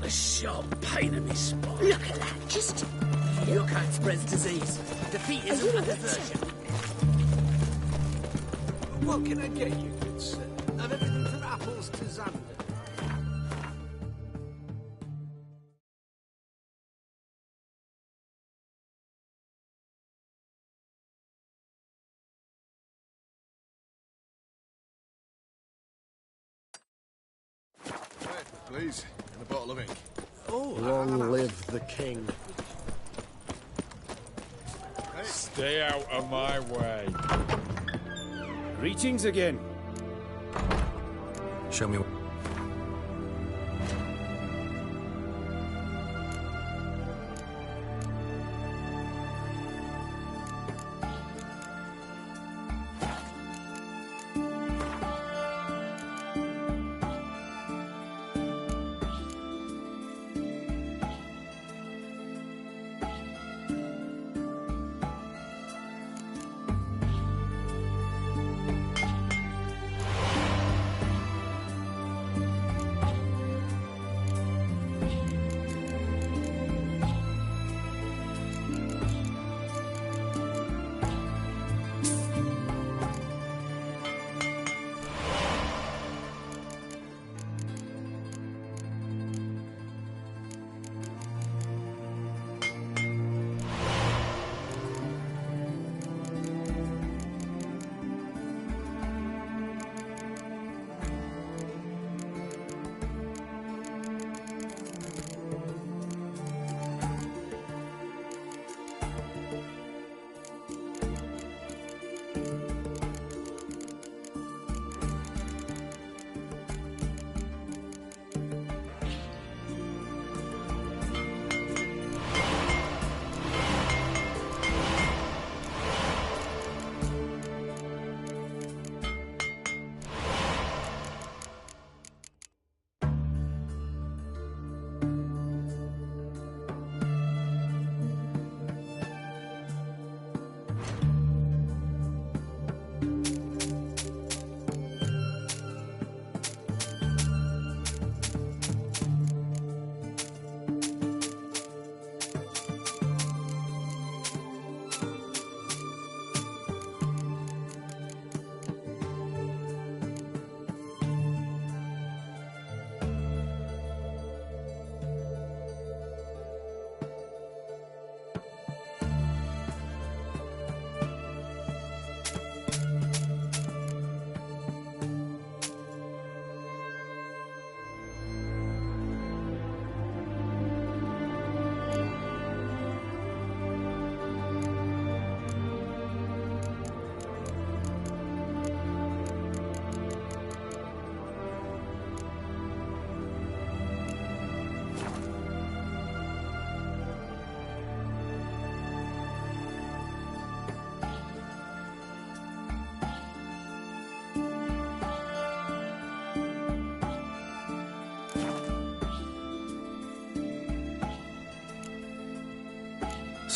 A sharp pain in my spine. Look at that, just... Your kind spreads disease. Defeat isn't a desertion. What can I get you, good sir? Have everything from apples to Xander. Please, and a bottle of ink. Oh, Long live the king. Stay out of my way. Greetings again. Show me.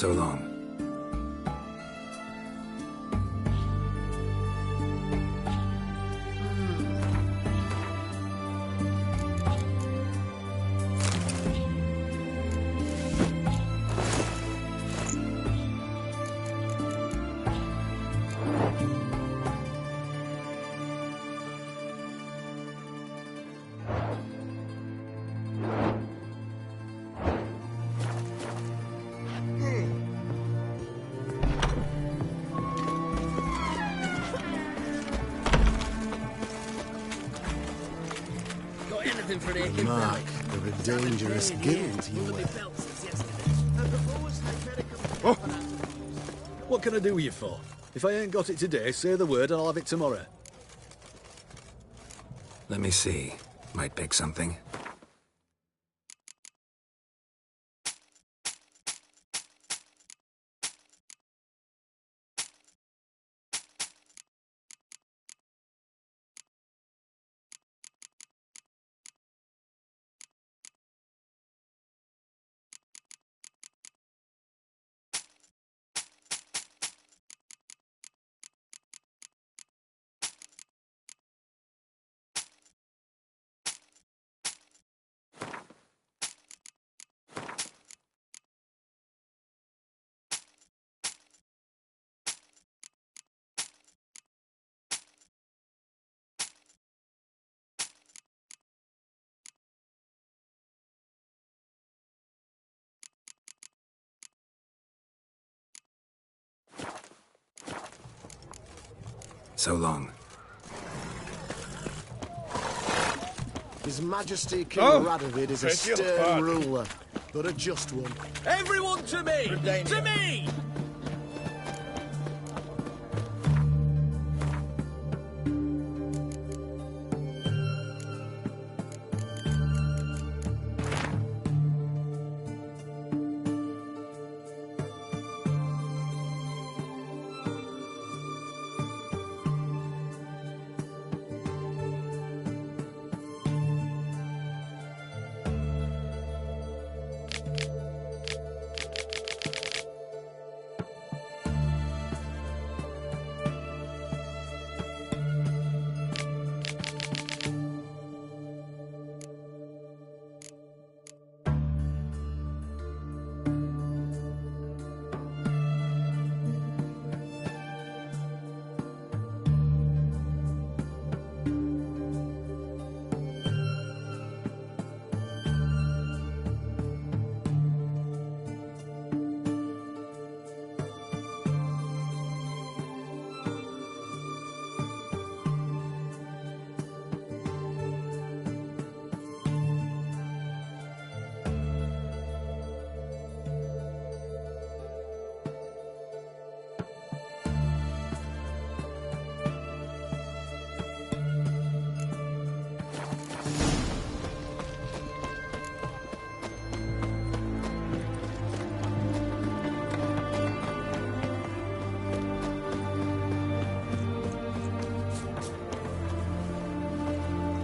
So long. For an aching Mark, belly. they're a dangerous guild you were. Oh. What can I do with you for? If I ain't got it today, say the word and I'll have it tomorrow. Let me see. Might pick something. So long. His Majesty King Oh, Radovid is a beg your stern pardon. ruler, but a just one. Everyone to me! Redania. To me!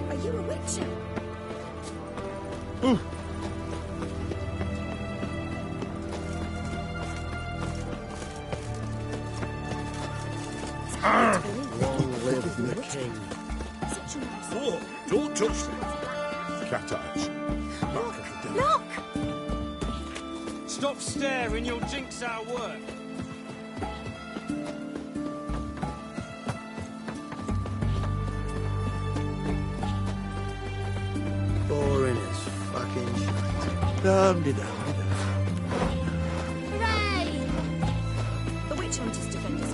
Are you a witcher? Long live the king. Such a nice Whoa! Don't touch them! Cat eyes. Look! Stop staring, you'll jinx our work. Boring as fucking shite. Dum-de-dum. Hooray! The witch hunters defend us.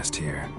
nest here.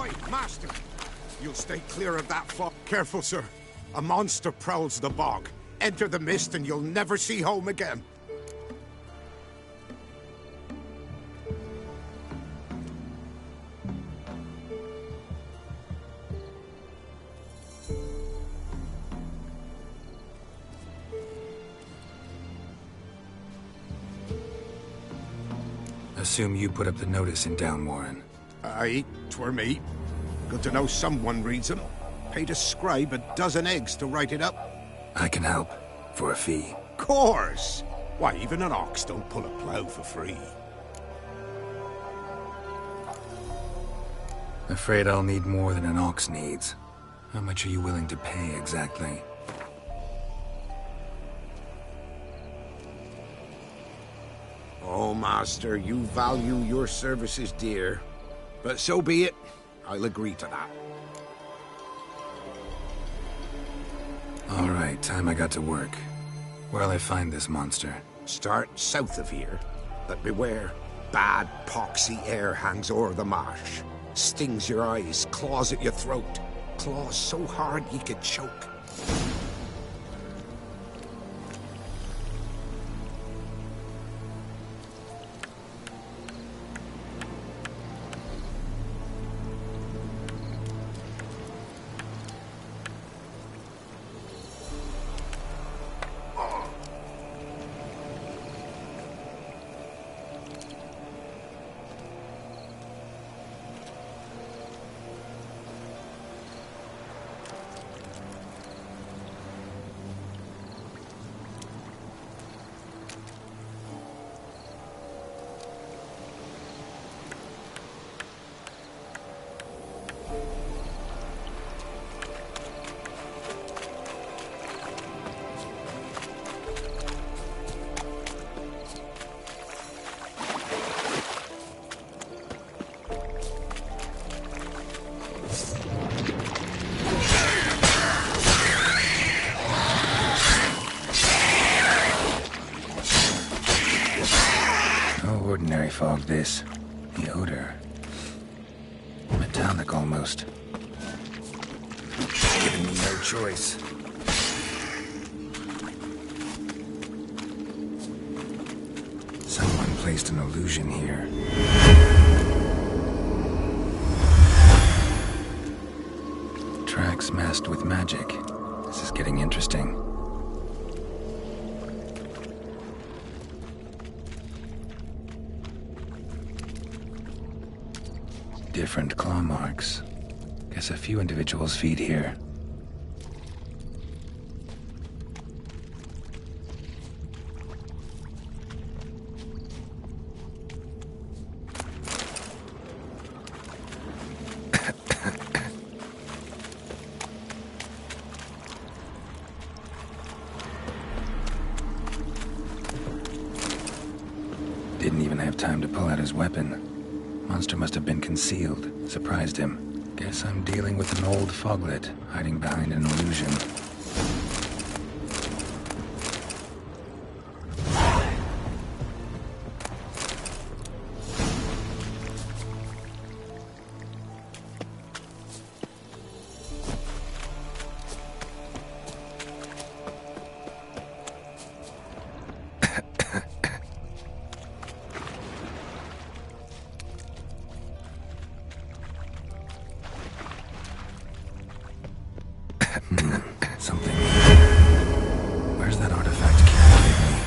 Oi, master! You'll stay clear of that fog. Careful, sir. A monster prowls the bog. Enter the mist and you'll never see home again. Assume you put up the notice in Downwarren. Aye, 'twere me. Good to know someone reads them. Paid a scribe a dozen eggs to write it up. I can help, for a fee. Course! Why, even an ox don't pull a plough for free. Afraid I'll need more than an ox needs. How much are you willing to pay, exactly? Oh, master, you value your services dear. But so be it. I'll agree to that. All right, time I got to work. Where'll I find this monster? Start south of here. But beware. Bad, poxy air hangs o'er the marsh. Stings your eyes, claws at your throat. Claws so hard ye could choke. Ordinary fog, this. The odor. Metallic, almost. Giving me no choice. Someone placed an illusion here. Tracks masked with magic. This is getting interesting. Different claw marks. Guess a few individuals feed here. Didn't even have time to pull out his weapon. Monster must have been concealed. Surprised him. Guess I'm dealing with an old foglet, hiding behind an illusion. Something. Where's that artifact carrying me?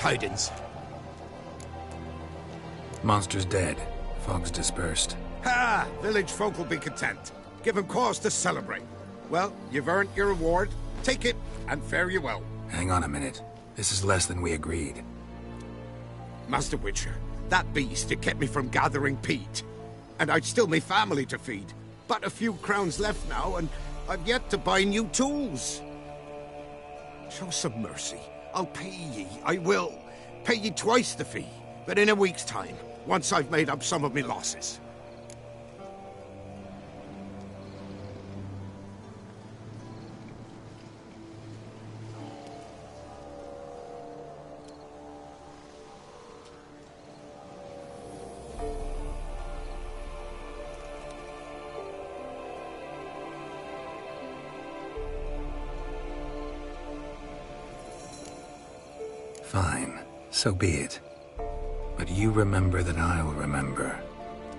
tidings? Monster's dead. Fog's dispersed. Ha! Village folk will be content. Give 'em cause to celebrate. Well, you've earned your reward. Take it, and fare you well. Hang on a minute. This is less than we agreed. Master Witcher, that beast had kept me from gathering peat. And I'd still me family to feed. But a few crowns left now, and I've yet to buy new tools. Show some mercy. I'll pay ye, I will. Pay ye twice the fee, but in a week's time, once I've made up some of me losses. Fine. So be it. But you remember that I'll remember.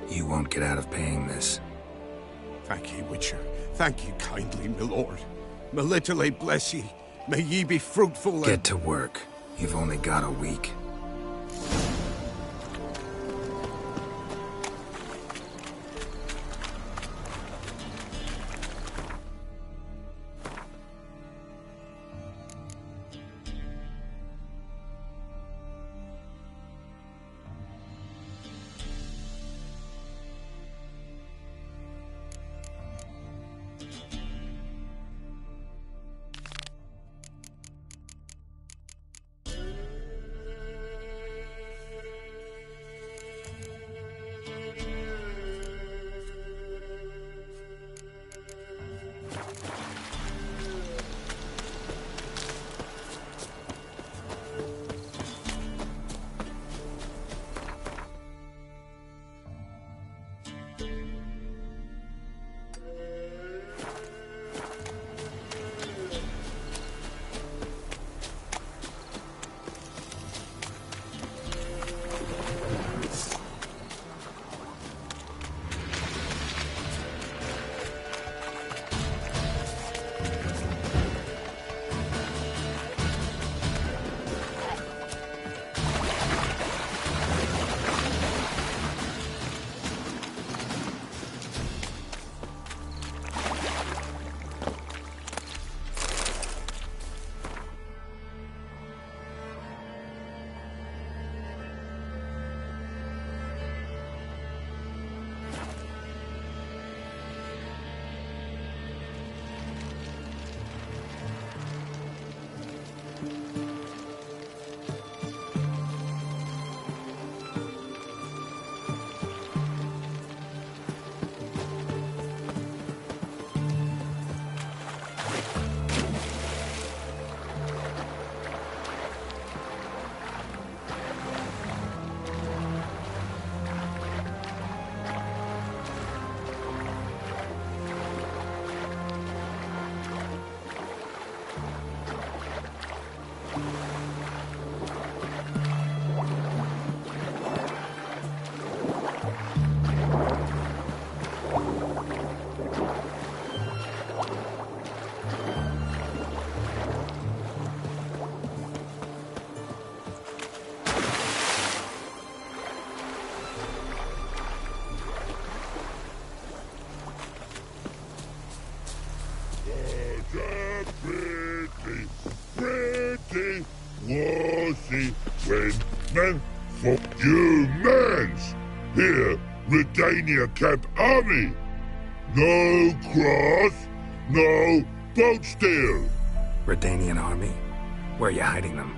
You won't get out of paying this. Thank ye, Witcher. Thank ye kindly, my lord. Melitele bless ye. May ye be fruitful and... Get to work. You've only got a week. When man for humans here, Redania Camp Army. No cross, no boat steal. Redanian army? Where are you hiding them?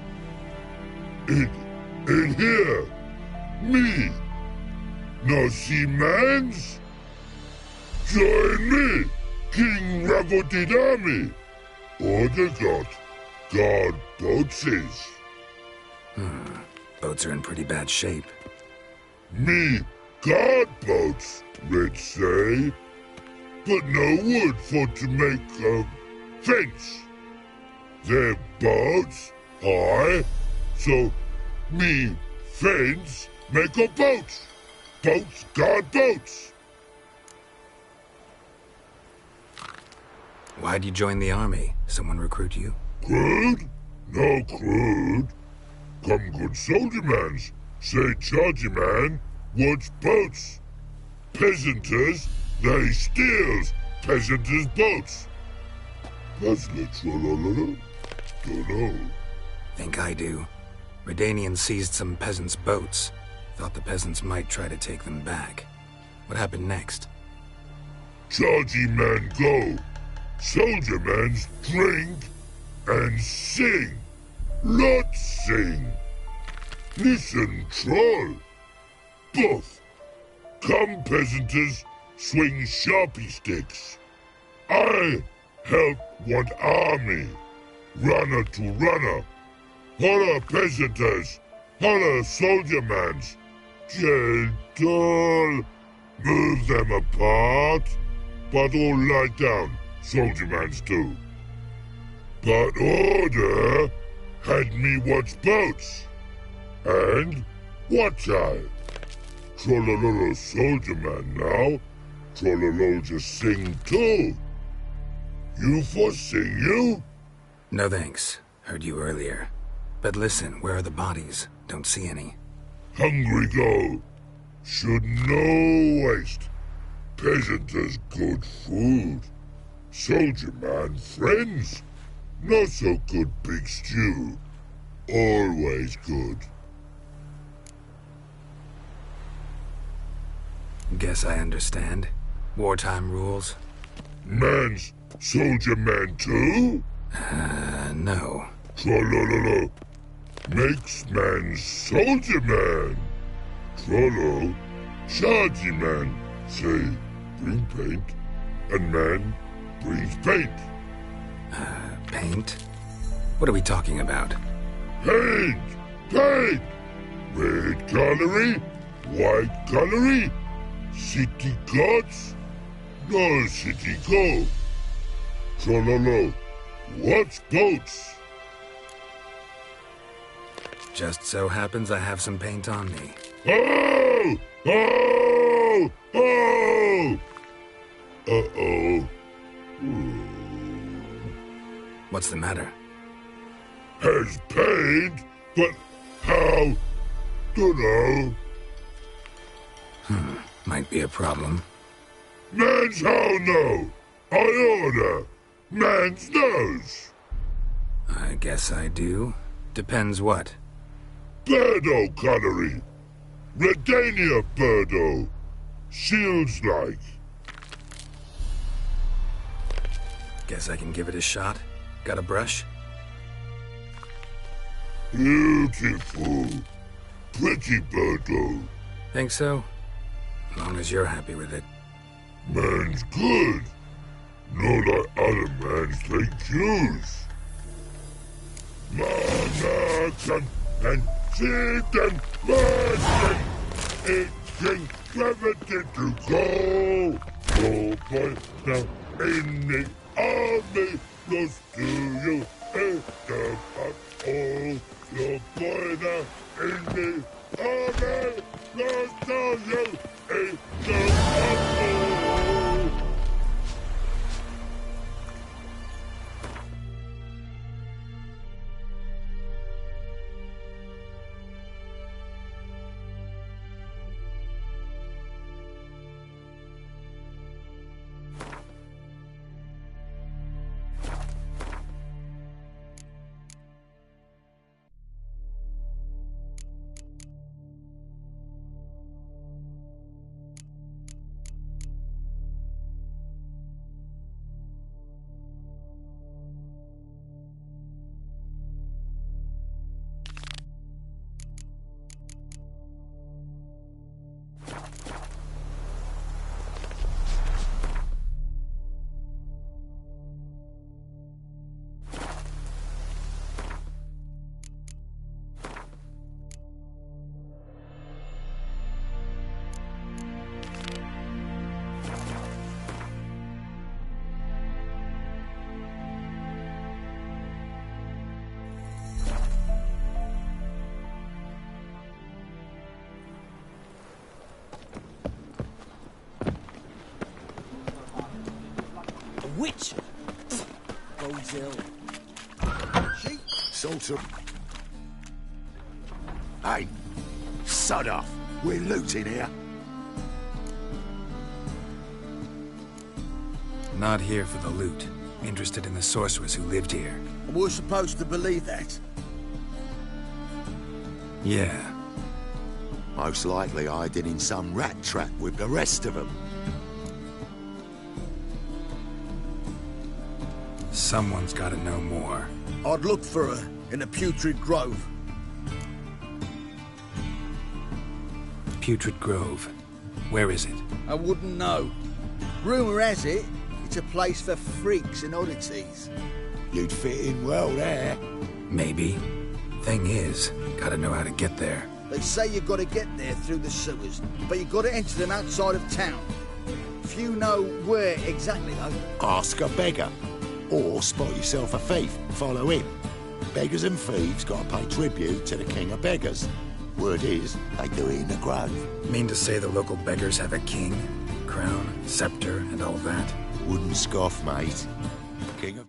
In here, me. No see mans? Join me, King Ravodid Army. Order God boatses. Boats are in pretty bad shape. Me guard boats, let's say. But no wood for to make a fence. Their boats high, so me fence make a boats. Boats guard boats. Why'd you join the army? Someone recruit you? Crude? No crude. Come good soldier mans, say chargy man, what's boats? Peasanters, they steals peasanters' boats. That's literal, dunno. Think I do. Redanians seized some peasants' boats. Thought the peasants might try to take them back. What happened next? Chargy man go. Soldier mans drink and sing. Lot sing. Listen, troll. Both. Come, peasanters, swing sharpie sticks. I help one army. Runner to runner. Holla, peasanters. Holla, soldier mans. Gentle. Move them apart. But all lie down, soldier mans do. But order had me watch boats. And watch I. Trollololo soldier man now. Trollolo just sing too. You for sing you? No thanks. Heard you earlier. But listen, where are the bodies? Don't see any. Hungry go. Should no waste. Peasanters good food. Soldier man friends. Not so good big stew. Always good. Guess I understand. Wartime rules? Man's soldier man too? No. Trollololo. Makes man soldier man. Trollo. Chargy man. Say, bring paint. And man brings paint. Paint? What are we talking about? Paint! Paint! Red colory, white colory, city gods, no city go. Trollolo, what's boats? Just so happens I have some paint on me. Oh! Oh! Oh! Uh-oh. What's the matter? Has paint, but how? Dunno. Might be a problem. Man's how no? I order. Man's nose. I guess I do. Depends what. Birdo coloring. Redania birdo. Shields like. Guess I can give it a shot. Got a brush? Beautiful. Pretty birdo. Think so? As long as you're happy with it. Man's good. No like other mans take use. Mana can and see them burning. It's gravity to go. Oh boy, now in the army, close to you. In the oh, your boy now in the army, close to you. In the army. Witch! Bodes ill. She? Salter. Hey, sod off. We're looting here. Not here for the loot. Interested in the sorceress who lived here. We're supposed to believe that. Yeah. Most likely hiding in some rat trap with the rest of them. Someone's gotta know more. I'd look for her in the Putrid Grove. Putrid Grove. Where is it? I wouldn't know. Rumour has it, it's a place for freaks and oddities. You'd fit in well there. Maybe. Thing is, gotta know how to get there. They say you've got to get there through the sewers, but you've got to enter them outside of town. Few know where exactly, though. Ask a beggar. Or spot yourself a thief, follow him. Beggars and thieves gotta pay tribute to the king of beggars. Word is, they do it in the grove. Mean to say the local beggars have a king, crown, scepter, and all that? Wouldn't scoff, mate. King of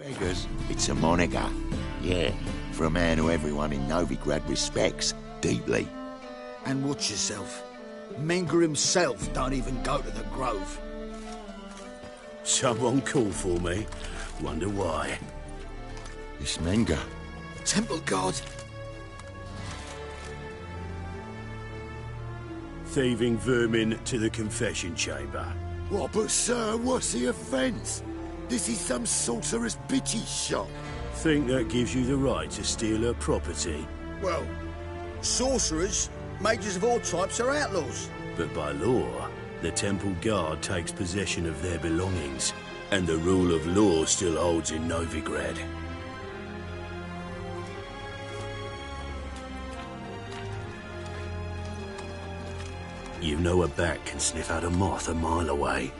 Beggars? It's a moniker. Yeah, for a man who everyone in Novigrad respects deeply. And watch yourself. Menger himself don't even go to the Grove. Someone called for me. Wonder why. It's Menger. Temple Guard. Thieving vermin to the confession chamber. What, but sir, what's the offence? This is some sorcerer's bitchy shop. Think that gives you the right to steal her property. Well, sorcerers, mages of all types are outlaws. But by law, the Temple Guard takes possession of their belongings, and the rule of law still holds in Novigrad. You know a bat can sniff out a moth a mile away.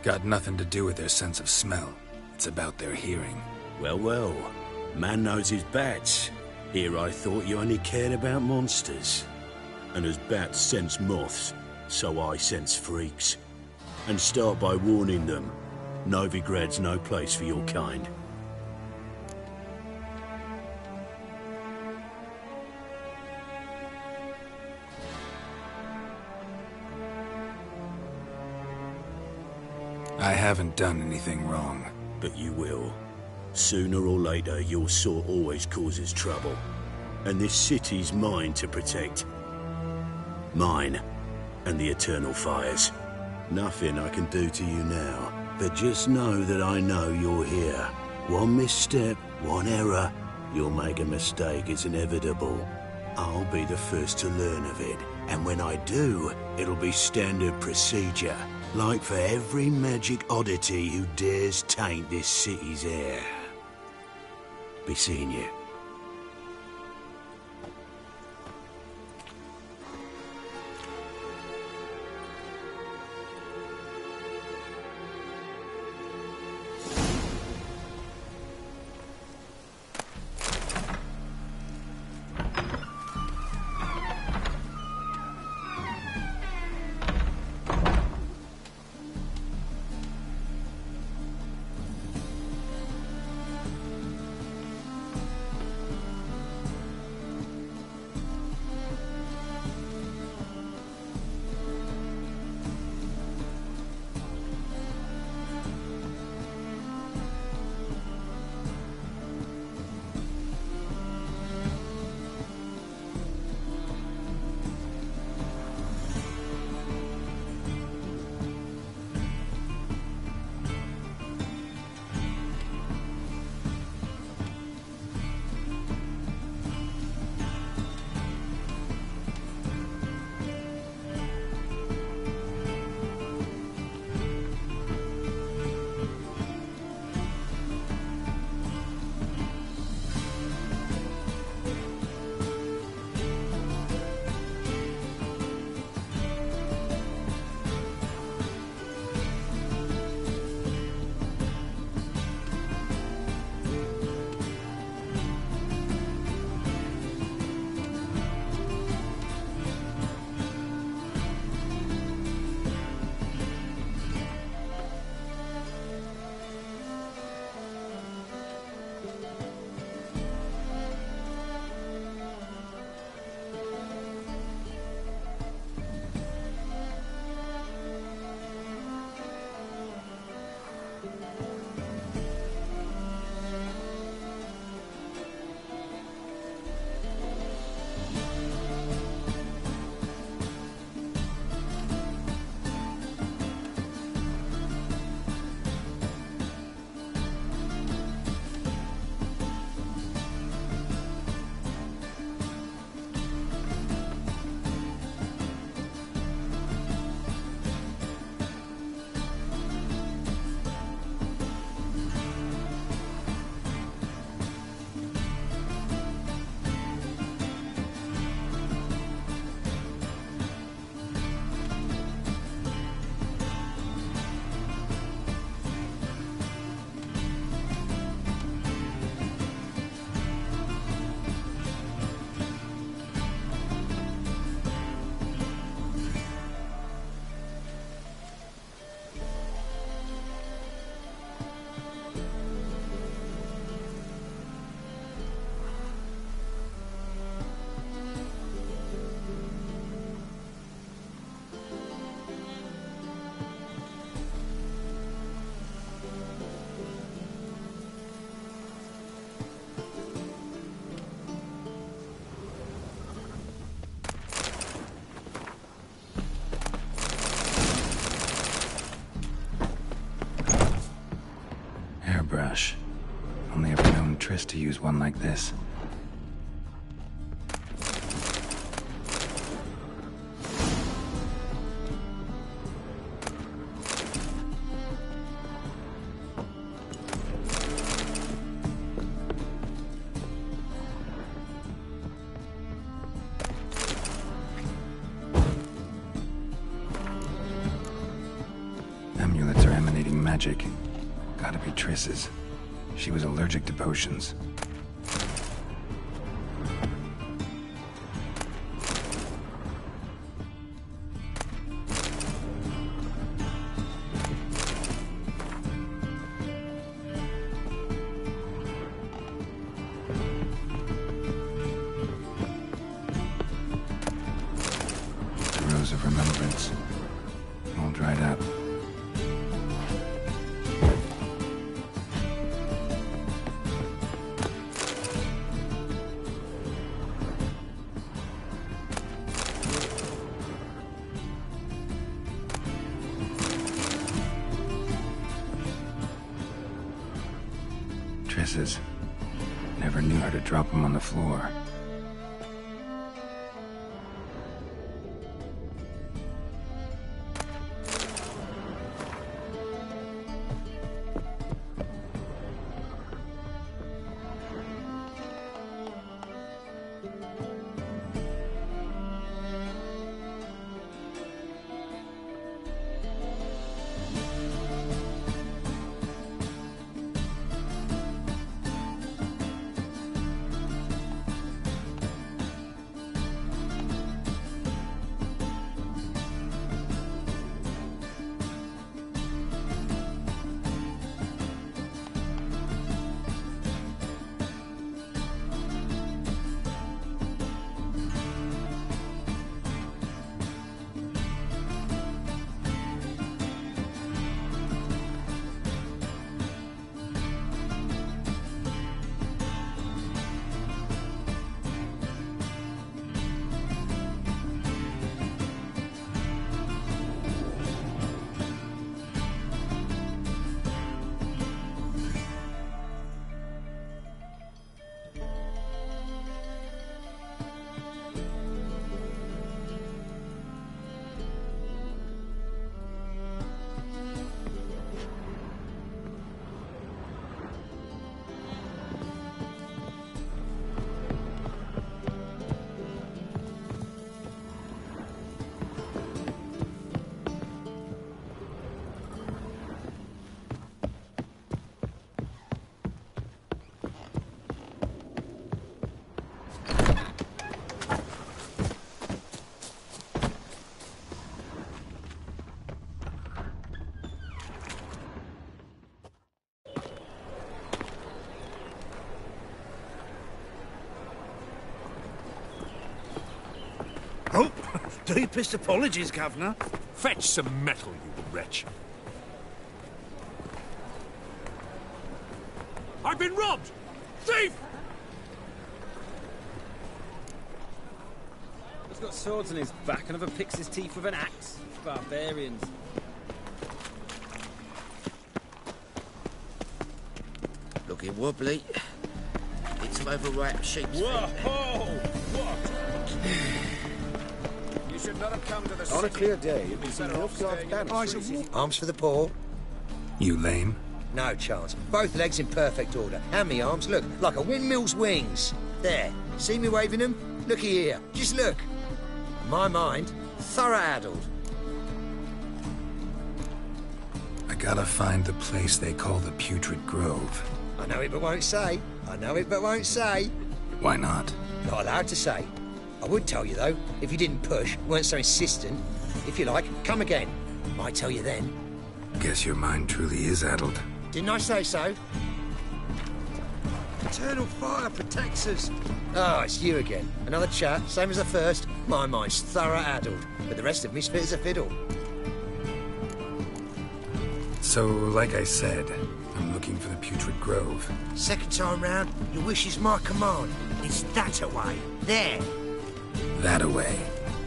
Got nothing to do with their sense of smell. It's about their hearing. Well, well. Man knows his bats. Here I thought you only cared about monsters. And as bats sense moths, so I sense freaks. And start by warning them. Novigrad's no place for your kind. I haven't done anything wrong. But you will. Sooner or later, your sort always causes trouble. And this city's mine to protect. Mine. And the eternal fires. Nothing I can do to you now. But just know that I know you're here. One misstep, one error. You'll make a mistake, it's inevitable. I'll be the first to learn of it. And when I do, it'll be standard procedure. Like for every magic oddity who dares taint this city's air. Be seeing you. to use one like this. Amulets are emanating magic. Gotta be Triss's. She was allergic to potions. The Rose of Remembrance. All dried up. Triss's. Never knew how to drop them on the floor. Oh, deepest apologies, Governor. Fetch some metal, you wretch. I've been robbed! Thief! He's got swords on his back and never picks his teeth with an axe. Barbarians. Looking wobbly. Need some overripe sheep's Whoa! What? You should not have come to the city. On a clear day, you'd be seeing milk-yard banners. Arms for the poor. You lame? No chance. Both legs in perfect order. And me arms, look, like a windmill's wings. There. See me waving them? Looky here. Just look. My mind, thorough addled. I gotta find the place they call the Putrid Grove. I know it but won't say. I know it but won't say. Why not? Not allowed to say. I would tell you, though, if you didn't push, weren't so insistent. If you like, come again. Might tell you then. Guess your mind truly is addled. Didn't I say so? Eternal fire protects us. Oh, it's you again. Another chat, same as the first. My mind's thorough addled, but the rest of me's fit as a fiddle. So, like I said, I'm looking for the Putrid Grove. Second time round, your wish is my command. It's that away. There. That away?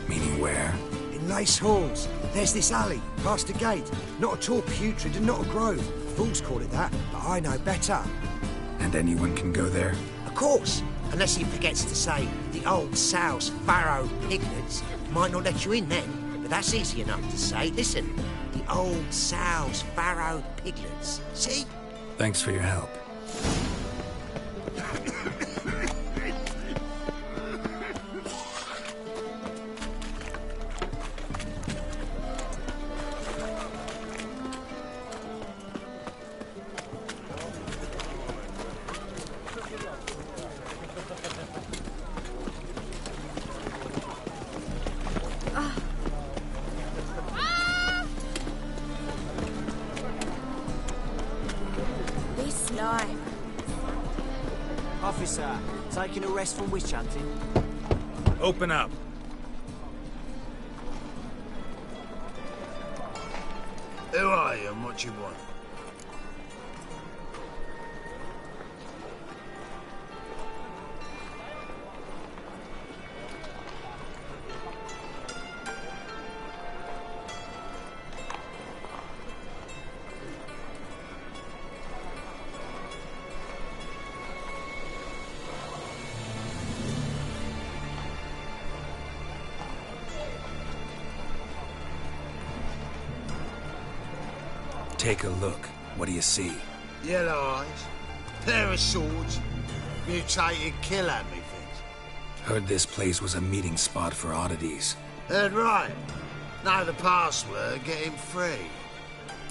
Meaning where? In Lace Halls. There's this alley, past the gate. Not at all putrid and not a grove. Fools call it that, but I know better. And anyone can go there? Of course, unless he forgets to say the old sow's farrowed piglets. Might not let you in then, but that's easy enough to say. Listen, the old sow's farrowed piglets. See? Thanks for your help. Officer, taking a rest from witch hunting. Open up. Who are you and what you want? Take a look. What do you see? Yellow eyes, pair of swords, mutated killer, methinks. Heard this place was a meeting spot for oddities. Heard right. Know the password, get him free.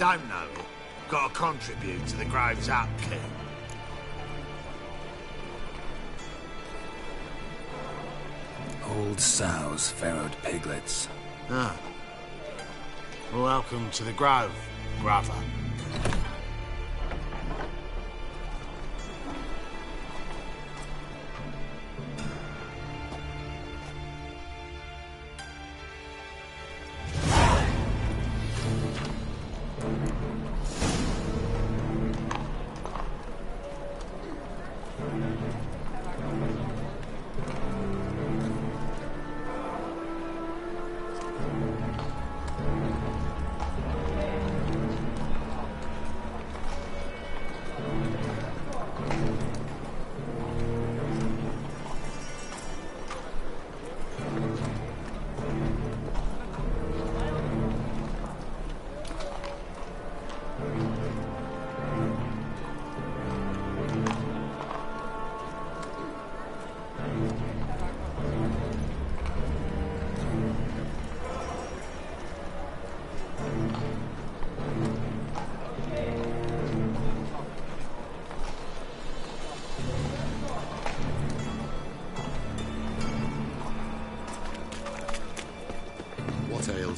Don't know it. Gotta contribute to the Grove's upkeep. Old sows, farrowed piglets. Ah. Welcome to the Grove, brother.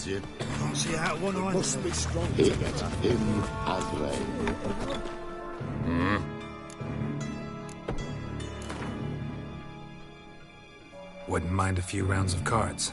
You can't see out one eye. Must be strong. Hit him ugly. Wouldn't mind a few rounds of cards.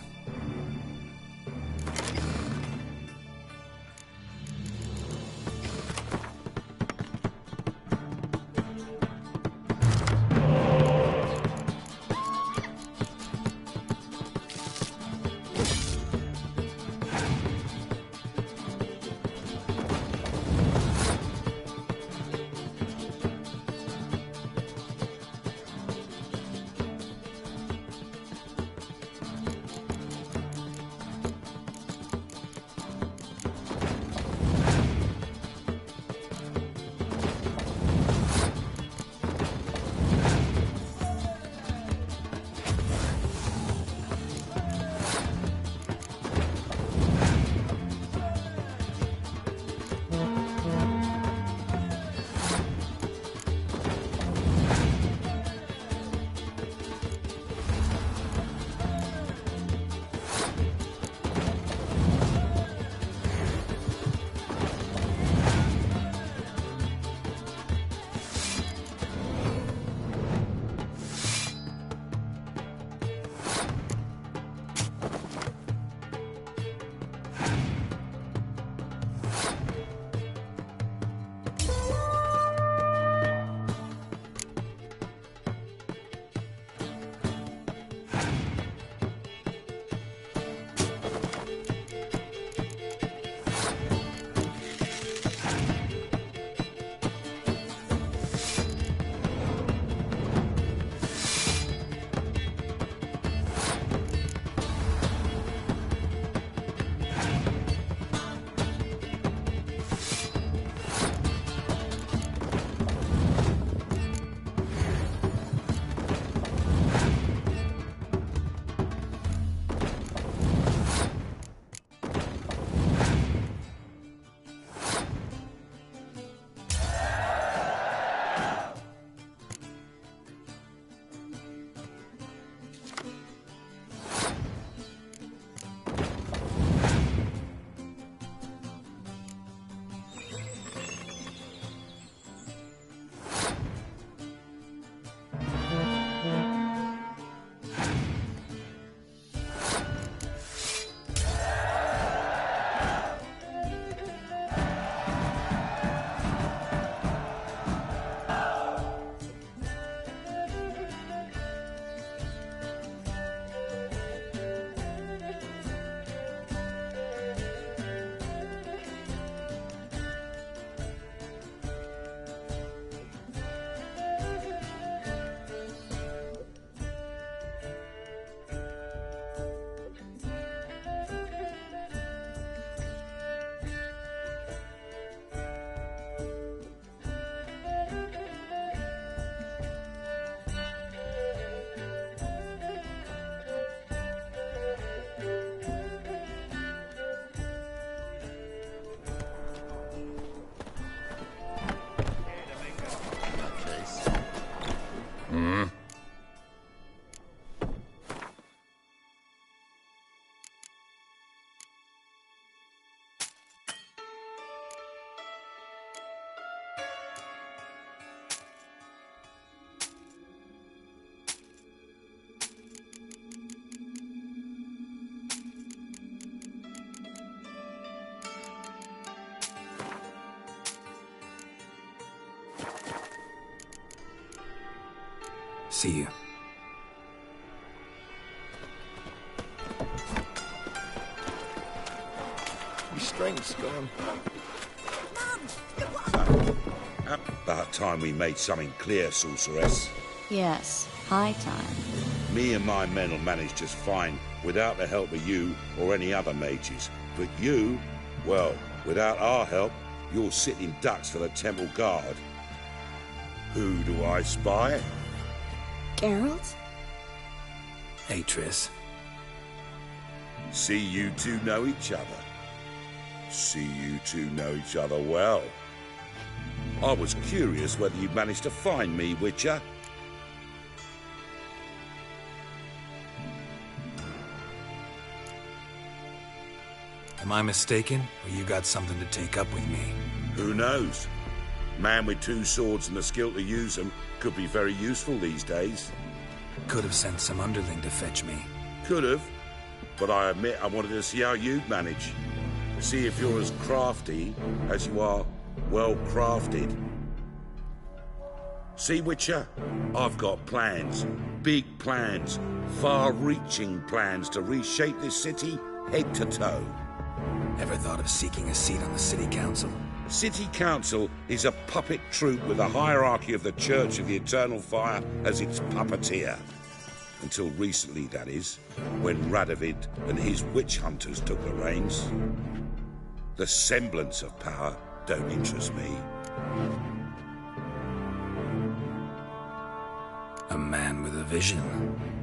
See you. Your strength's gone. About time we made something clear, sorceress. Yes, high time. Me and my men will manage just fine without the help of you or any other mages. But you, well, without our help, you're sitting ducks for the temple guard. Who do I spy? Geralt? Hey, Triss. See you two know each other. See you two know each other well. I was curious whether you'd managed to find me, Witcher. Am I mistaken, or you got something to take up with me? Who knows? Man with two swords and the skill to use them could be very useful these days. Could have sent some underling to fetch me. Could have, but I admit I wanted to see how you'd manage. See if you're as crafty as you are well-crafted. See, Witcher? I've got plans. Big plans. Far-reaching plans to reshape this city head to toe. Ever thought of seeking a seat on the City Council? City Council is a puppet troupe with a hierarchy of the Church of the Eternal Fire as its puppeteer. Until recently, that is, when Radovid and his witch hunters took the reins. The semblance of power don't interest me. A man with a vision.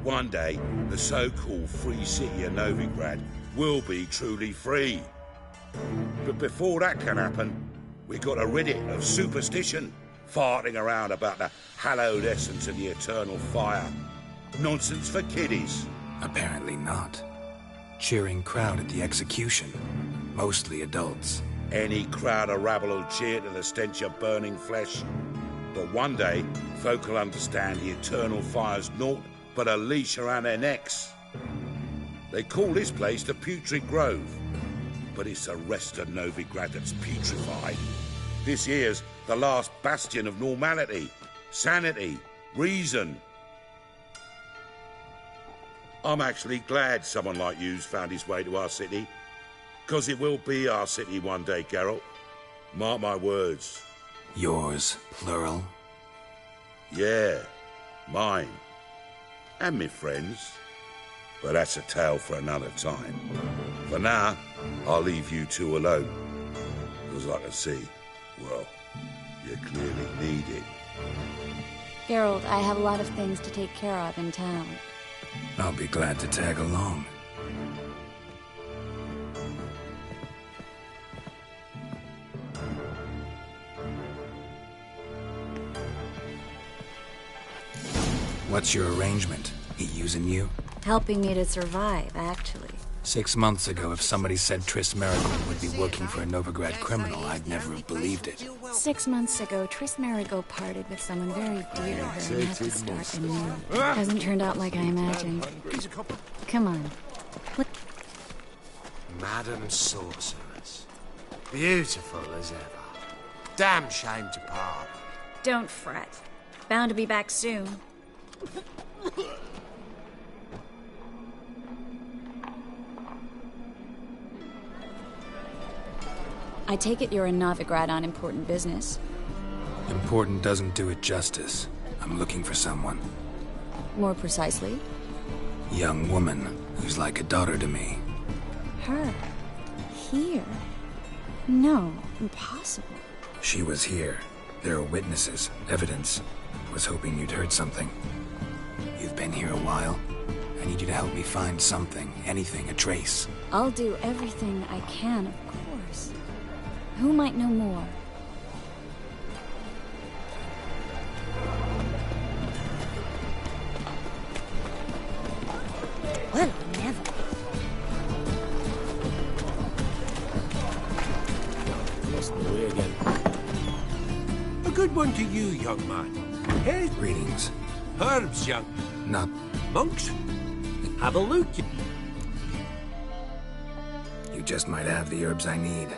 One day, the so-called free city of Novigrad will be truly free. But before that can happen, we got to rid it of superstition, farting around about the hallowed essence of the eternal fire. Nonsense for kiddies. Apparently not. Cheering crowd at the execution. Mostly adults. Any crowd of rabble will cheer to the stench of burning flesh. But one day, folk will understand the eternal fire's naught but a leash around their necks. They call this place the Putrid Grove, but it's the rest of Novigrad that's putrefied. This here's the last bastion of normality, sanity, reason. I'm actually glad someone like you's found his way to our city, because it will be our city one day, Geralt. Mark my words. Yours, plural? Yeah, mine. And me friends. But that's a tale for another time. For now, I'll leave you two alone. Because I can see, well, you clearly need it. Geralt, I have a lot of things to take care of in town. I'll be glad to tag along. What's your arrangement? He using you? Helping me to survive, actually. 6 months ago, if somebody said Triss Merigold would be working for a Novigrad criminal, I'd never have believed it. 6 months ago, Triss Merigold parted with someone very dear to her and had to start anew. Hasn't turned out like I imagined. Come on. Look. Madam Sorceress. Beautiful as ever. Damn shame to part. Don't fret. Bound to be back soon. I take it you're in Novigrad on important business. Important doesn't do it justice. I'm looking for someone. More precisely? Young woman who's like a daughter to me. Her? Here? No, impossible. She was here. There are witnesses, evidence. Was hoping you'd heard something. You've been here a while. I need you to help me find something, anything, a trace. I'll do everything I can, of course. Who might know more? Well, never. Lost my way again. A good one to you, young man. Hey, greetings. Herbs, young. Not monks. Have a look. You just might have the herbs I need.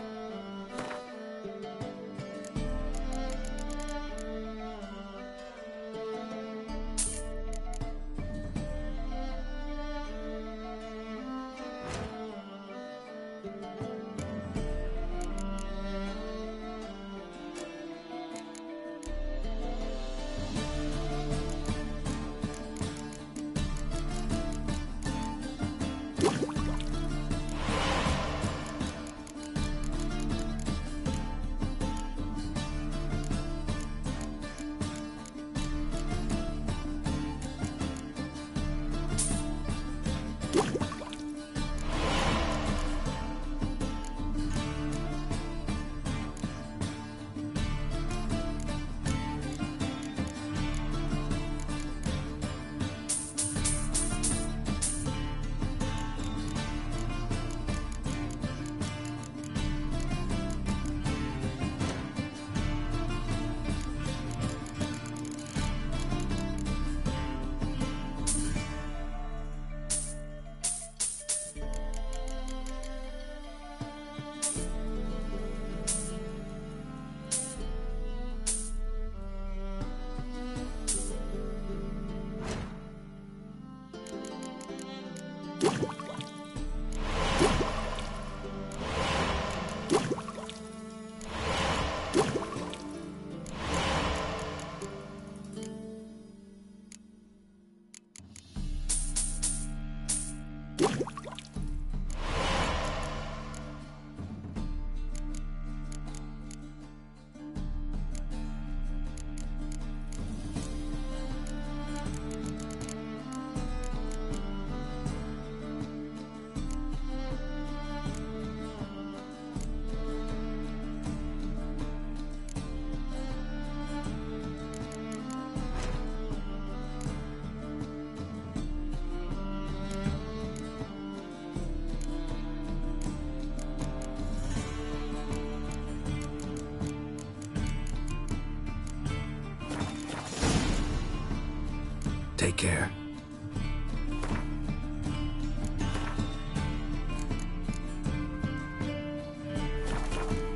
care.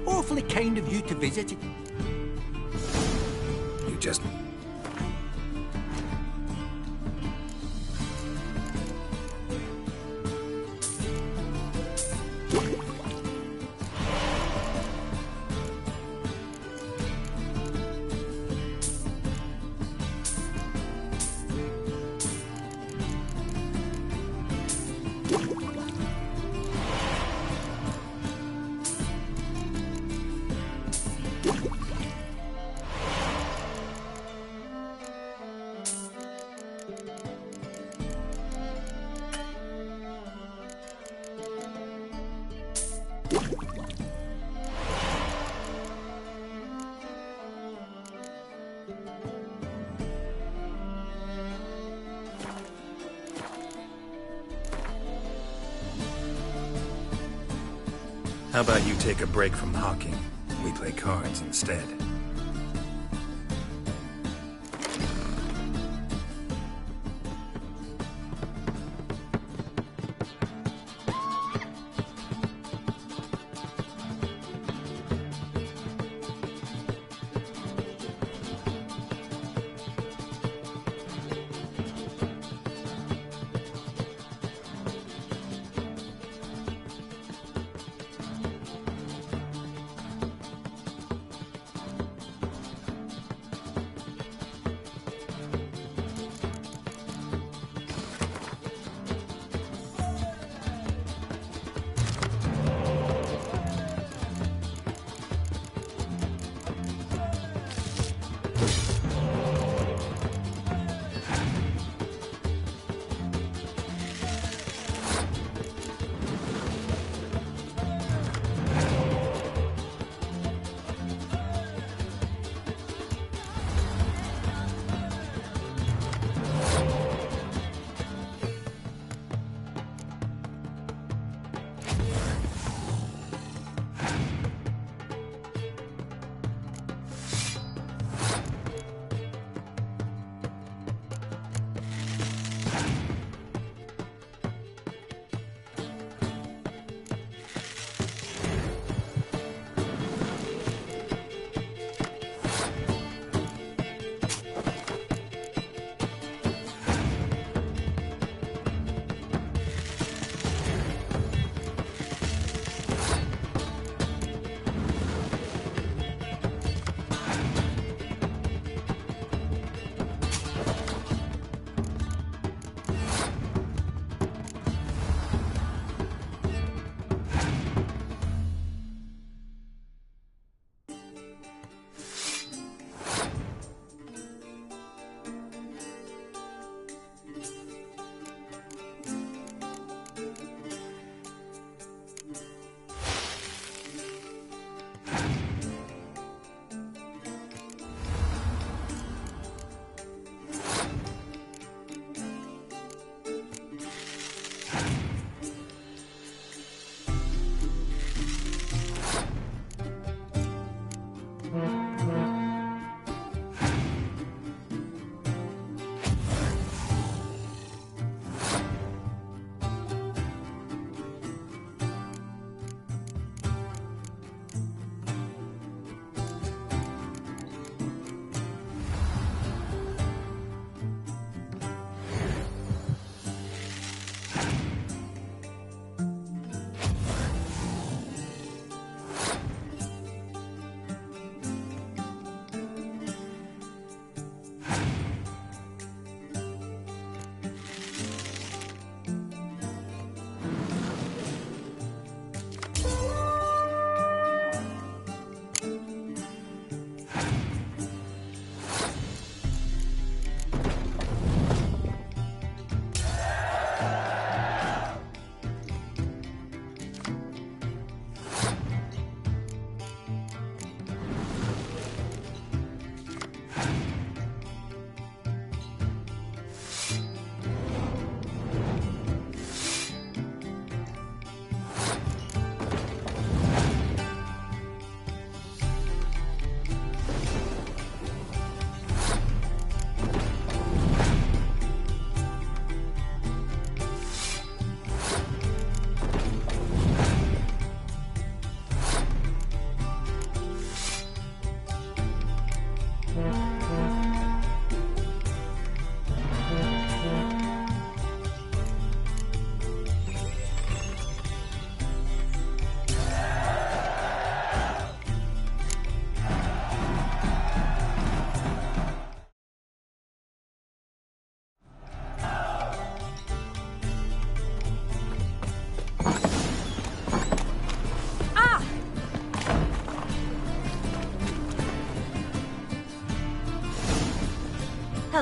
Awfully kind of you to visit. You just... How about you take a break from hawking? We play cards instead.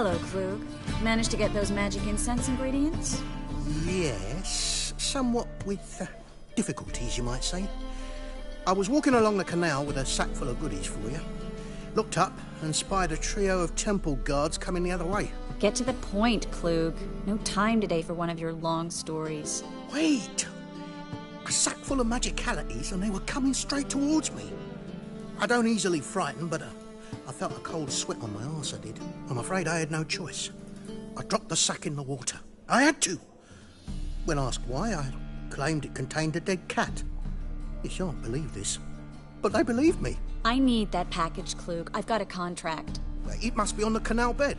Hello, Klug. Managed to get those magic incense ingredients? Yes, somewhat with difficulties, you might say. I was walking along the canal with a sack full of goodies for you. Looked up and spied a trio of temple guards coming the other way. Get to the point, Klug. No time today for one of your long stories. Wait! A sack full of magicalities and they were coming straight towards me. I don't easily frighten, but I felt a cold sweat on my arse, I did. I'm afraid I had no choice. I dropped the sack in the water. I had to. When asked why, I claimed it contained a dead cat. You shan't believe this, but they believed me. I need that package, Klug. I've got a contract. It must be on the canal bed.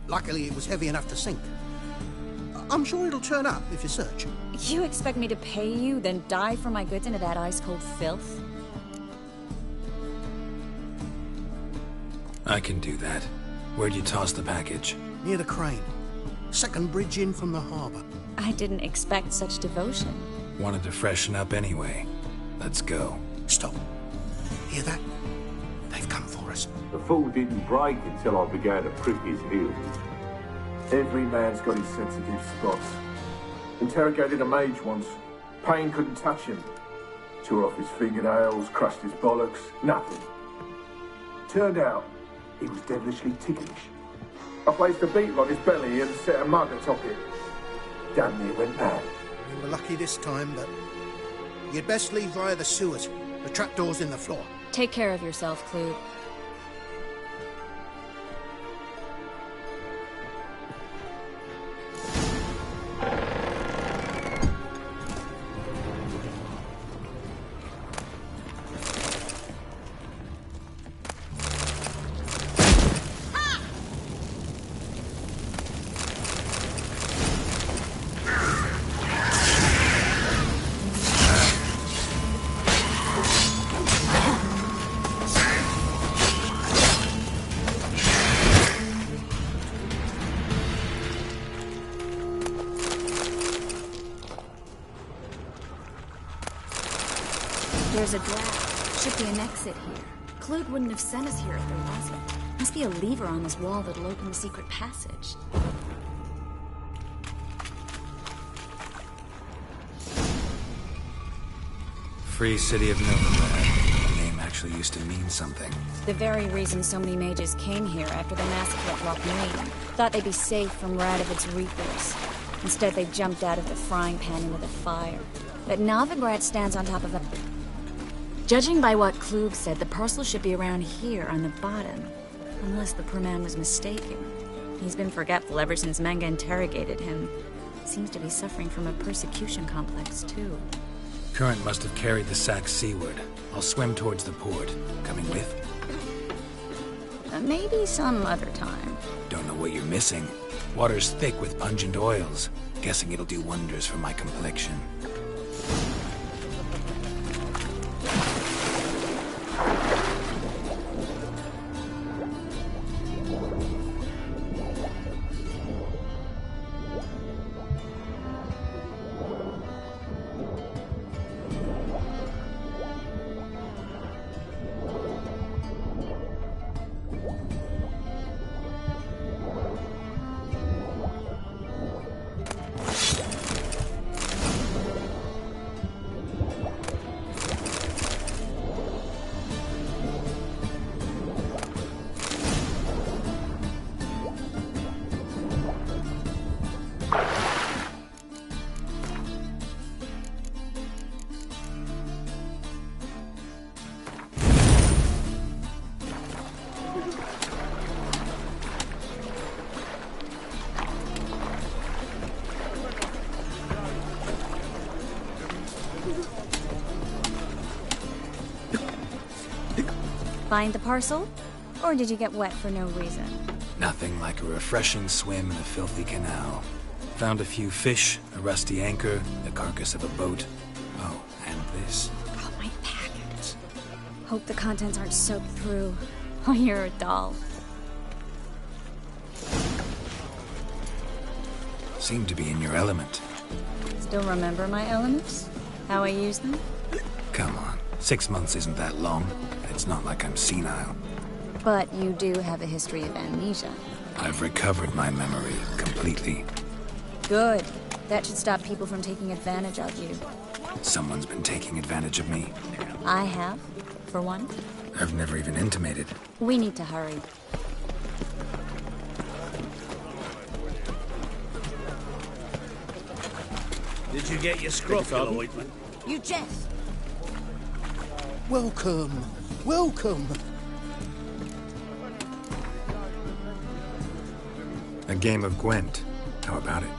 Luckily, it was heavy enough to sink. I'm sure it'll turn up if you search. You expect me to pay you, then dive for my goods into that ice-cold filth? I can do that. Where'd you toss the package? Near the crane. Second bridge in from the harbour. I didn't expect such devotion. Wanted to freshen up anyway. Let's go. Stop. Hear that? They've come for us. The fall didn't break until I began to prick his heels. Every man's got his sensitive spots. Interrogated a mage once. Pain couldn't touch him. Tore off his fingernails, crushed his bollocks, nothing. Turned out, he was devilishly ticklish. I placed a beetle on his belly and set a mug atop it. Damn near went mad. We were lucky this time, but you'd best leave via the sewers. The trapdoor's in the floor. Take care of yourself, Klug. There's a draft. Should be an exit here. Klug wouldn't have sent us here if there wasn't. Must be a lever on this wall that'll open the secret passage. Free City of Novigrad. The name actually used to mean something. The very reason so many mages came here after the massacre at Lochmain. Thought they'd be safe from Radovid's reapers. Instead, they jumped out of the frying pan into the fire. But Novigrad stands on top of a... Judging by what Klug said, the parcel should be around here on the bottom. Unless the poor man was mistaken. He's been forgetful ever since Menge interrogated him. Seems to be suffering from a persecution complex, too. Current must have carried the sack seaward. I'll swim towards the port. Coming with? Maybe some other time. Don't know what you're missing. Water's thick with pungent oils. Guessing it'll do wonders for my complexion. Find the parcel? Or did you get wet for no reason? Nothing like a refreshing swim in a filthy canal. Found a few fish, a rusty anchor, the carcass of a boat. Oh, and this. Oh, my package. Hope the contents aren't soaked through. Oh, you're a doll. Seem to be in your element. Still remember my elements? How I use them? Come on. 6 months isn't that long. It's not like I'm senile. But you do have a history of amnesia. I've recovered my memory completely. Good. That should stop people from taking advantage of you. Someone's been taking advantage of me. I have, for one. I've never even intimated. We need to hurry. Did you get your scrophula ointment? You jest. Welcome. Welcome. A game of Gwent. How about it?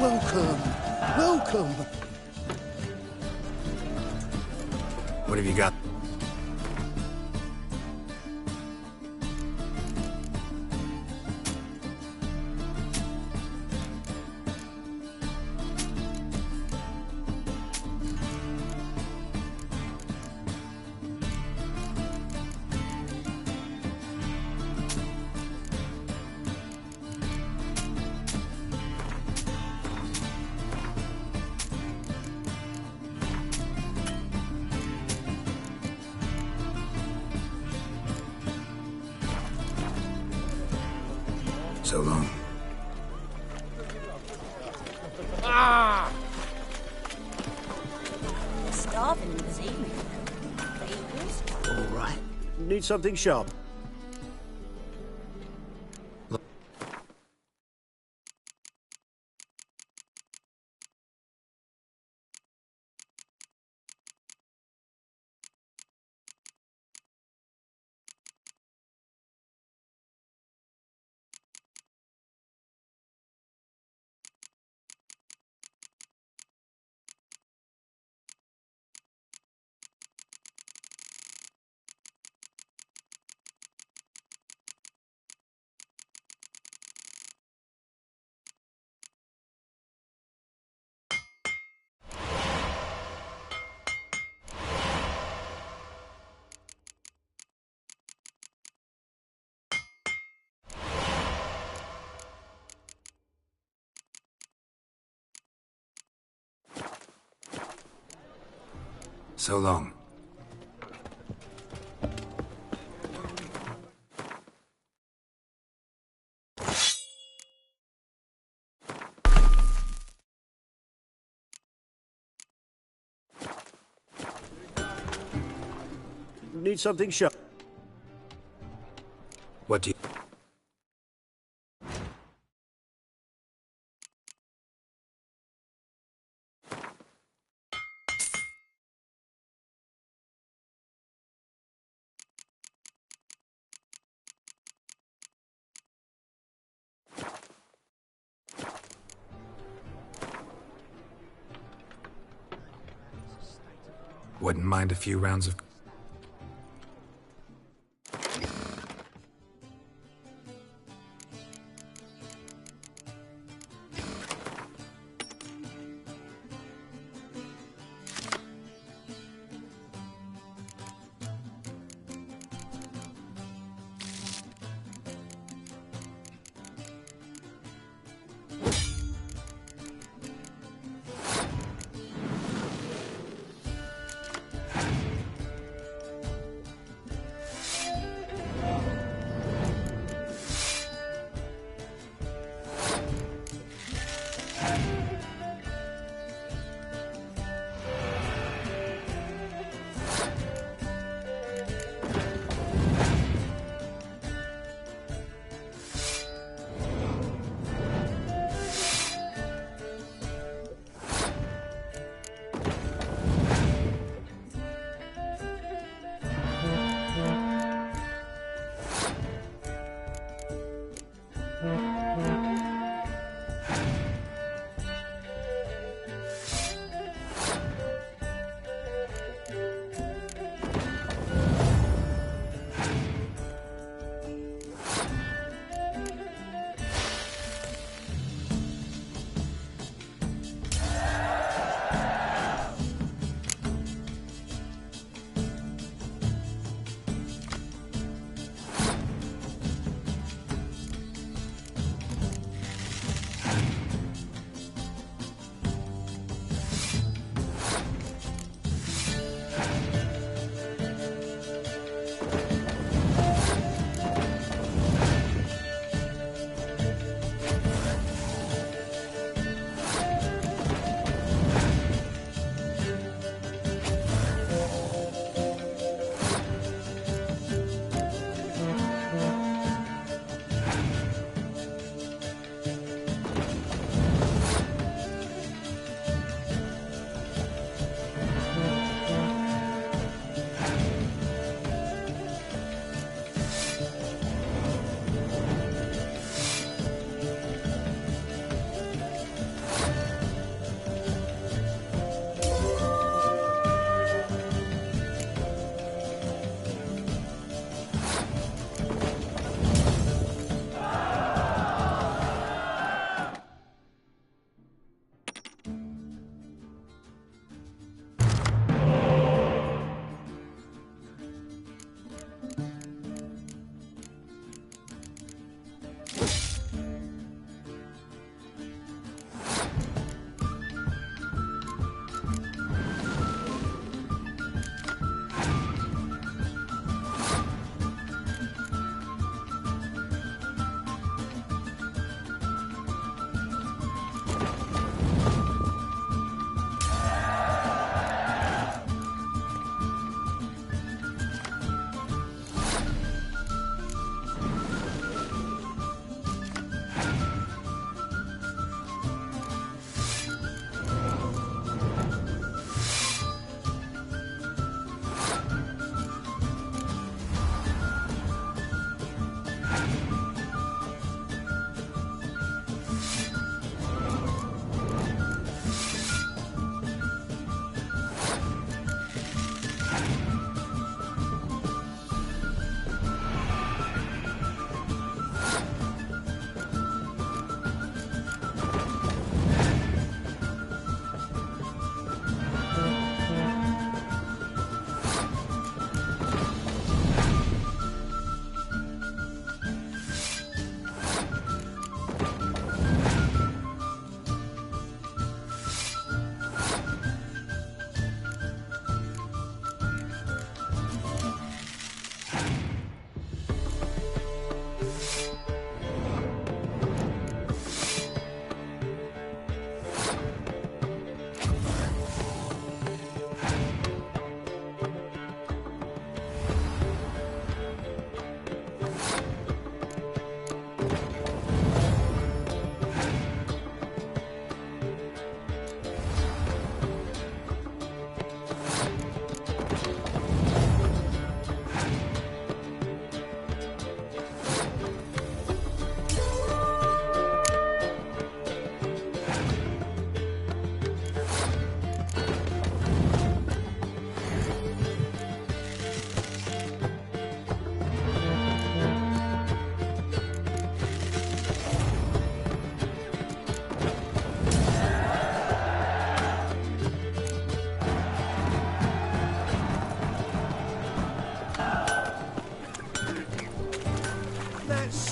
Welcome. Welcome. What have you got? So long. Ah! Starving this evening. Bagels? All right. Need something sharp? So long. Need something sharp. What do you... Wouldn't mind a few rounds of...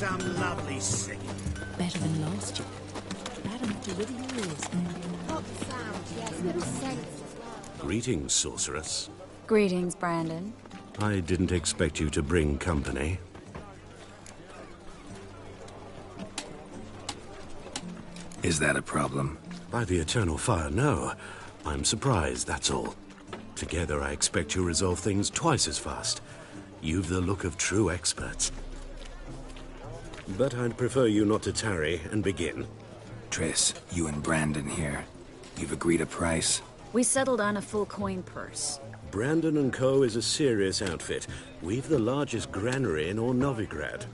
some lovely singing. Better than last year. Bad enough to riddle your ears. Pop sound, yes, little sense. Greetings, sorceress. Greetings, Brandon. I didn't expect you to bring company. Is that a problem? By the Eternal Fire, no. I'm surprised, that's all. Together, I expect you resolve things twice as fast. You've the look of true experts. But I'd prefer you not to tarry and begin. Triss, you and Brandon here. You've agreed a price? We settled on a full coin purse. Brandon & Co. is a serious outfit. We've the largest granary in all Novigrad.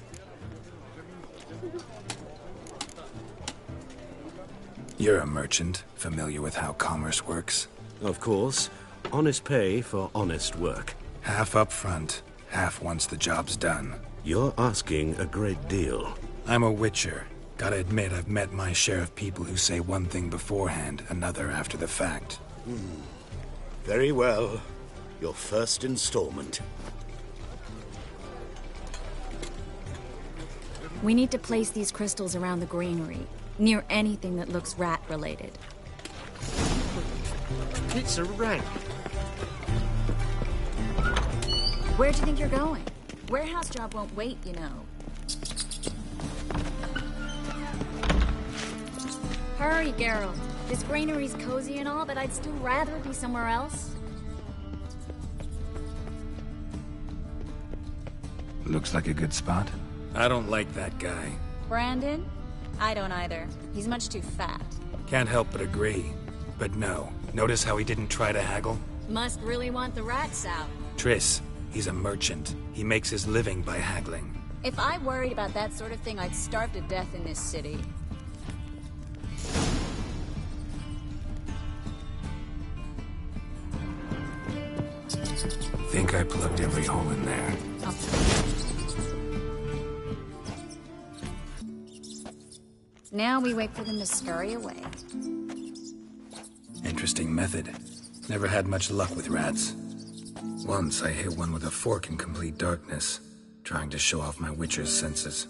You're a merchant, familiar with how commerce works? Of course. Honest pay for honest work. Half up front, half once the job's done. You're asking a great deal. I'm a witcher. Gotta admit, I've met my share of people who say one thing beforehand, another after the fact. Very well. Your first installment. We need to place these crystals around the granary, near anything that looks rat-related. It's a rat. Where do you think you're going? Warehouse job won't wait, you know. Hurry, Geralt. This granary's cozy and all, but I'd still rather be somewhere else. Looks like a good spot. I don't like that guy. Brandon? I don't either. He's much too fat. Can't help but agree. But no. Notice how he didn't try to haggle? Must really want the rats out. Triss, he's a merchant. He makes his living by haggling. If I worried about that sort of thing, I'd starve to death in this city. Think I plugged every hole in there. Now we wait for them to scurry away. Interesting method. Never had much luck with rats. Once I hit one with a fork in complete darkness, trying to show off my witcher's senses.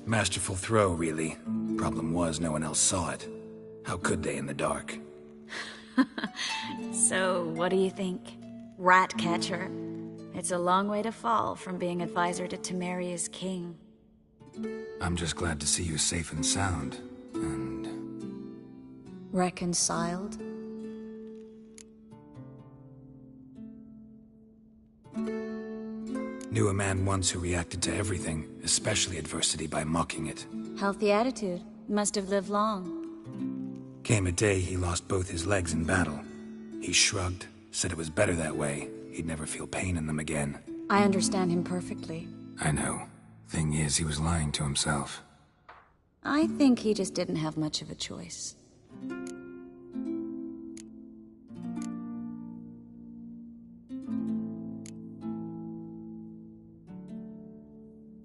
Masterful throw, really. Problem was, no one else saw it. How could they in the dark? So, what do you think? Rat catcher? It's a long way to fall from being advisor to Temeria's king. I'm just glad to see you safe and sound, and... Reconciled? Knew a man once who reacted to everything, especially adversity, by mocking it. Healthy attitude. Must have lived long. Came a day he lost both his legs in battle. He shrugged, said it was better that way. He'd never feel pain in them again. I understand him perfectly. I know. Thing is, he was lying to himself. I think he just didn't have much of a choice.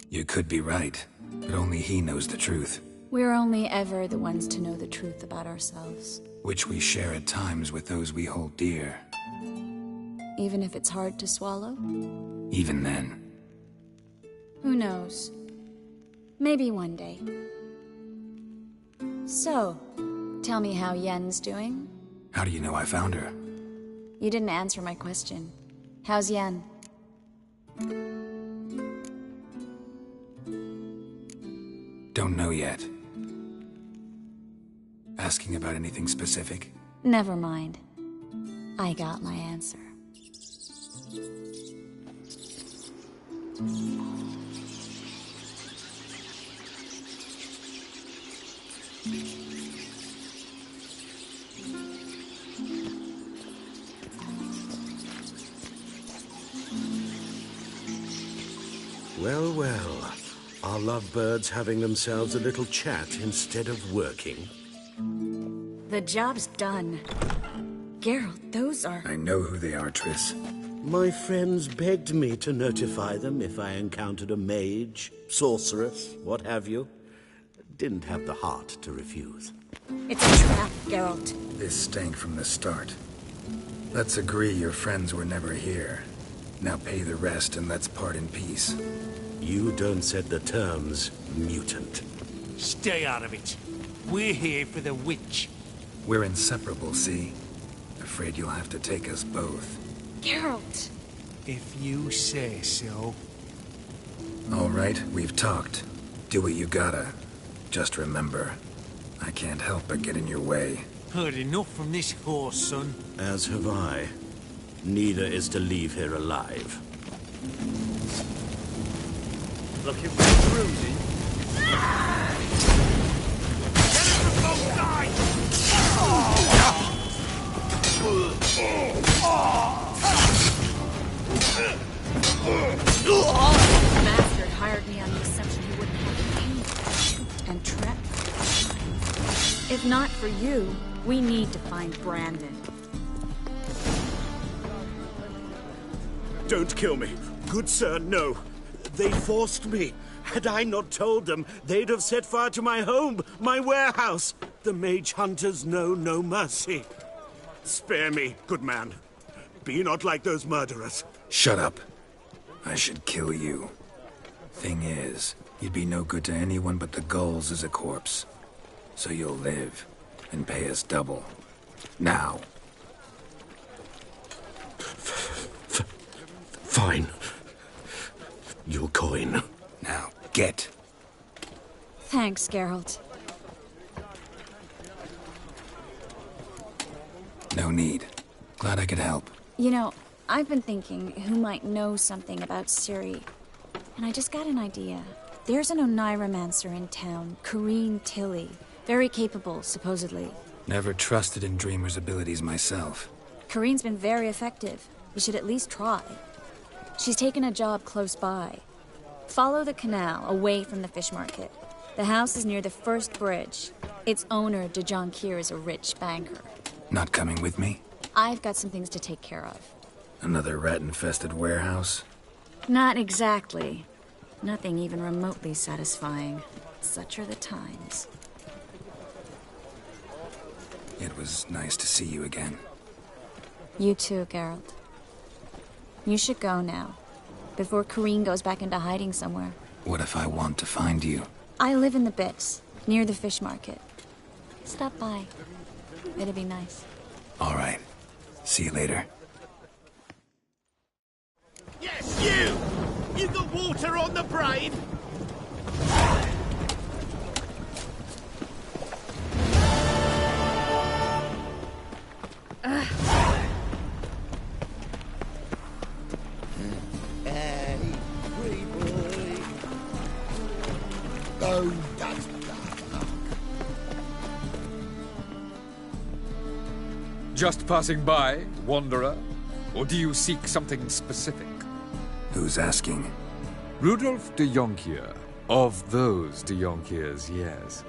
You could be right, but only he knows the truth. We're only ever the ones to know the truth about ourselves. Which we share at times with those we hold dear. Even if it's hard to swallow? Even then. Who knows? Maybe one day. So, tell me how Yen's doing? How do you know I found her? You didn't answer my question. How's Yen? Don't know yet. Asking about anything specific? Never mind. I got my answer. Well, well. Are lovebirds having themselves a little chat instead of working? The job's done. Geralt, those are... I know who they are, Triss. My friends begged me to notify them if I encountered a mage, sorceress, what have you. Didn't have the heart to refuse. It's a trap, Geralt. This stank from the start. Let's agree your friends were never here. Now pay the rest and let's part in peace. You don't set the terms, mutant. Stay out of it. We're here for the witch. We're inseparable, see? Afraid you'll have to take us both. Geralt! If you say so. All right, we've talked. Do what you gotta. Just remember, I can't help but get in your way. Heard enough from this horse, son. As have I. Neither is to leave here alive. Looking for bruising? Get him from both sides! The bastard hired me on the assumption he wouldn't have pain and trap. If not for you, we need to find Brandon. Don't kill me. Good sir, no. They forced me. Had I not told them, they'd have set fire to my home, my warehouse. The mage hunters know no mercy. Spare me, good man. Be not like those murderers. Shut up. I should kill you. Thing is, you'd be no good to anyone but the gulls as a corpse. So you'll live, and pay us double. Now. Fine. Your coin. Now, get. Thanks, Geralt. No need. Glad I could help. You know, I've been thinking who might know something about Ciri. And I just got an idea. There's an Oneiromancer in town, Corrine Tilly. Very capable, supposedly. Never trusted in Dreamer's abilities myself. Corrine's been very effective. You should at least try. She's taken a job close by. Follow the canal, away from the fish market. The house is near the first bridge. Its owner, de Jonquier, is a rich banker. Not coming with me? I've got some things to take care of. Another rat-infested warehouse? Not exactly. Nothing even remotely satisfying. Such are the times. It was nice to see you again. You too, Geralt. You should go now, before Corrine goes back into hiding somewhere. What if I want to find you? I live in the Bits, near the fish market. Stop by. It'd be nice. All right. See you later. Yes, you! You got water on the brain? Hey, free boy. Oh, that's Just passing by, wanderer? Or do you seek something specific? Who's asking? Rudolf de Jonquier. Of those de Jonquiers, yes.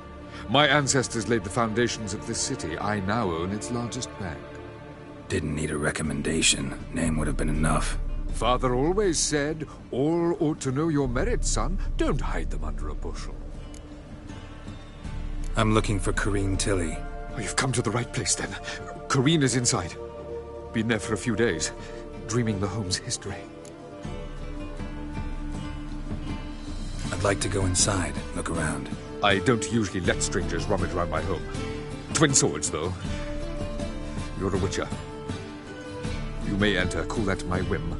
My ancestors laid the foundations of this city. I now own its largest bank. Didn't need a recommendation. Name would have been enough. Father always said, all ought to know your merits, son. Don't hide them under a bushel. I'm looking for Corrine Tilly. Oh, you've come to the right place, then. Corrine is inside. Been there for a few days, dreaming the home's history. I'd like to go inside, look around. I don't usually let strangers rummage around my home. Twin swords, though. You're a witcher. You may enter, cool at my whim.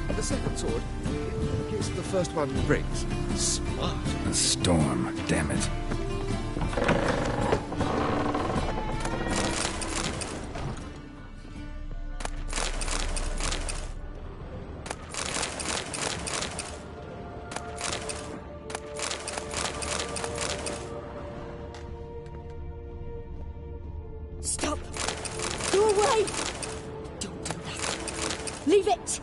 And the second sword, in case the first one breaks. Smart. A storm, damn it. Stop! Go away! Don't do that. Leave it!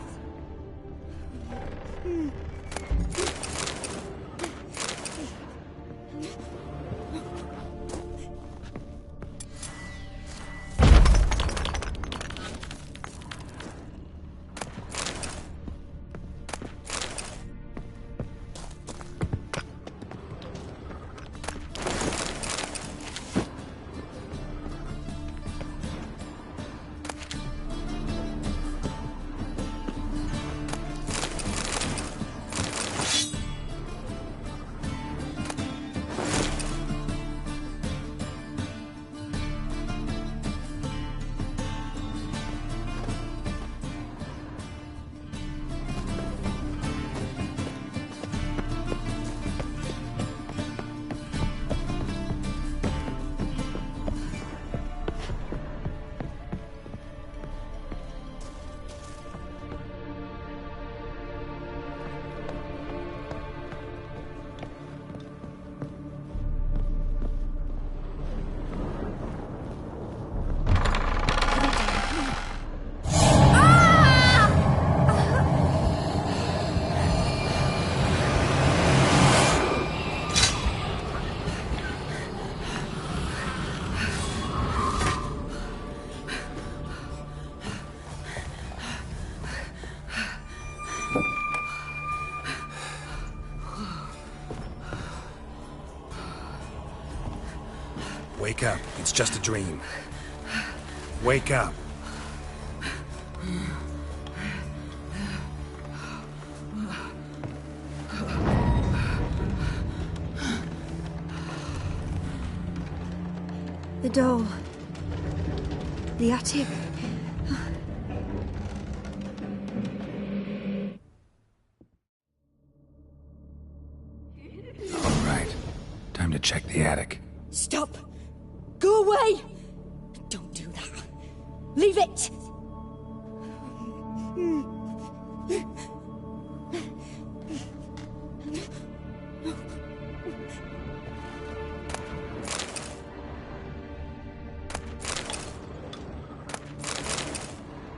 It's just a dream. Wake up. The doll. The attic. All right. Time to check the attic. Stop! Go away! Don't do that. Leave it!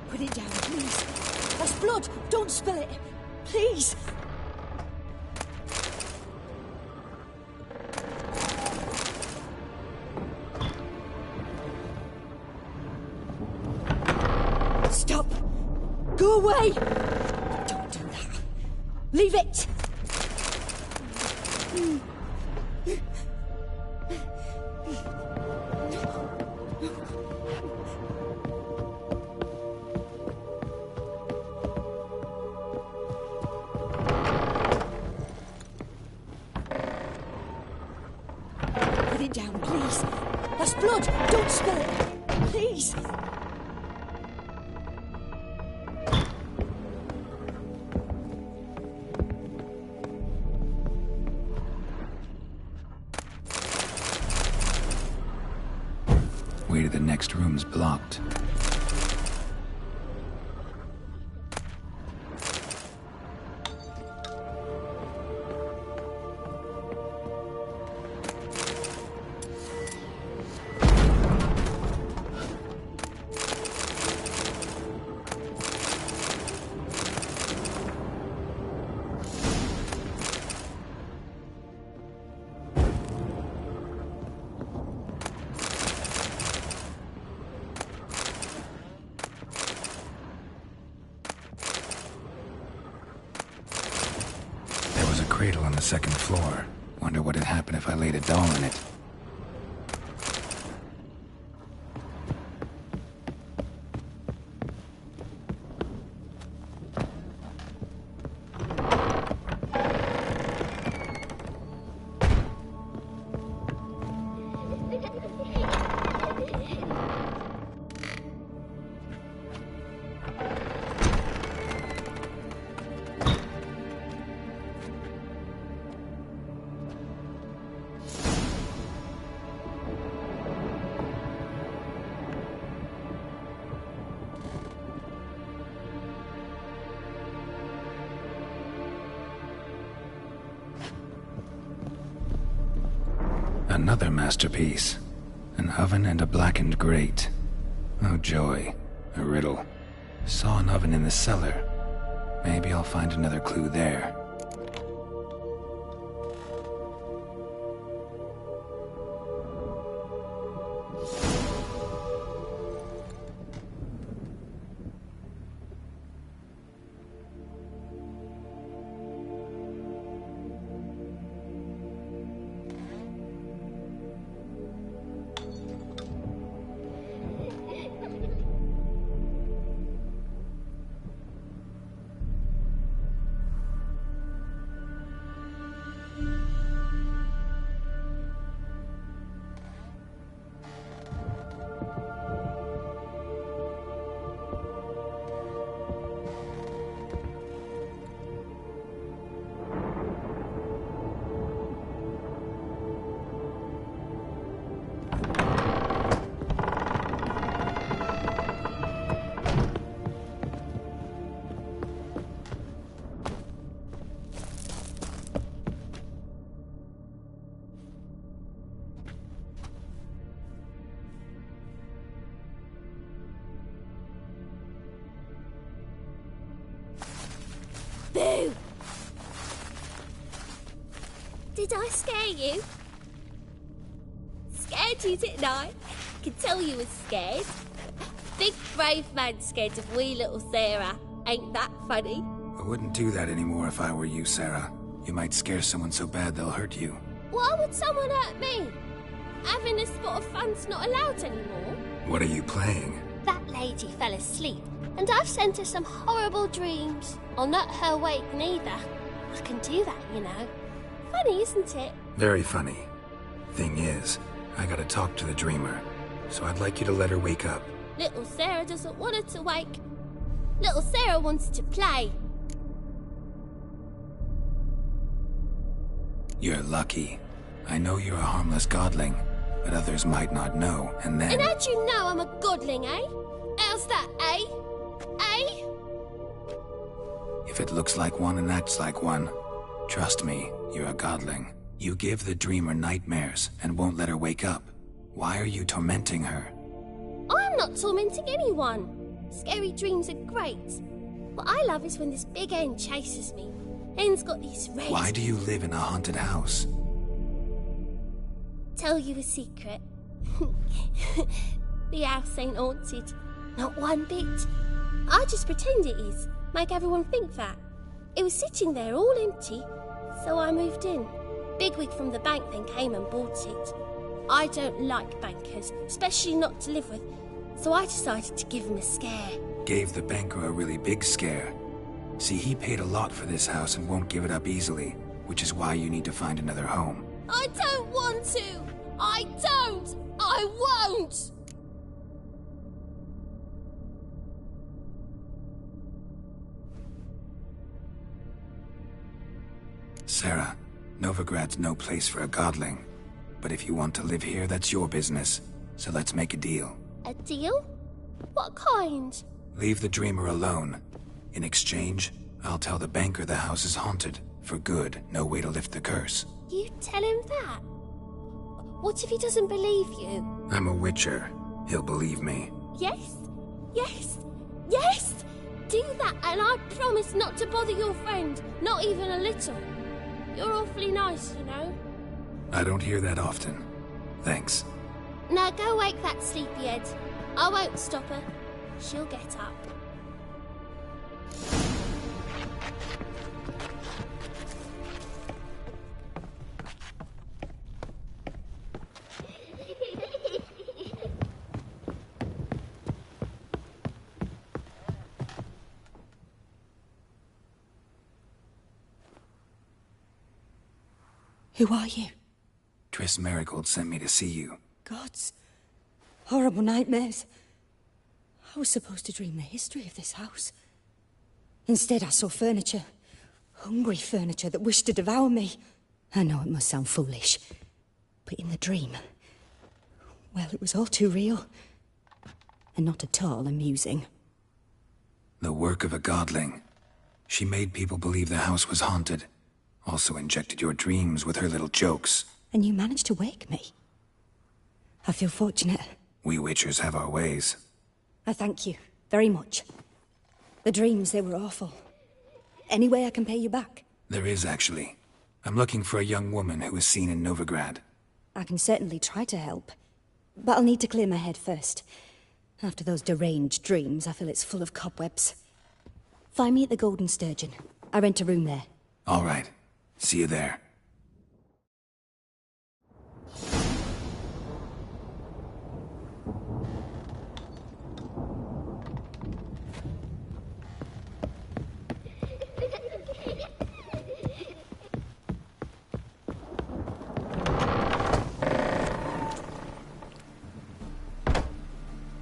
Put it down, please. That's blood! Don't spill it! Please! Stop! Go away! Don't do that. Leave it! Put it down, please. That's blood! Don't spill it! Please! Way to the next room's blocked. Cradle on the second floor. Wonder what would happen if I laid a doll in it. Another masterpiece. An oven and a blackened grate. Oh joy. A riddle. Saw an oven in the cellar. Maybe I'll find another clue there. Boo! Did I scare you? Scared you, didn't I? Could tell you was scared. Big brave man scared of wee little Sarah. Ain't that funny? I wouldn't do that anymore if I were you, Sarah. You might scare someone so bad they'll hurt you. Why would someone hurt me? Having a spot of fun's not allowed anymore. What are you playing? That lady fell asleep, and I've sent her some horrible dreams. I'll not her wake neither. I can do that, you know. Funny, isn't it? Very funny. Thing is, I gotta talk to the dreamer, so I'd like you to let her wake up. Little Sarah doesn't want her to wake. Little Sarah wants to play. You're lucky. I know you're a harmless godling, but others might not know, and then... And how'd you know I'm a godling, eh? How's that, eh? Eh? If it looks like one and acts like one, trust me, you're a godling. You give the dreamer nightmares and won't let her wake up. Why are you tormenting her? I'm not tormenting anyone. Scary dreams are great. What I love is when this big hen chases me. Hen's got these red... Why do you live in a haunted house? Tell you a secret. The house ain't haunted. Not one bit. I just pretend it is. Make everyone think that. It was sitting there all empty, so I moved in. Bigwig from the bank then came and bought it. I don't like bankers, especially not to live with, so I decided to give him a scare. Gave the banker a really big scare. See, he paid a lot for this house and won't give it up easily, which is why you need to find another home. I don't want to! I don't! I won't! Sarah, Novigrad's no place for a godling. But if you want to live here, that's your business. So let's make a deal. A deal? What kind? Leave the dreamer alone. In exchange, I'll tell the banker the house is haunted. For good, no way to lift the curse. You tell him that? What if he doesn't believe you? I'm a witcher. He'll believe me. Yes? Yes? Yes! Do that and I promise not to bother your friend. Not even a little. You're awfully nice, you know. I don't hear that often. Thanks. Now go wake that sleepyhead. I won't stop her. She'll get up. Who are you? Triss Merigold sent me to see you. Gods. Horrible nightmares. I was supposed to dream the history of this house. Instead, I saw furniture. Hungry furniture that wished to devour me. I know it must sound foolish, but in the dream, well, it was all too real. And not at all amusing. The work of a godling. She made people believe the house was haunted. Also injected your dreams with her little jokes. And you managed to wake me. I feel fortunate. We witchers have our ways. I thank you very much. The dreams, they were awful. Any way I can pay you back? There is, actually. I'm looking for a young woman who was seen in Novigrad. I can certainly try to help. But I'll need to clear my head first. After those deranged dreams, I feel it's full of cobwebs. Find me at the Golden Sturgeon. I rent a room there. All right. See you there.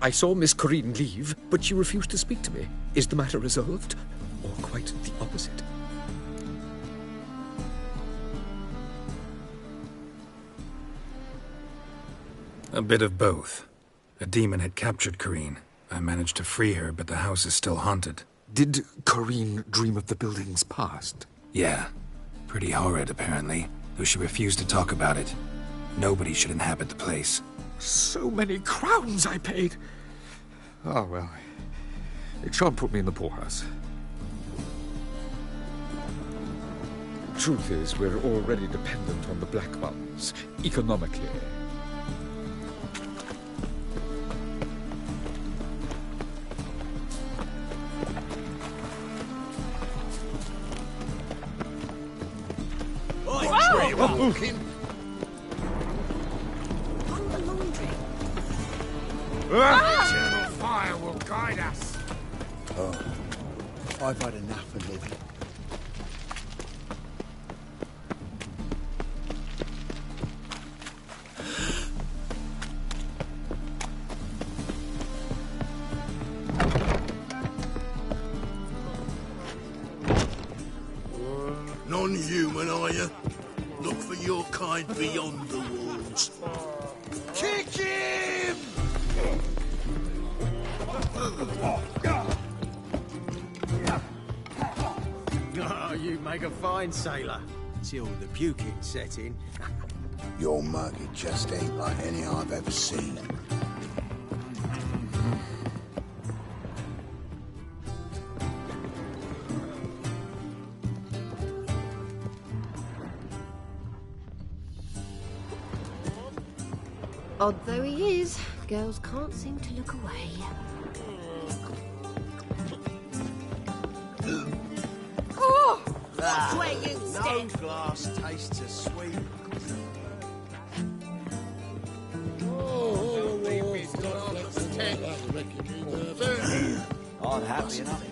I saw Miss Corinne leave, but she refused to speak to me. Is the matter resolved? Or quite the opposite? A bit of both. A demon had captured Corinne. I managed to free her, but the house is still haunted. Did Corinne dream of the building's past? Yeah. Pretty horrid, apparently, though she refused to talk about it. Nobody should inhabit the place. So many crowns I paid! Oh, well. It shan't put me in the poorhouse. Truth is, we're already dependent on the Black Ones, economically. Eternal fire will guide us. Oh, I've had enough of living. Non-human, are you? Look for your kind beyond the walls. Kick him! Oh, you make a fine sailor. Till the puking set in. Your mug, it just ain't like any I've ever seen. Odd though he is, girls can't seem to look away. Oh! Watch where you No stand! glass tastes as sweet. I'm happy enough.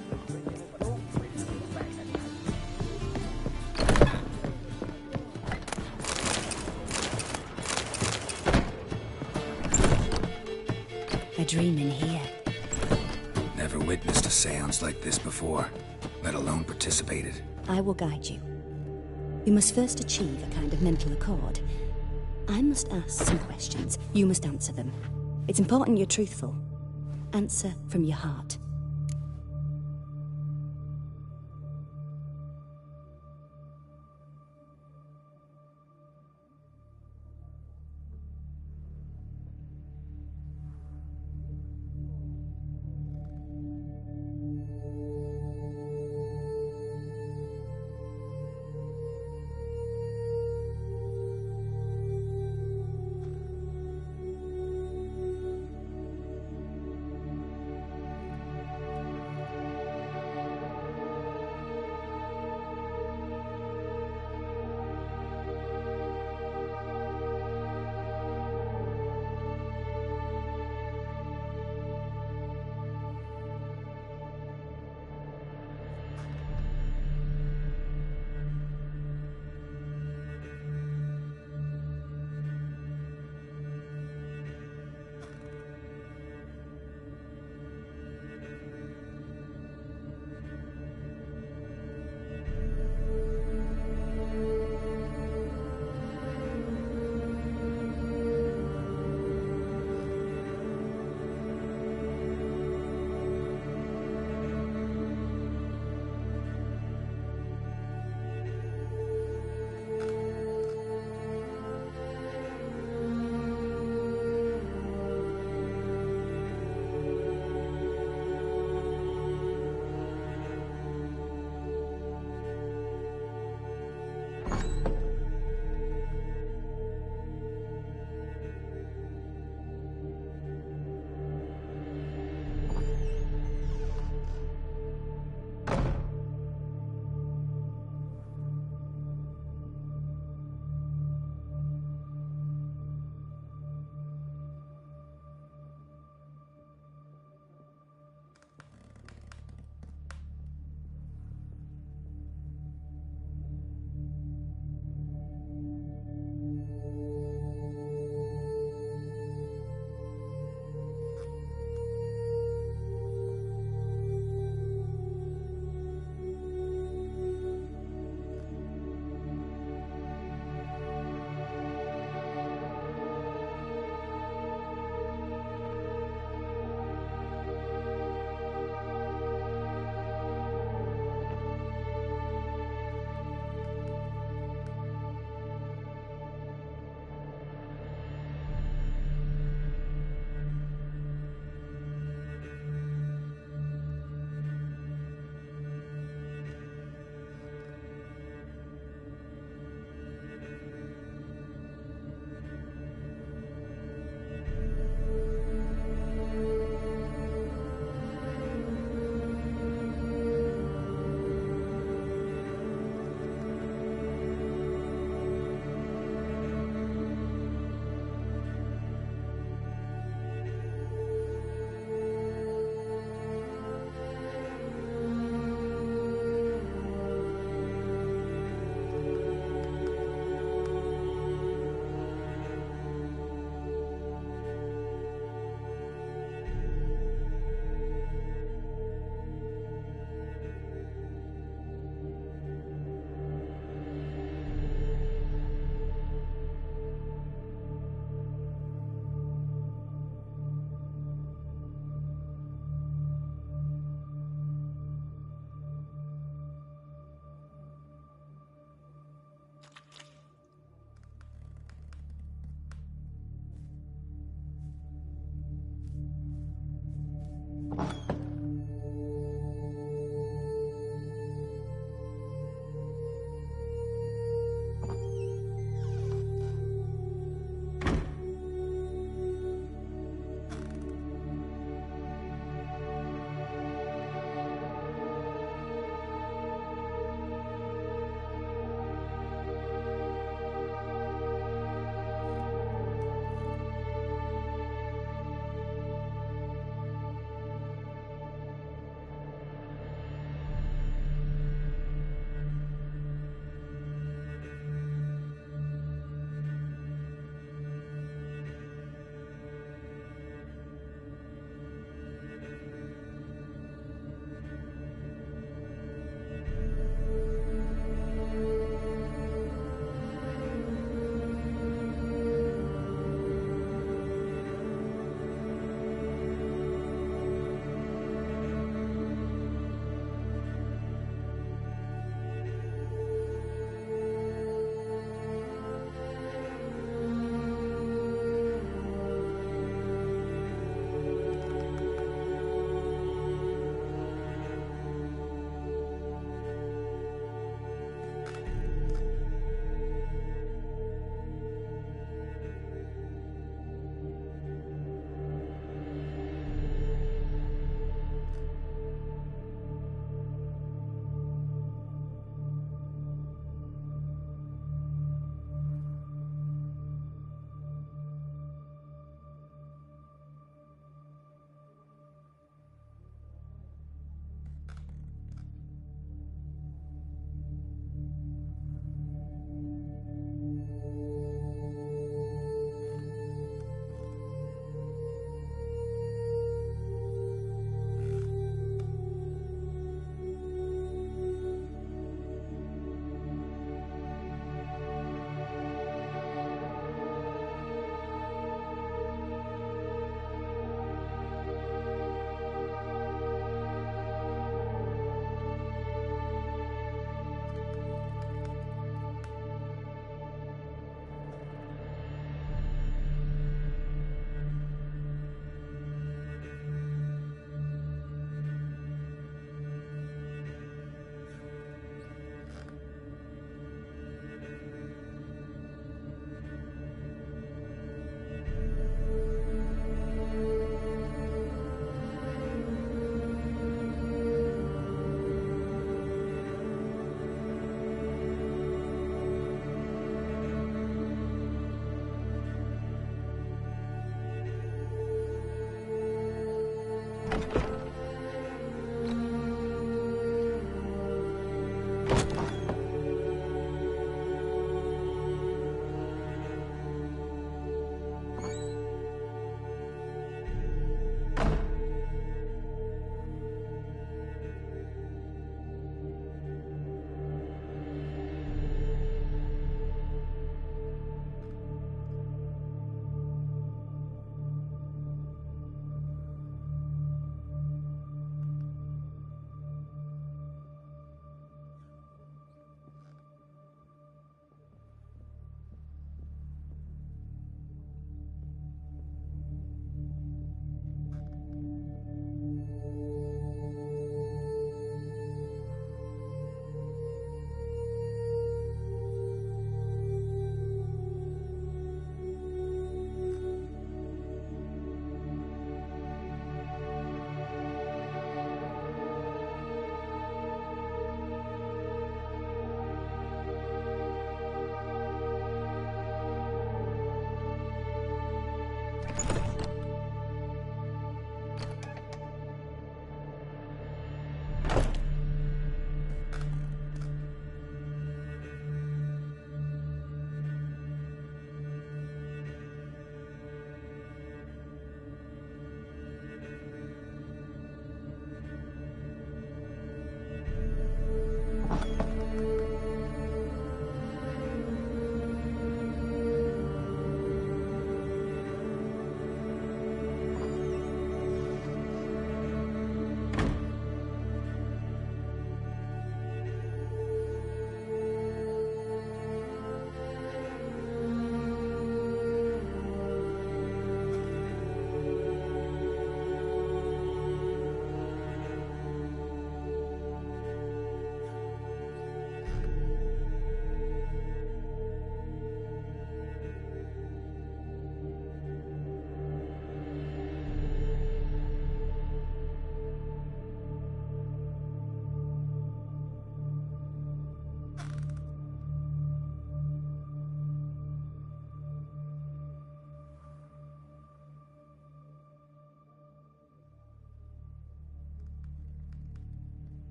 A dream in here. Never witnessed a seance like this before, let alone participated. I will guide you. You must first achieve a kind of mental accord. I must ask some questions. You must answer them. It's important you're truthful. Answer from your heart.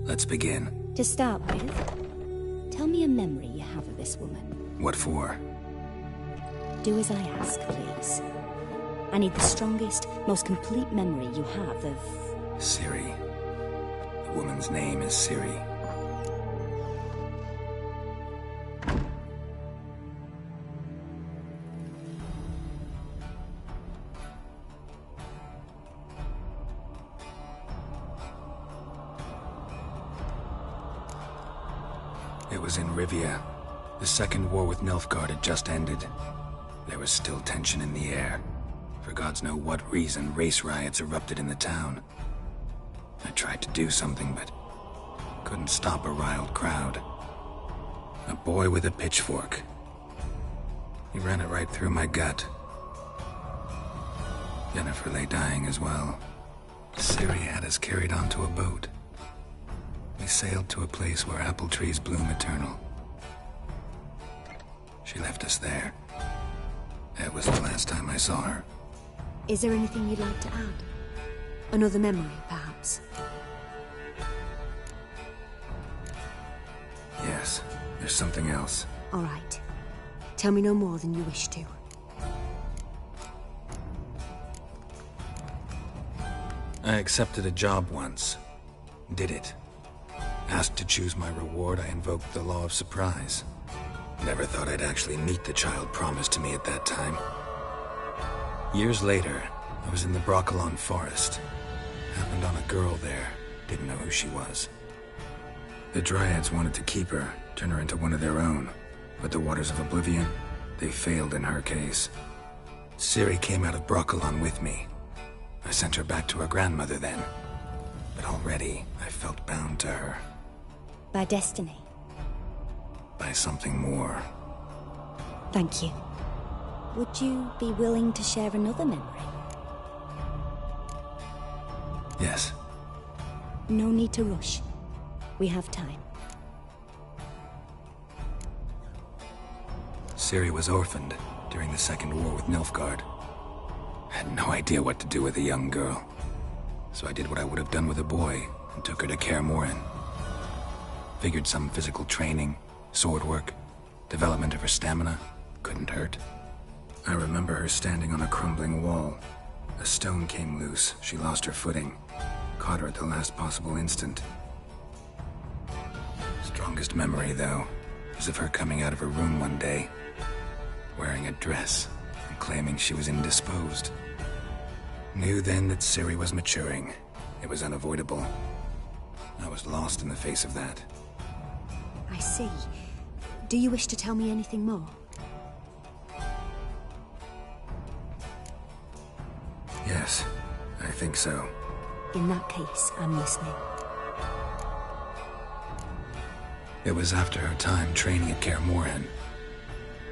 Let's begin. To start with, tell me a memory you have of this woman. What for? Do as I ask, please. I need the strongest, most complete memory you have of... Ciri. The woman's name is Ciri. It was in Rivia. The second war with Nilfgaard had just ended. There was still tension in the air. For gods know what reason, race riots erupted in the town. I tried to do something, but couldn't stop a riled crowd. A boy with a pitchfork. He ran it right through my gut. Yennefer lay dying as well. Ciri had us carried onto a boat. We sailed to a place where apple trees bloom eternal. She left us there. That was the last time I saw her. Is there anything you'd like to add? Another memory, perhaps? Yes, there's something else. All right. Tell me no more than you wish to. I accepted a job once. Did it. Asked to choose my reward, I invoked the law of surprise. Never thought I'd actually meet the child promised to me at that time. Years later, I was in the Brokilon forest. Happened on a girl there. Didn't know who she was. The Dryads wanted to keep her, turn her into one of their own. But the Waters of Oblivion, they failed in her case. Ciri came out of Brokilon with me. I sent her back to her grandmother then. But already, I felt bound to her. By destiny. By something more. Thank you. Would you be willing to share another memory? Yes. No need to rush. We have time. Ciri was orphaned during the Second War with Nilfgaard. Had no idea what to do with a young girl. So I did what I would have done with a boy and took her to Kaer Morhen. Figured some physical training, sword work, development of her stamina couldn't hurt. I remember her standing on a crumbling wall. A stone came loose. She lost her footing. Caught her at the last possible instant. Strongest memory, though, is of her coming out of her room one day, wearing a dress and claiming she was indisposed. Knew then that Ciri was maturing. It was unavoidable. I was lost in the face of that. I see. Do you wish to tell me anything more? Yes, I think so. In that case, I'm listening. It was after her time training at Kaer Morhen.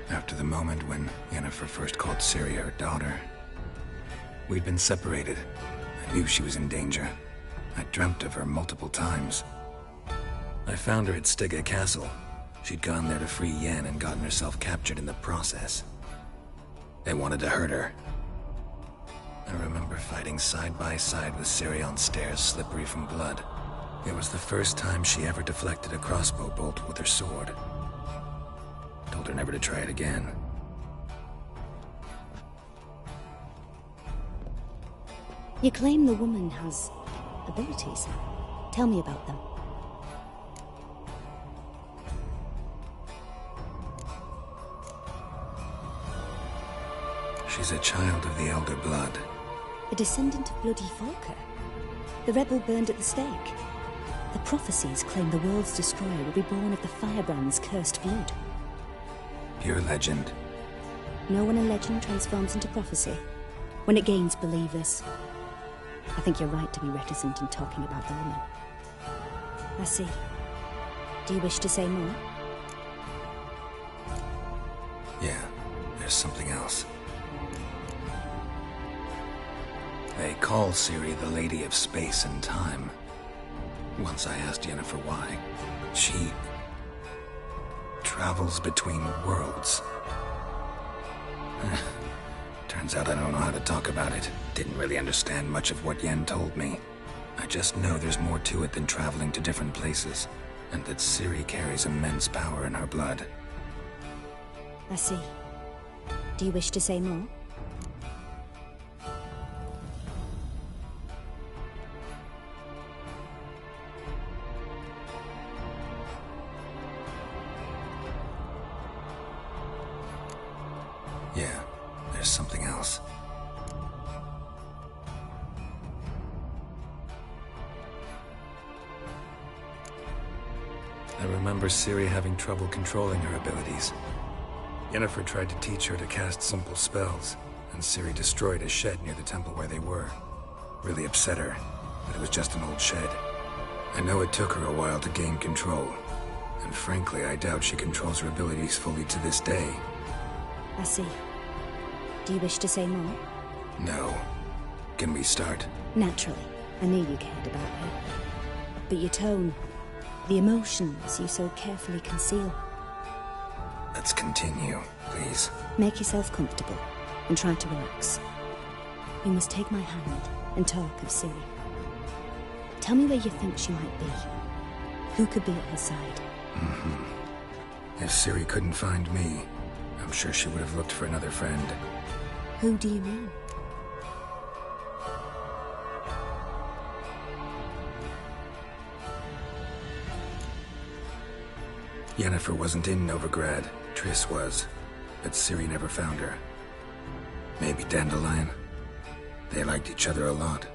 After the moment when Yennefer first called Ciri her daughter. We'd been separated. I knew she was in danger. I dreamt of her multiple times. I found her at Stygga Castle. She'd gone there to free Yen and gotten herself captured in the process. They wanted to hurt her. I remember fighting side by side with Ciri on stairs slippery from blood. It was the first time she ever deflected a crossbow bolt with her sword. Told her never to try it again. You claim the woman has abilities. Tell me about them. She's a child of the Elder Blood. A descendant of Bloody Falker. The rebel burned at the stake. The prophecies claim the world's destroyer will be born of the Firebrand's cursed blood. Pure legend. Know when a legend transforms into prophecy? When it gains believers. I think you're right to be reticent in talking about the woman. I see. Do you wish to say more? Yeah, there's something else. They call Ciri the Lady of Space and Time. Once I asked Yennefer why. She travels between worlds. Turns out I don't know how to talk about it. Didn't really understand much of what Yen told me. I I just know there's more to it than traveling to different places, and that Ciri carries immense power in her blood. I see. Do you wish to say more? Yeah, there's something else. I remember Ciri having trouble controlling her abilities. Yennefer tried to teach her to cast simple spells, and Ciri destroyed a shed near the temple where they were. Really upset her, but it was just an old shed. I know it took her a while to gain control, and frankly, I doubt she controls her abilities fully to this day. I see. Do you wish to say more? No. Can we start? Naturally. I knew you cared about her. But your tone, the emotions you so carefully conceal. Let's continue, please. Make yourself comfortable and try to relax. You must take my hand and talk of Ciri. Tell me where you think she might be. Who could be at her side? If Ciri couldn't find me, I'm sure she would have looked for another friend. Who do you mean? Yennefer wasn't in Novigrad. Triss was. But Ciri never found her. Maybe Dandelion? They liked each other a lot.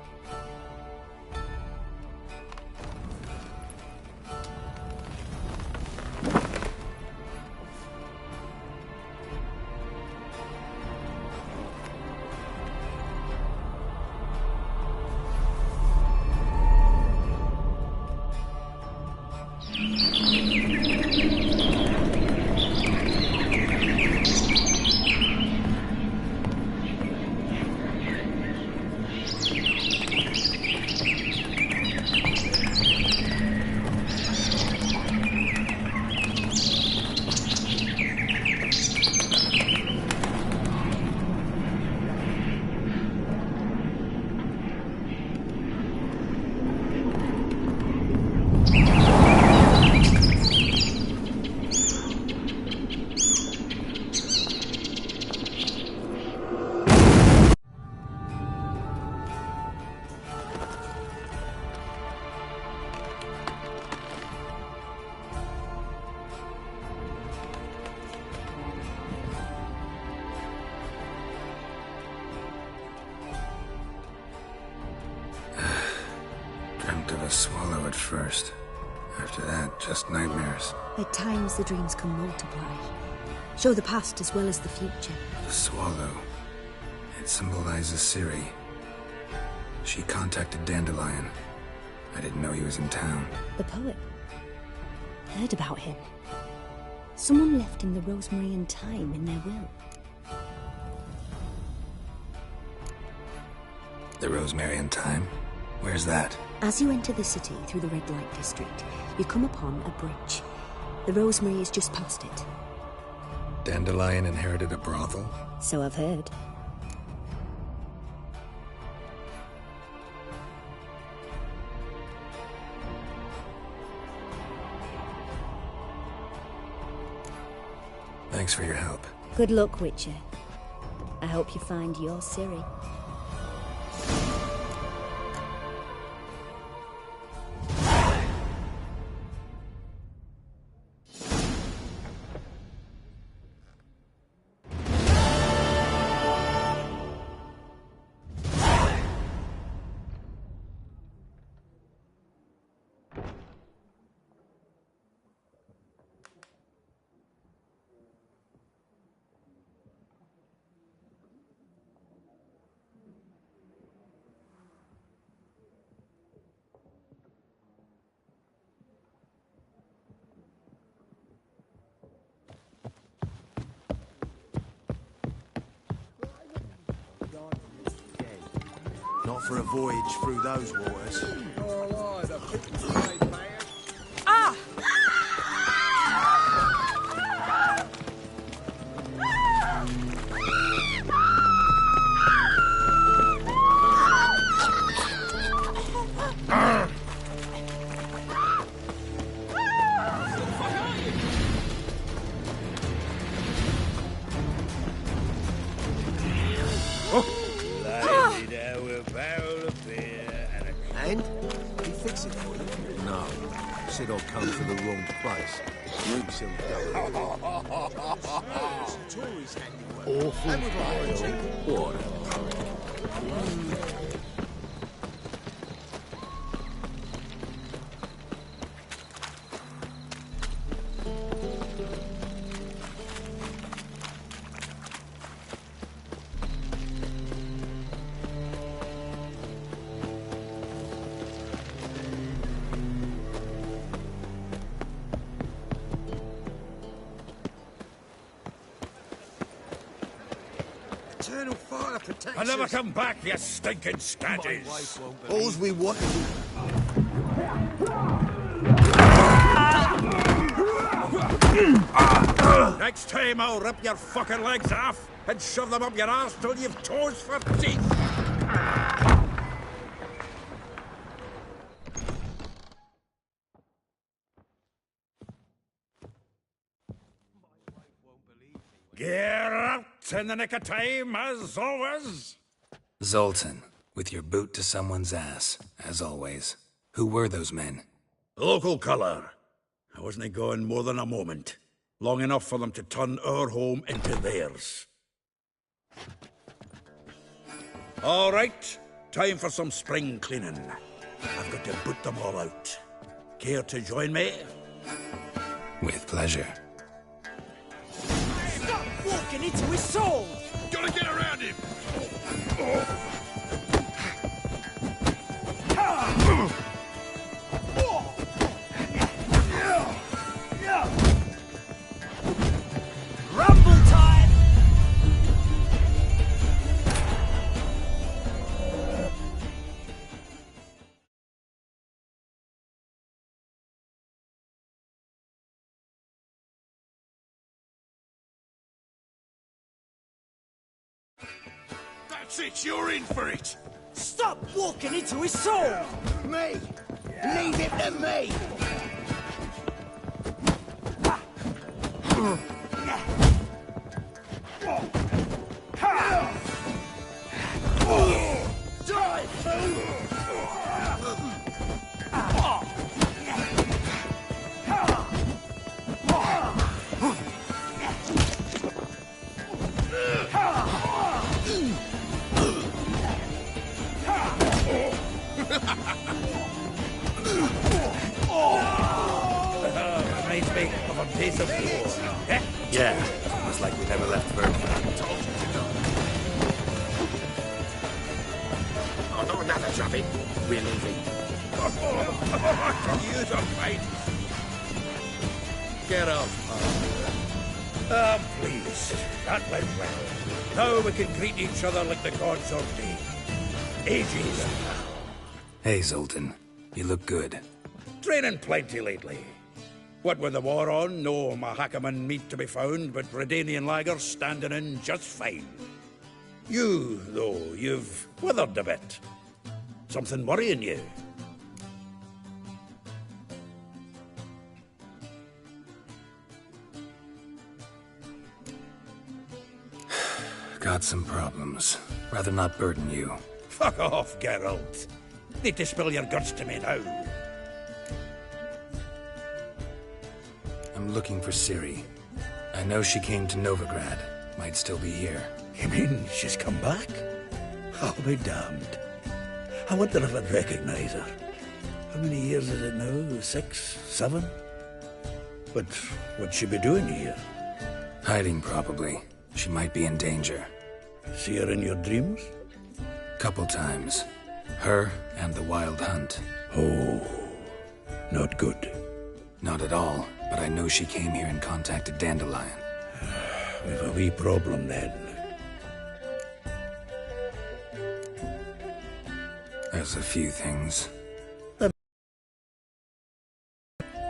Dreamt of a swallow at first. After that, just nightmares. At times the dreams can multiply. Show the past as well as the future. The swallow. It symbolizes Ciri. She contacted Dandelion. I didn't know he was in town. The poet. Heard about him. Someone left him the rosemary and thyme in their will. The rosemary and thyme? Where's that? As you enter the city through the red light district, you come upon a bridge. The rosemary is just past it. Dandelion inherited a brothel? So I've heard. Thanks for your help. Good luck, Witcher. I hope you find your Ciri. Not for a voyage through those waters. Ah! He fix it for you? No. Said I'll come to the wrong place. Rooms he'll double. Awful vile. What a Eternal fire protects I'll never us. come back, you stinking scatties. All's we want is... Next time I'll rip your fucking legs off and shove them up your arse till you've toes for teeth. Get out in the nick of time, as always. Zoltan, with your boot to someone's ass, as always. Who were those men? Local colour. I wasn't gone more than a moment. Long enough for them to turn our home into theirs. All right, time for some spring cleaning. I've got to boot them all out. Care to join me? With pleasure. Stop walking into his soul! Gotta get around him! Rumble time! That's it, you're in for it! Stop walking into his soul! Me! Leave it to me! Reminds me of a days of war. Eh? Yeah, almost like we never left Vernon. Oh, not another drubbing. We're leaving. I can use a fight. Get off. Ah, please. That went well. Now we can greet each other like the gods ordained. Ages. Hey, Zoltan. You look good. Training plenty lately. What with the war on, no Mahakaman meat to be found, but Redanian lagers standing in just fine. You, though, you've withered a bit. Something worrying you? Got some problems. Rather not burden you. Fuck off, Geralt. Need to spill your guts to me now. I'm looking for Ciri. I know she came to Novigrad. Might still be here. You mean she's come back? I'll be damned. I wonder if I'd recognize her. How many years is it now? 6, 7? But what'd she be doing here? Hiding, probably. She might be in danger. See her in your dreams? Couple times. Her and the Wild Hunt. Oh, not good. Not at all, but I know she came here and contacted Dandelion. We've a wee problem then. There's a few things.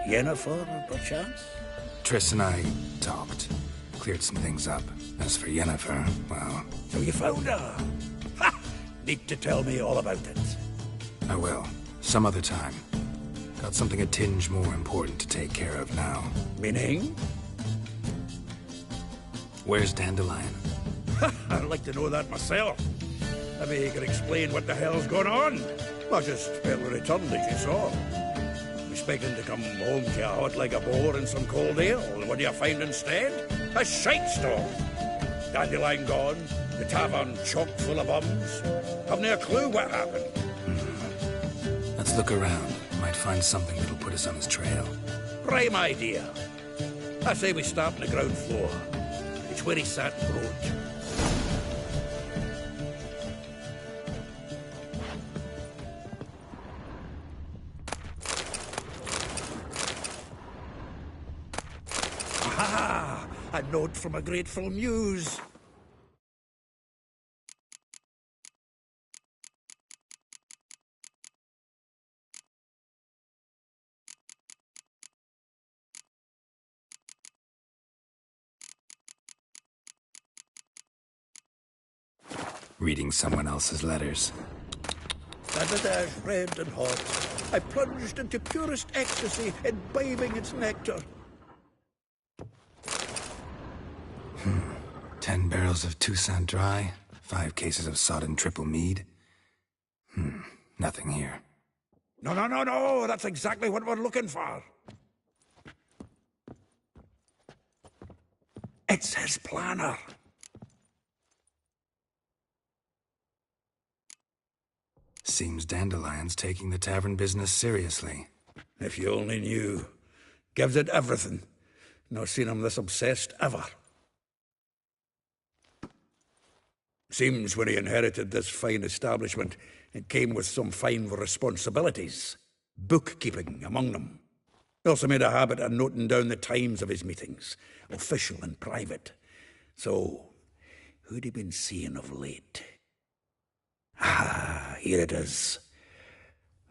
Yennefer, perchance? Triss and I talked. Cleared some things up. As for Yennefer, well... So you found her? Ha! Need to tell me all about it. I will. Some other time. Got something a tinge more important to take care of now. Meaning? Where's Dandelion? I'd like to know that myself. Maybe you could explain what the hell's going on. I just barely returned, as you saw. Expecting to come home to a hot like a boar and some cold ale, and what do you find instead? A shite storm. Dandelion gone, the tavern chock full of bums. Haven't a clue what happened. Let's look around. Might find something that'll put us on his trail. Prime idea. I say we start on the ground floor. It's where he sat and wrote. Aha! A note from a grateful muse. Reading someone else's letters. And the dash red and hot, I plunged into purest ecstasy, imbibing its nectar. 10 barrels of Toussaint Dry, 5 cases of sodden triple mead. Nothing here. No, that's exactly what we're looking for. It's his planner. Seems Dandelion's taking the tavern business seriously. If you only knew. Gives it everything. Not seen him this obsessed ever. Seems when he inherited this fine establishment, it came with some fine responsibilities. Bookkeeping among them. He also made a habit of noting down the times of his meetings, official and private. So, who'd he been seeing of late? Ah, here it is.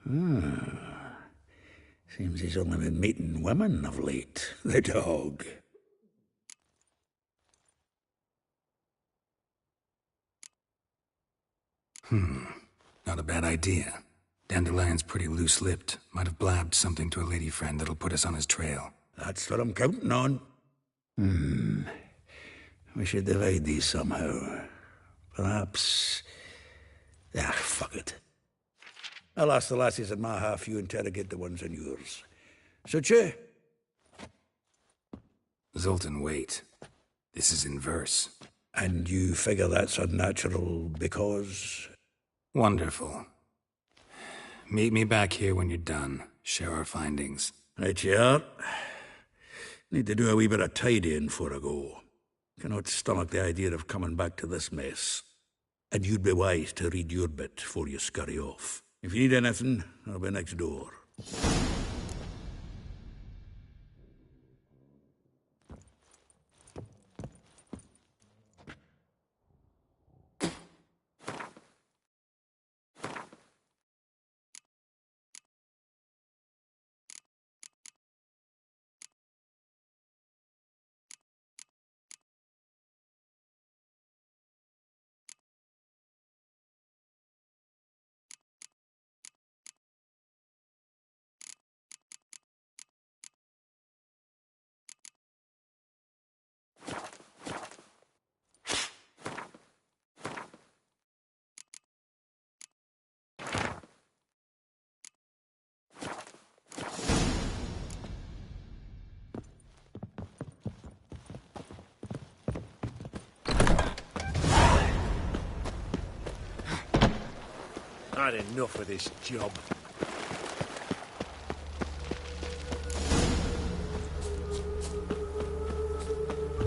Seems he's only been meeting women of late, the dog. Not a bad idea. Dandelion's pretty loose-lipped. Might have blabbed something to a lady friend that'll put us on his trail. That's what I'm counting on. We should divide these somehow. Perhaps... fuck it. I'll ask the lassies in my half, you interrogate the ones in yours. Suit you? Zoltan, wait. This is in verse. And you figure that's unnatural because... Wonderful. Meet me back here when you're done. Share our findings. Right you are. Need to do a wee bit of tidying before I go. Cannot stomach the idea of coming back to this mess. And you'd be wise to read your bit before you scurry off. If you need anything, I'll be next door. I'd enough of this job.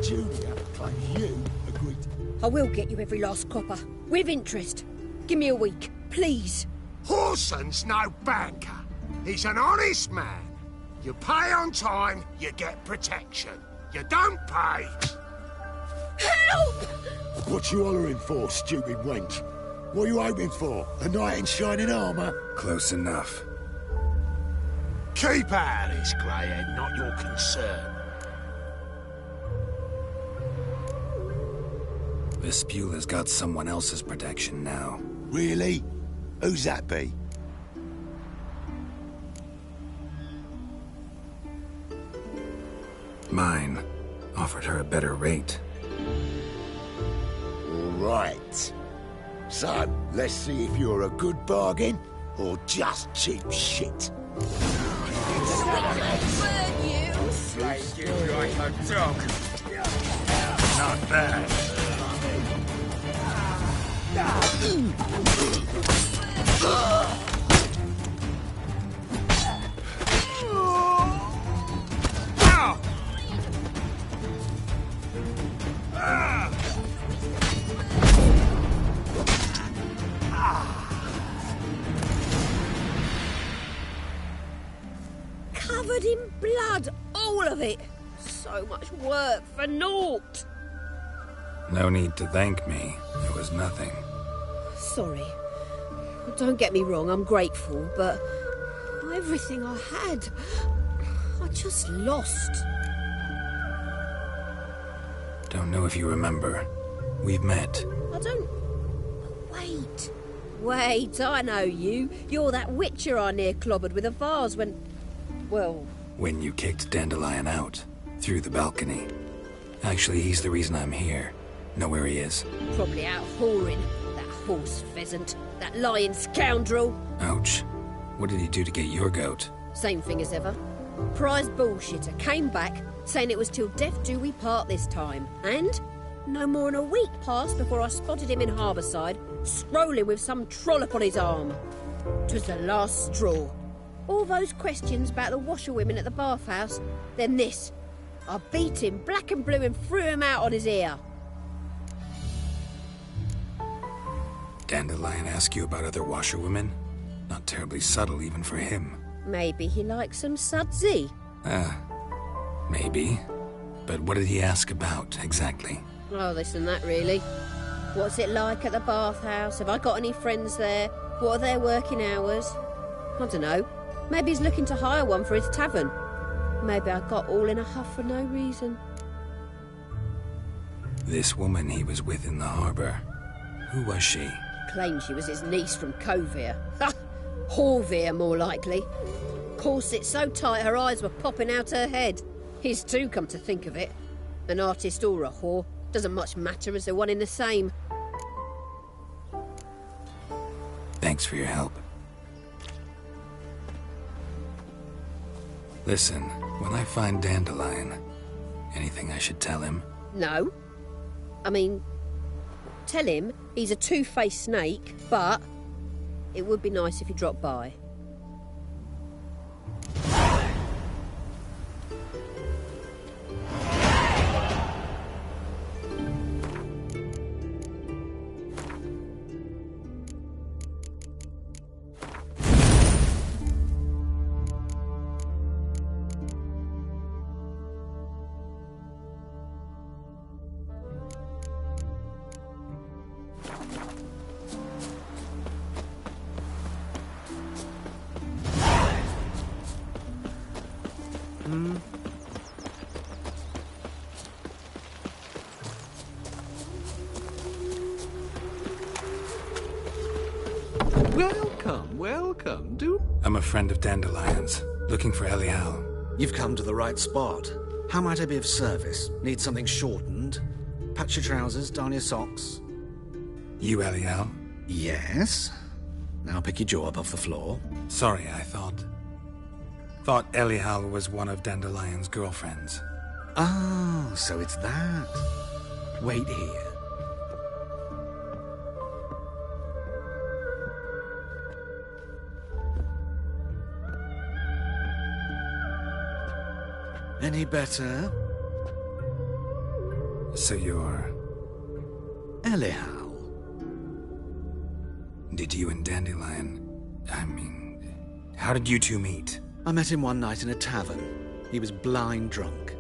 Julia claims you agreed. I will get you every last copper. With interest. Give me a week, please. Horson's no banker. He's an honest man. You pay on time, you get protection. You don't pay... Help! What you hollering for, stupid wench? What are you hoping for? A knight in shining armour? Close enough. Keep out of this, Greyhead, not your concern. Vespula's got someone else's protection now. Really? Who's that be? Mine. Offered her a better rate. All right. So, let's see if you're a good bargain or just cheap shit? Slave you like a dog. Not bad. Covered in blood, all of it. So much work for naught. No need to thank me. It was nothing. Sorry. Don't get me wrong, I'm grateful, but everything I had, I just lost. Don't know if you remember. We've met. I don't... Wait, I know you. You're that witcher I near clobbered with a vase when... Well... When you kicked Dandelion out. Through the balcony. Actually, he's the reason I'm here. Know where he is. Probably out whoring. That horse pheasant. That lying scoundrel. Ouch. What did he do to get your goat? Same thing as ever. Prize bullshitter came back, saying it was till death do we part this time. And no more than a week passed before I spotted him in Harbourside, strolling with some trollop on his arm. 'Twas the last straw. All those questions about the washerwomen at the bathhouse, then this. I beat him black and blue and threw him out on his ear. Dandelion ask you about other washerwomen? Not terribly subtle even for him. Maybe he likes some sudsy. Maybe. But what did he ask about, exactly? Oh, this and that, really. What's it like at the bathhouse? Have I got any friends there? What are their working hours? I don't know. Maybe he's looking to hire one for his tavern. Maybe I got all in a huff for no reason. This woman he was with in the harbour. Who was she? Claimed she was his niece from Kovir. Ha! Horvir, more likely. Corset so tight her eyes were popping out her head. His too, come to think of it. An artist or a whore. Doesn't much matter as they're one in the same. Thanks for your help. Listen, when I find Dandelion, anything I should tell him? No. I mean, tell him he's a two-faced snake, but it would be nice if he dropped by. Welcome. Do... I'm a friend of Dandelion's, looking for Elial. You've come to the right spot. How might I be of service? Need something shortened? Patch your trousers, darn your socks. You Elial? Yes. Now pick your jaw up off the floor. Sorry, I thought Elial was one of Dandelion's girlfriends. Oh, so it's that. Wait here. Any better? So you're... Elial. Did you and Dandelion... how did you two meet? I met him one night in a tavern. He was blind drunk.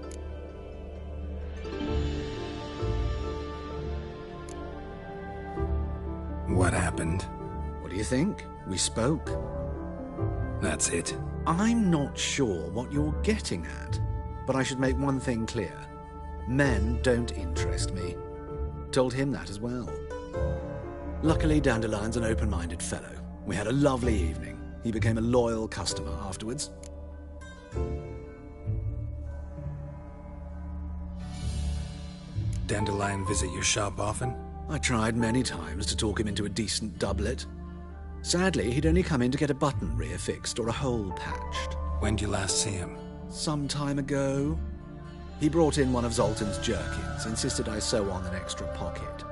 What happened? What do you think? We spoke. That's it? I'm not sure what you're getting at. But I should make one thing clear. Men don't interest me. Told him that as well. Luckily, Dandelion's an open-minded fellow. We had a lovely evening. He became a loyal customer afterwards. Dandelion visit your shop often? I tried many times to talk him into a decent doublet. Sadly, he'd only come in to get a button reaffixed or a hole patched. When did you last see him? Some time ago. He brought in one of Zoltan's jerkins, insisted I sew on an extra pocket.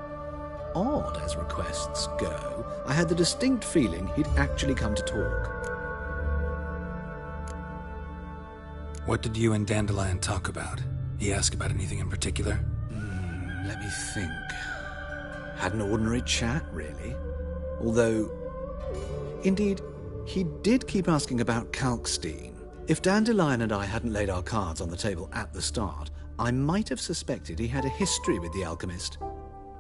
Odd as requests go, I had the distinct feeling he'd actually come to talk. What did you and Dandelion talk about? He asked about anything in particular? Let me think. Had an ordinary chat, really. Although, indeed, he did keep asking about Kalkstein. If Dandelion and I hadn't laid our cards on the table at the start, I might have suspected he had a history with the alchemist.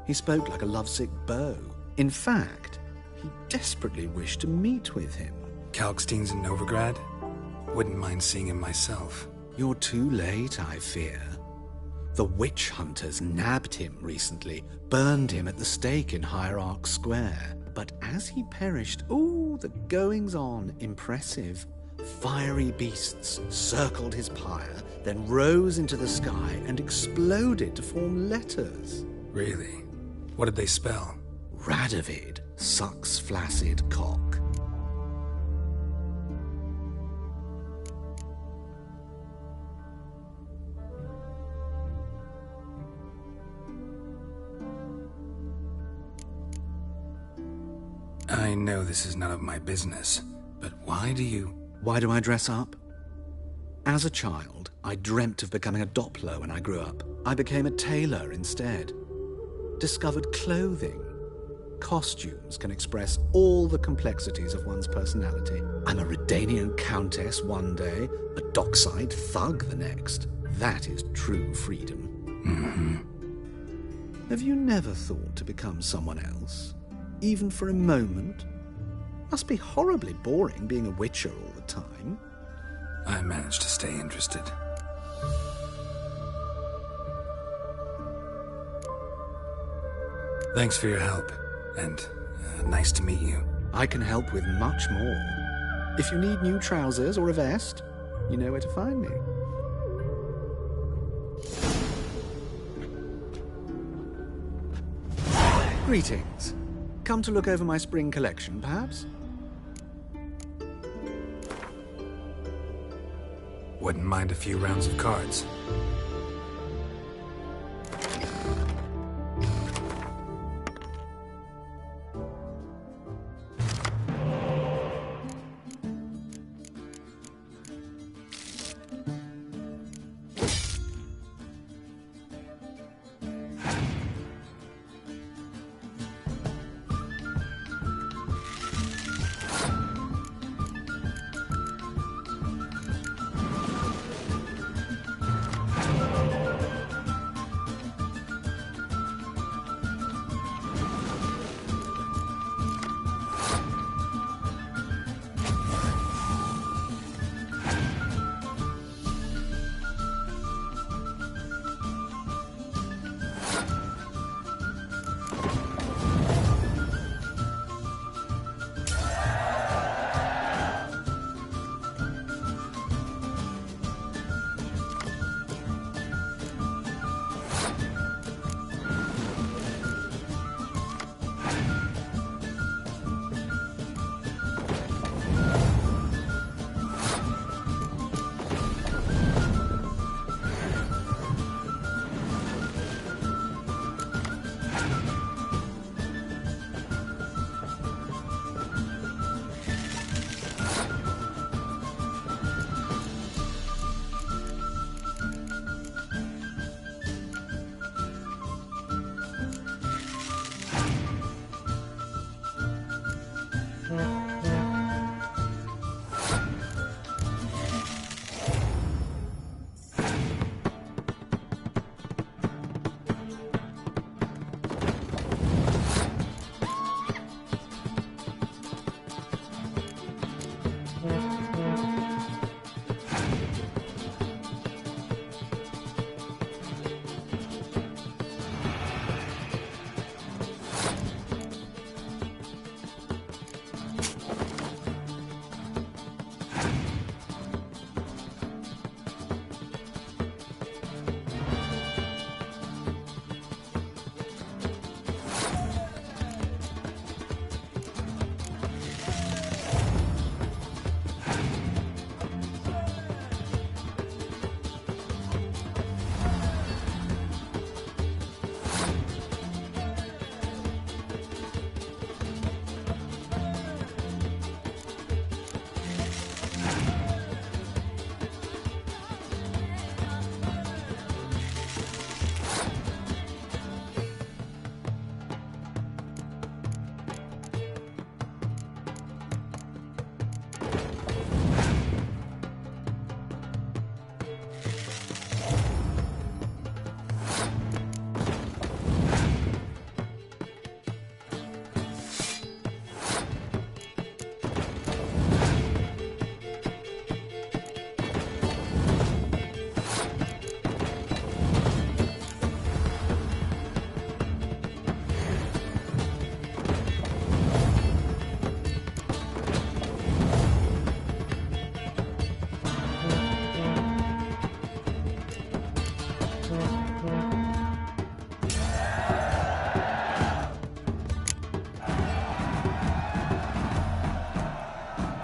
He spoke like a lovesick beau. In fact, he desperately wished to meet with him. Kalkstein's in Novigrad? Wouldn't mind seeing him myself. You're too late, I fear. The witch hunters nabbed him recently, burned him at the stake in Hierarch Square. But as he perished, the goings-on impressive. Fiery beasts circled his pyre, then rose into the sky and exploded to form letters. Really? What did they spell? Radovid sucks flaccid cock. I know this is none of my business, but why do I dress up? As a child, I dreamt of becoming a Doppler when I grew up. I became a tailor instead. Discovered clothing. Costumes can express all the complexities of one's personality. I'm a Redanian countess one day, a dockside thug the next. That is true freedom. Have you never thought to become someone else? Even for a moment? Must be horribly boring being a witcher all the time. I managed to stay interested. Thanks for your help, and nice to meet you. I can help with much more. If you need new trousers or a vest, you know where to find me. Greetings. Come to look over my spring collection, perhaps? Wouldn't mind a few rounds of cards.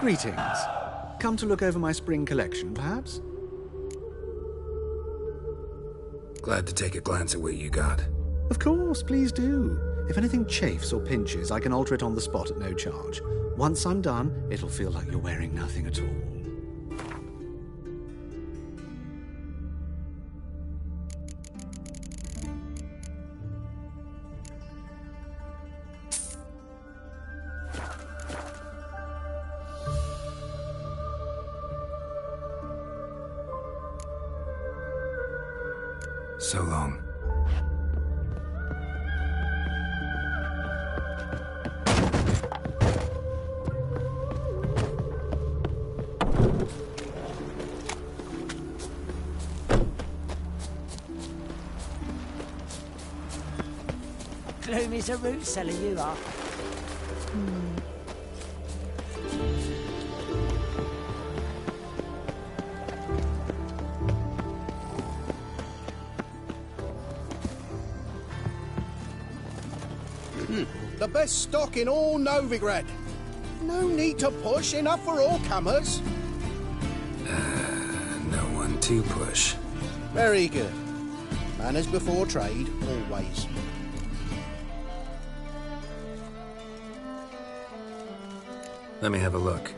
Greetings. Come to look over my spring collection, perhaps? Glad to take a glance at what you got. Of course, please do. If anything chafes or pinches, I can alter it on the spot at no charge. Once I'm done, it'll feel like you're wearing nothing at all. So long. Gloomy's a root seller, you are. The best stock in all Novigrad. No need to push, enough for all comers. No one to push. Very good. Manners before trade, always. Let me have a look.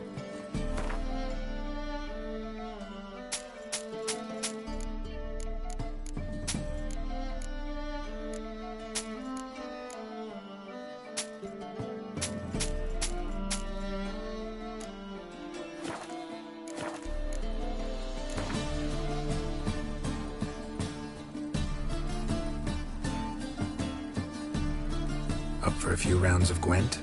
Up for a few rounds of Gwent?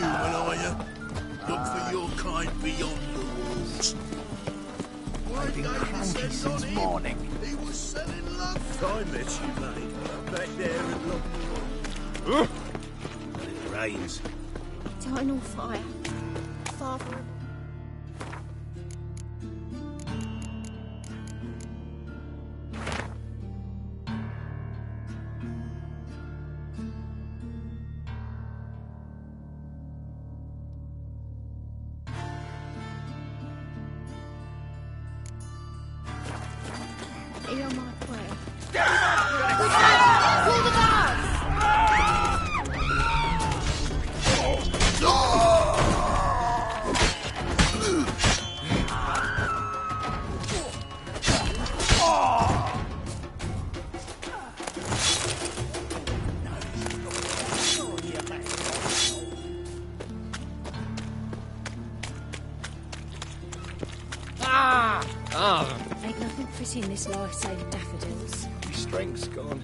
human, are you? Look for your kind beyond the walls. I've been cranky since morning. He was selling love. I met you, mate. Back there at Lockwood. It rains. Eternal fire. Father. Hear my prayer. Call the guards! Ain't nothing pretty in this life save daffodils. Your strength's gone.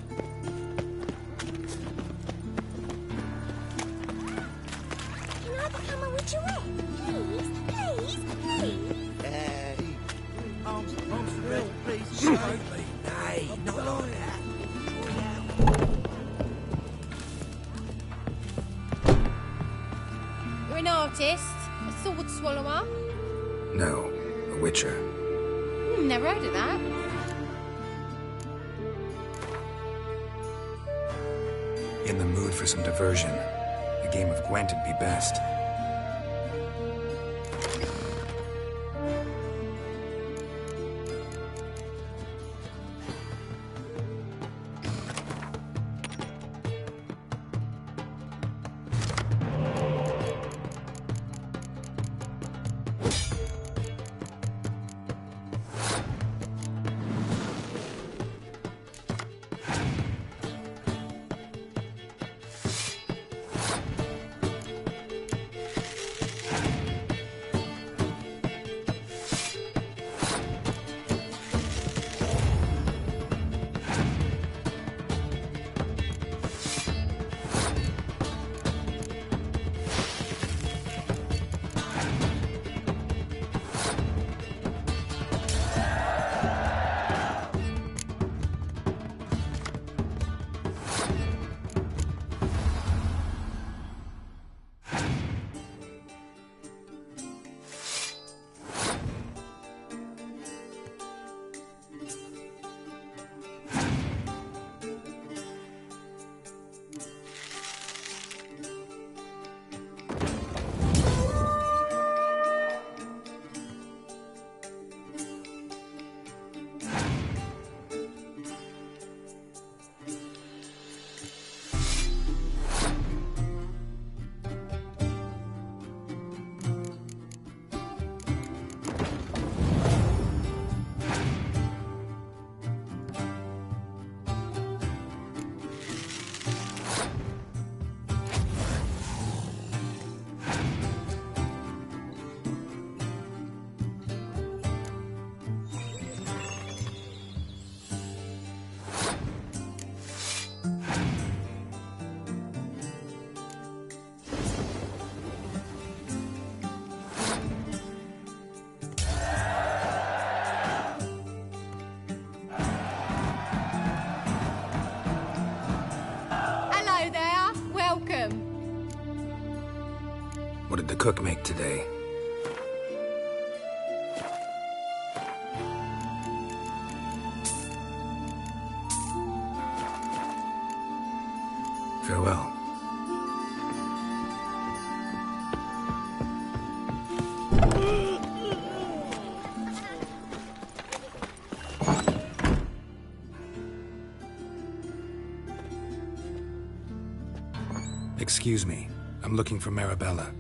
Can I become a witcherette? Please, please, please. Hey. Arms to the red, please. Hey, not like that. You're an artist? A sword swallower? No, a witcher. Never heard of that. In the mood for some diversion. A game of Gwent'd be best. What did the cook make today? Farewell. Excuse me. I'm looking for Marabella.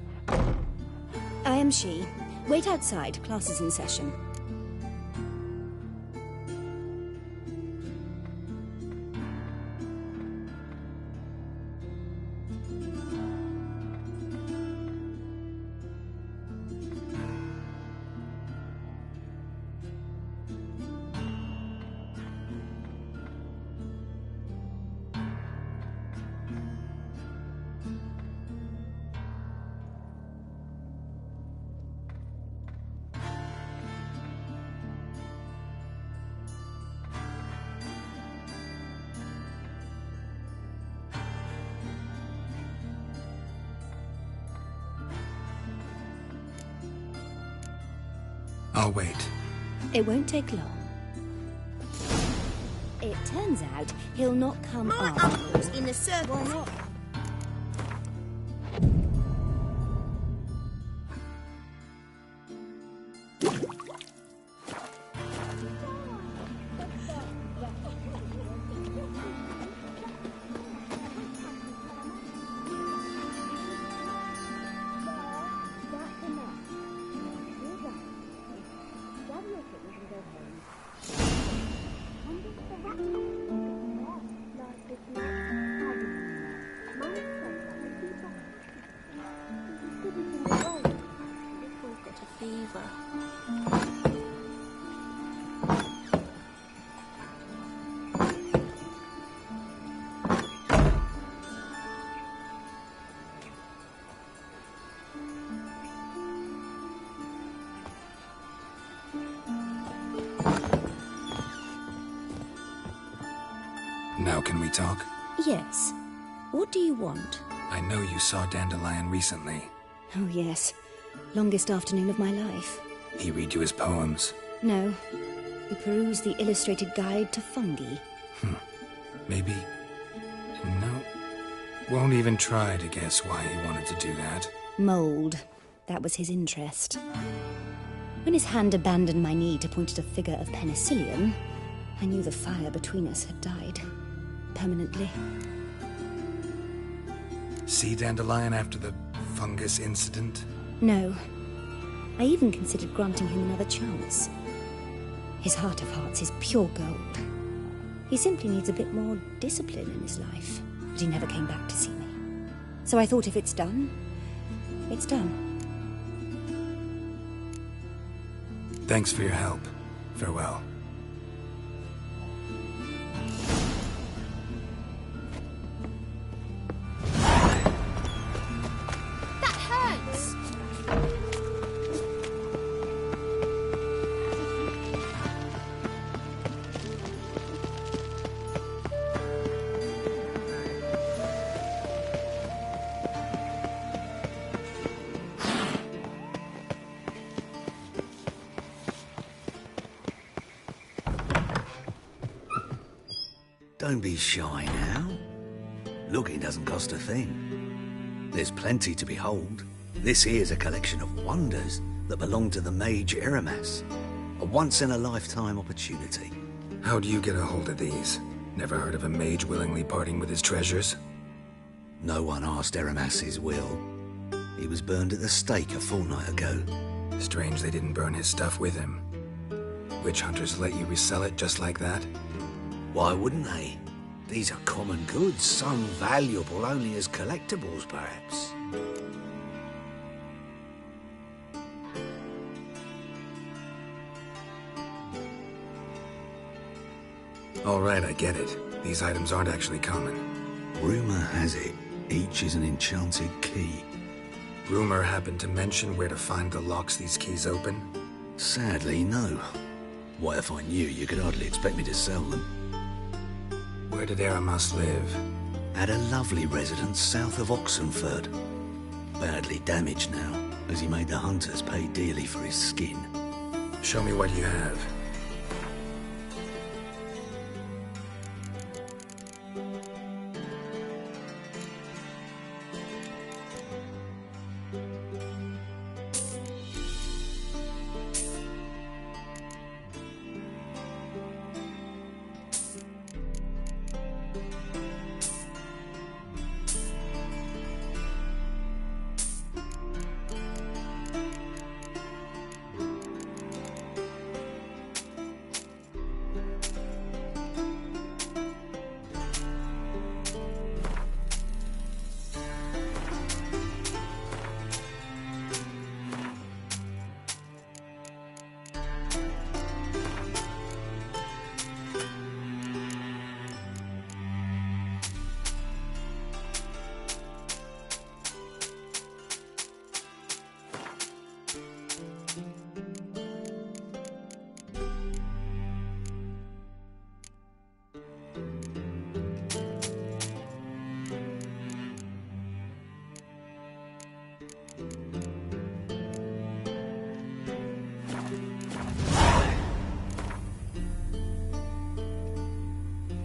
I am she. Wait outside. Class is in session. I'll wait. It won't take long. It turns out he'll not come My after. uncle's in the circus. Why not? Now can we talk? Yes. What do you want? I know you saw Dandelion recently. Oh, yes. Longest afternoon of my life. He read you his poems. No. We perused the illustrated guide to fungi. Maybe... No. Won't even try to guess why he wanted to do that. Mold. That was his interest. When his hand abandoned my knee to point at a figure of penicillium, I knew the fire between us had died. Permanently. See Dandelion after the fungus incident? No. I even considered granting him another chance. His heart of hearts is pure gold. He simply needs a bit more discipline in his life. But he never came back to see me. So I thought if it's done, it's done. Thanks for your help. Farewell. Don't be shy now. Looking doesn't cost a thing. There's plenty to behold. This here's a collection of wonders that belong to the mage Eramas. A once-in-a-lifetime opportunity. How do you get a hold of these? Never heard of a mage willingly parting with his treasures? No one asked Eramas his will. He was burned at the stake a fortnight ago. Strange they didn't burn his stuff with him. Witch hunters let you resell it just like that? Why wouldn't they? These are common goods, some valuable only as collectibles, perhaps. All right, I get it. These items aren't actually common. Rumor has it, each is an enchanted key. Rumor happened to mention where to find the locks these keys open? Sadly, no. Why, if I knew, you could hardly expect me to sell them. Where did Eramas live? At a lovely residence south of Oxenford. Badly damaged now, as he made the hunters pay dearly for his skin. Show me what you have.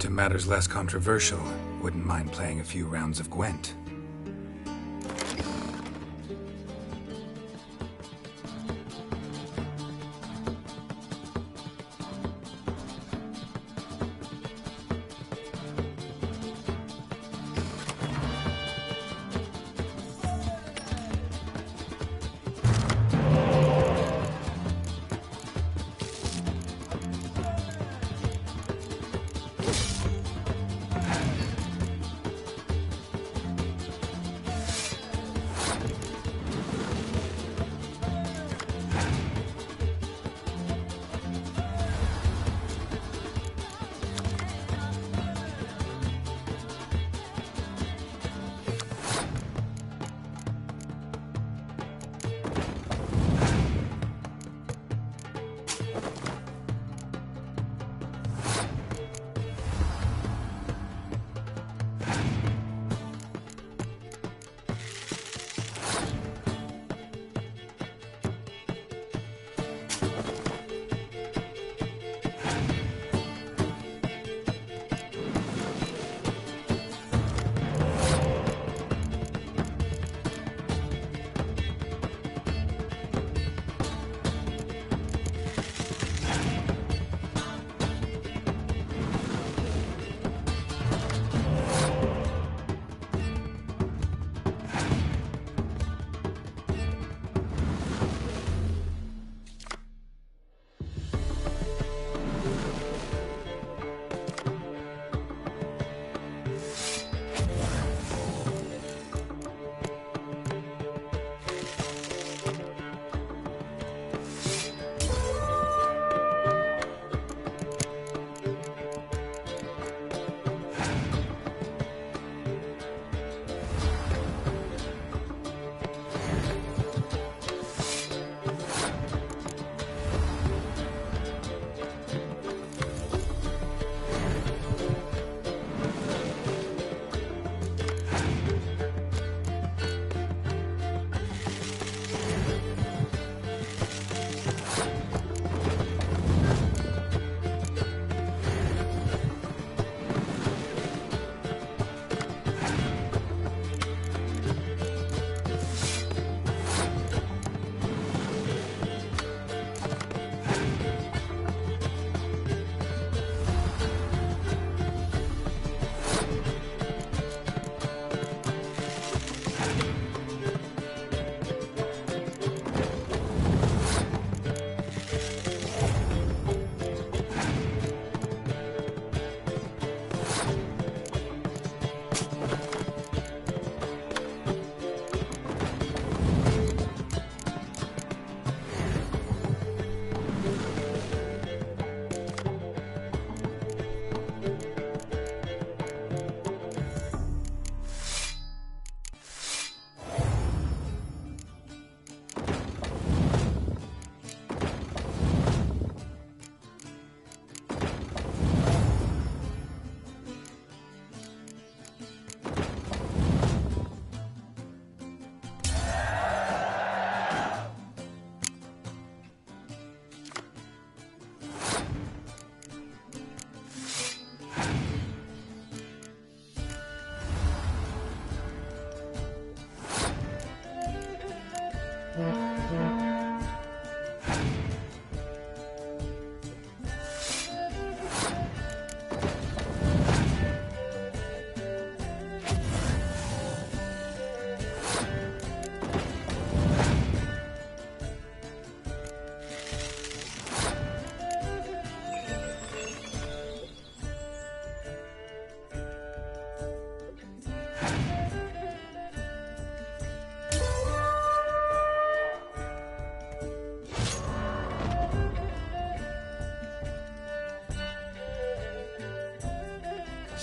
To matters less controversial, wouldn't mind playing a few rounds of Gwent.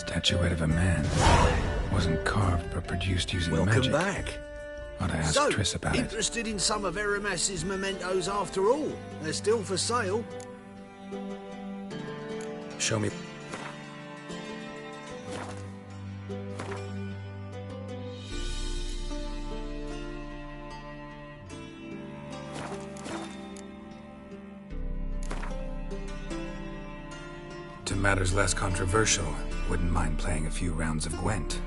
Statuette of a man. Wasn't carved, but produced using magic. Welcome back. Ought to ask So, Triss about it. interested in some of Aramas's mementos after all? They're still for sale. Show me. To matters less controversial, wouldn't mind playing a few rounds of Gwent.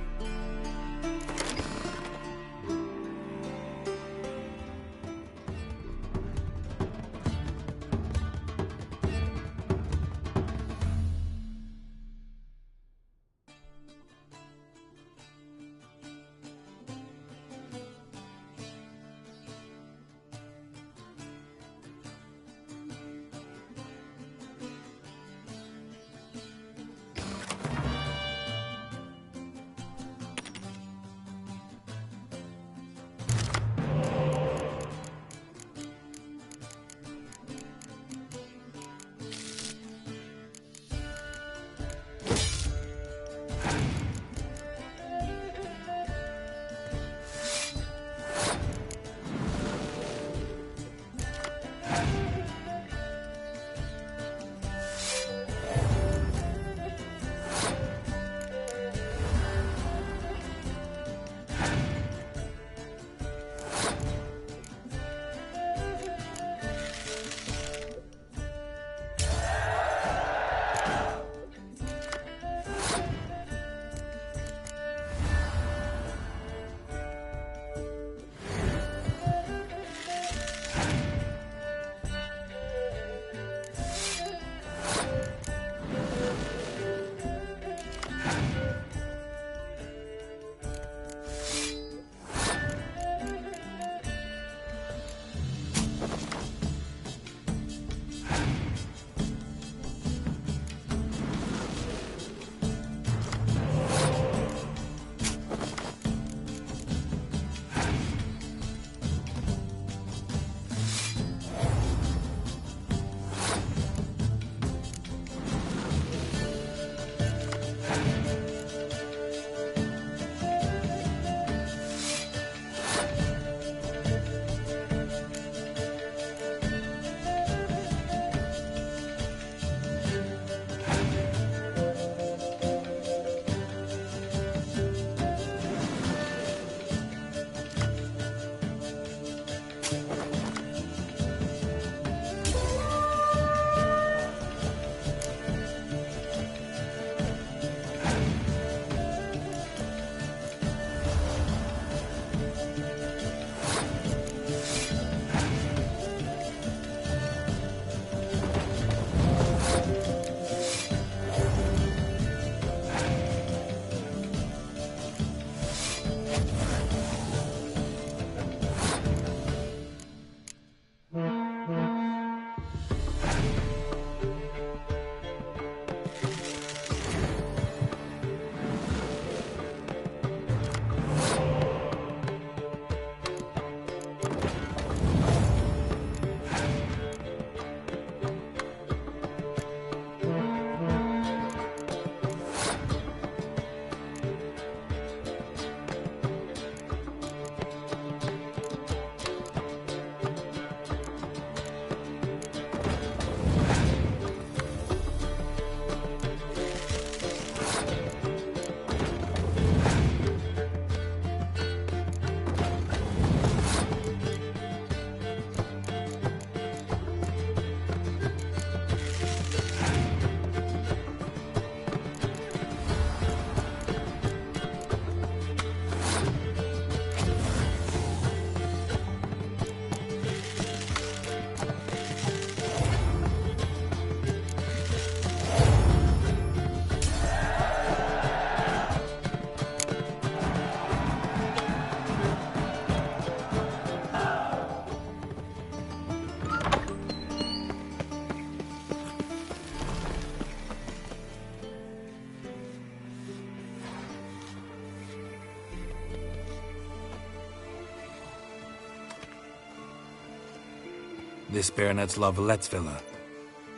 This Baronet's La Valette's villa.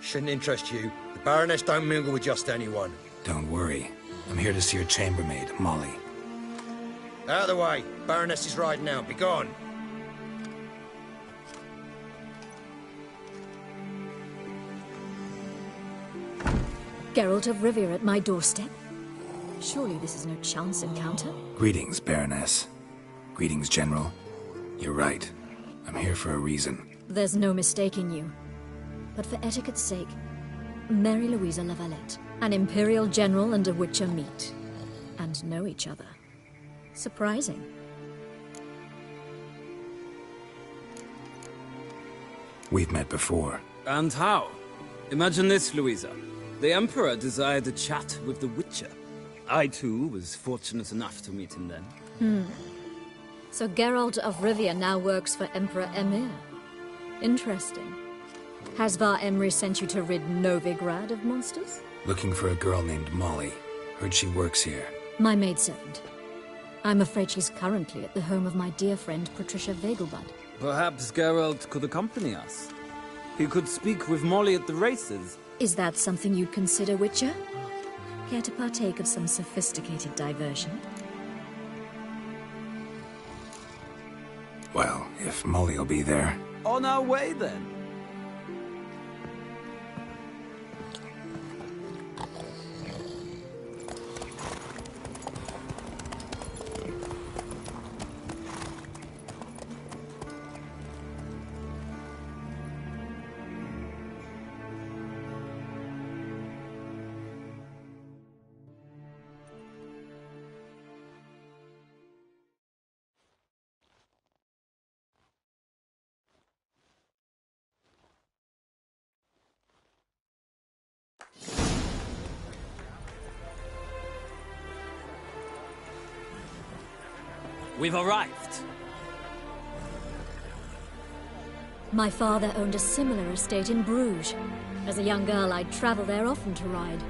Shouldn't interest you. The Baroness don't mingle with just anyone. Don't worry. I'm here to see your chambermaid, Molly. Out of the way. Baroness is riding out. Be gone. Geralt of Rivia at my doorstep? Surely this is no chance encounter? Greetings, Baroness. Greetings, General. You're right. I'm here for a reason. There's no mistaking you. But for etiquette's sake, Mary Louisa La Valette, An Imperial General and a Witcher meet, and know each other. Surprising. We've met before. And how? Imagine this, Louisa. The Emperor desired a chat with the Witcher. I, too, was fortunate enough to meet him then. So Geralt of Rivia now works for Emperor Emhyr. Interesting. Has Var Emry sent you to rid Novigrad of monsters? Looking for a girl named Molly. Heard she works here. My maidservant. I'm afraid she's currently at the home of my dear friend Patricia Vegelbud. Perhaps Geralt could accompany us. He could speak with Molly at the races. Is that something you'd consider, Witcher? Care to partake of some sophisticated diversion? Well, if Molly will be there. On our way, then. We've arrived. My father owned a similar estate in Bruges. As a young girl, I'd travel there often to ride.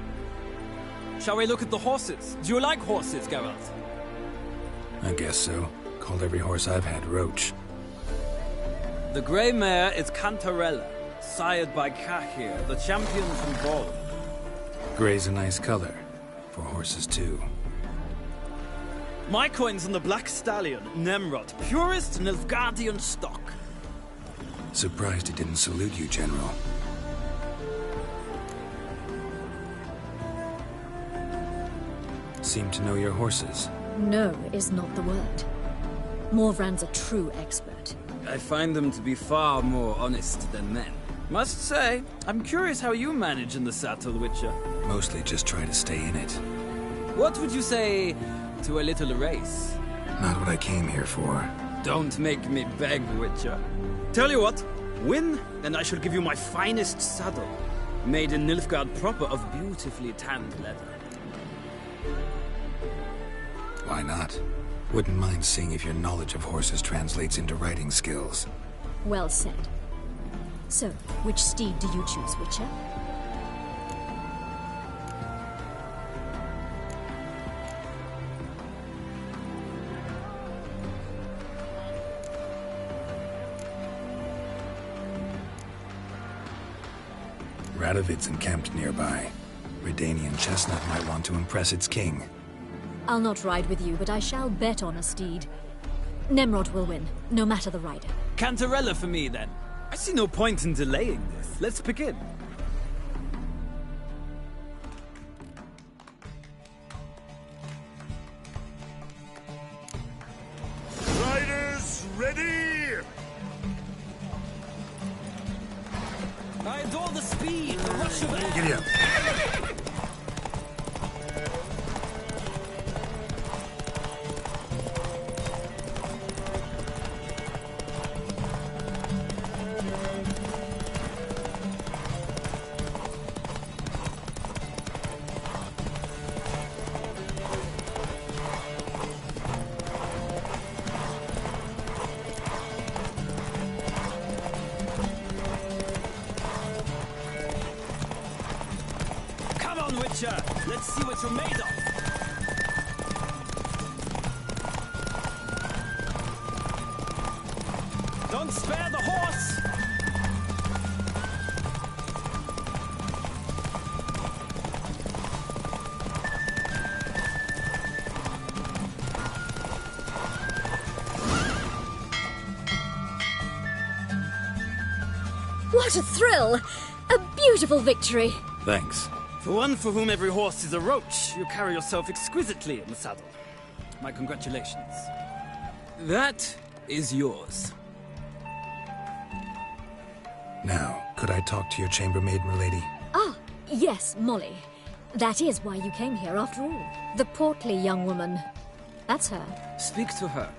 Shall we look at the horses? Do you like horses, Geralt? I guess so. Called every horse I've had Roach. The grey mare is Cantarella, sired by Cahir, the champion from Gaul. Grey's a nice color. For horses, too. My coin's on the Black Stallion, Nemrod, purest Nilfgaardian stock. Surprised he didn't salute you, General. Seem to know your horses. No is not the word. Morvran's a true expert. I find them to be far more honest than men. Must say, I'm curious how you manage in the saddle, Witcher. Mostly just try to stay in it. What would you say to a little race? Not what I came here for. Don't make me beg, Witcher. Tell you what, win, and I shall give you my finest saddle, made in Nilfgaard proper of beautifully tanned leather. Why not? Wouldn't mind seeing if your knowledge of horses translates into riding skills. Well said. So, which steed do you choose, Witcher? Radovid's encamped nearby. Redanian Chestnut might want to impress its king. I'll not ride with you, but I shall bet on a steed. Nemrod will win, no matter the rider. Cantarella for me, then. I see no point in delaying this. Let's begin. Riders, ready! I adore the speed, the rush of air. Giddy up. Let's see what you're made of. Don't spare the horse! What a thrill! A beautiful victory! Thanks. For one for whom every horse is a roach, you carry yourself exquisitely in the saddle. My congratulations. That is yours. Now, could I talk to your chambermaid, milady? Ah, yes, Molly. That is why you came here, after all. The portly young woman. That's her. Speak to her.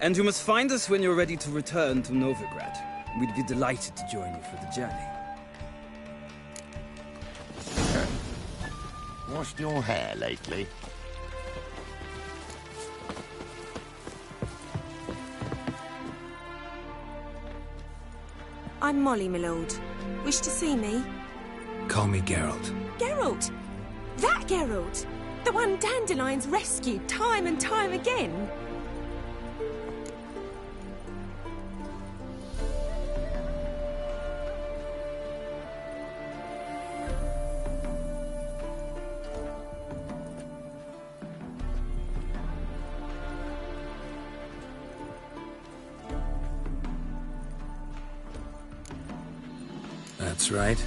And you must find us when you're ready to return to Novigrad. We'd be delighted to join you for the journey. Washed your hair lately? I'm Molly, my lord. Wish to see me? Call me Geralt. Geralt! That Geralt! The one Dandelion's rescued time and time again! That's right.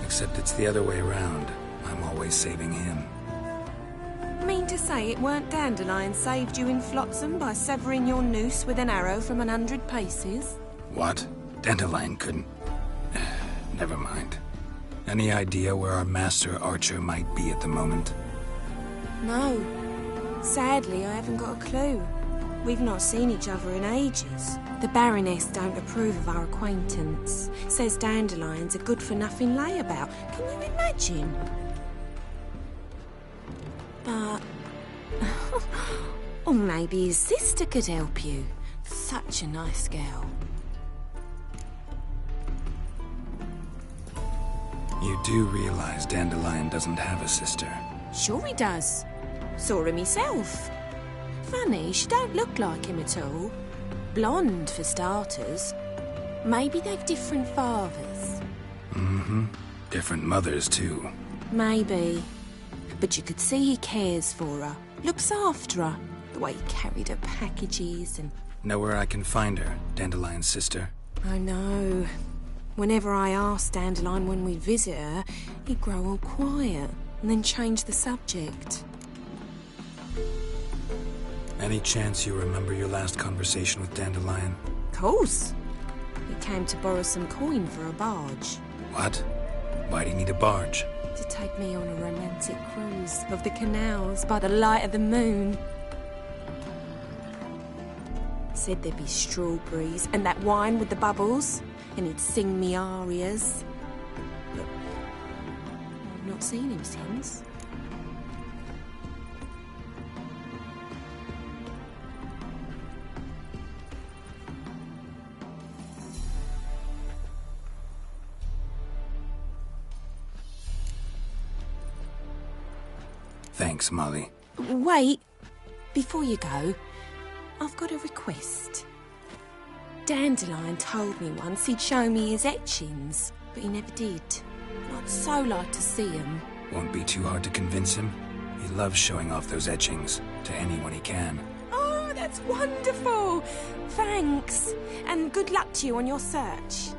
Except it's the other way around. I'm always saving him. Mean to say it weren't Dandelion saved you in Flotsam by severing your noose with an arrow from 100 paces? What? Dandelion couldn't... Never mind. Any idea where our master archer might be at the moment? No. Sadly, I haven't got a clue. We've not seen each other in ages. The Baroness don't approve of our acquaintance. Says Dandelion's a good-for-nothing layabout. Can you imagine? But... or maybe his sister could help you. Such a nice girl. You do realize Dandelion doesn't have a sister? Sure he does. Saw her myself. Funny, she don't look like him at all. Blonde, for starters. Maybe they've different fathers. Mm-hmm. Different mothers, too. Maybe. But you could see he cares for her. Looks after her. The way he carried her packages and... Know where I can find her, Dandelion's sister? I know. Whenever I asked Dandelion when we'd visit her, he'd grow all quiet and then change the subject. Any chance you remember your last conversation with Dandelion? Course. He came to borrow some coin for a barge. What? Why'd he need a barge? To take me on a romantic cruise of the canals by the light of the moon. Said there'd be strawberries and that wine with the bubbles, and he'd sing me arias. But I've not seen him since. Thanks, Molly. Wait. Before you go, I've got a request. Dandelion told me once he'd show me his etchings, but he never did. And I'd so like to see them. Won't be too hard to convince him. He loves showing off those etchings to anyone he can. Oh, that's wonderful! Thanks. And good luck to you on your search.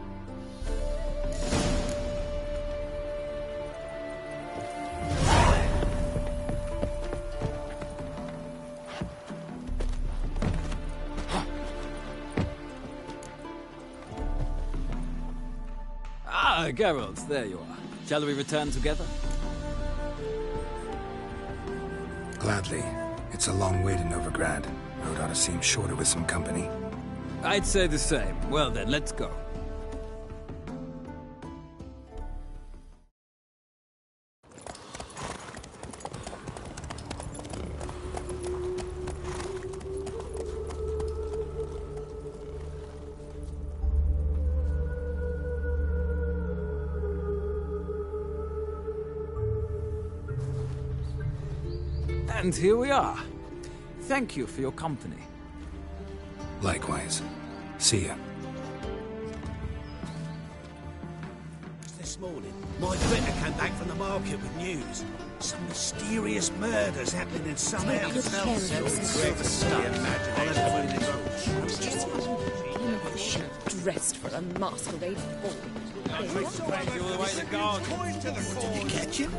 Ah, Geralt, there you are. Shall we return together? Gladly. It's a long way to Novigrad. Road ought to seem shorter with some company. I'd say the same. Well then, let's go. And here we are. Thank you for your company. Likewise. See ya. This morning, my vicar came back from the market with news. Some mysterious murders happening in some house. Dressed for a masquerade ball. Did you catch him?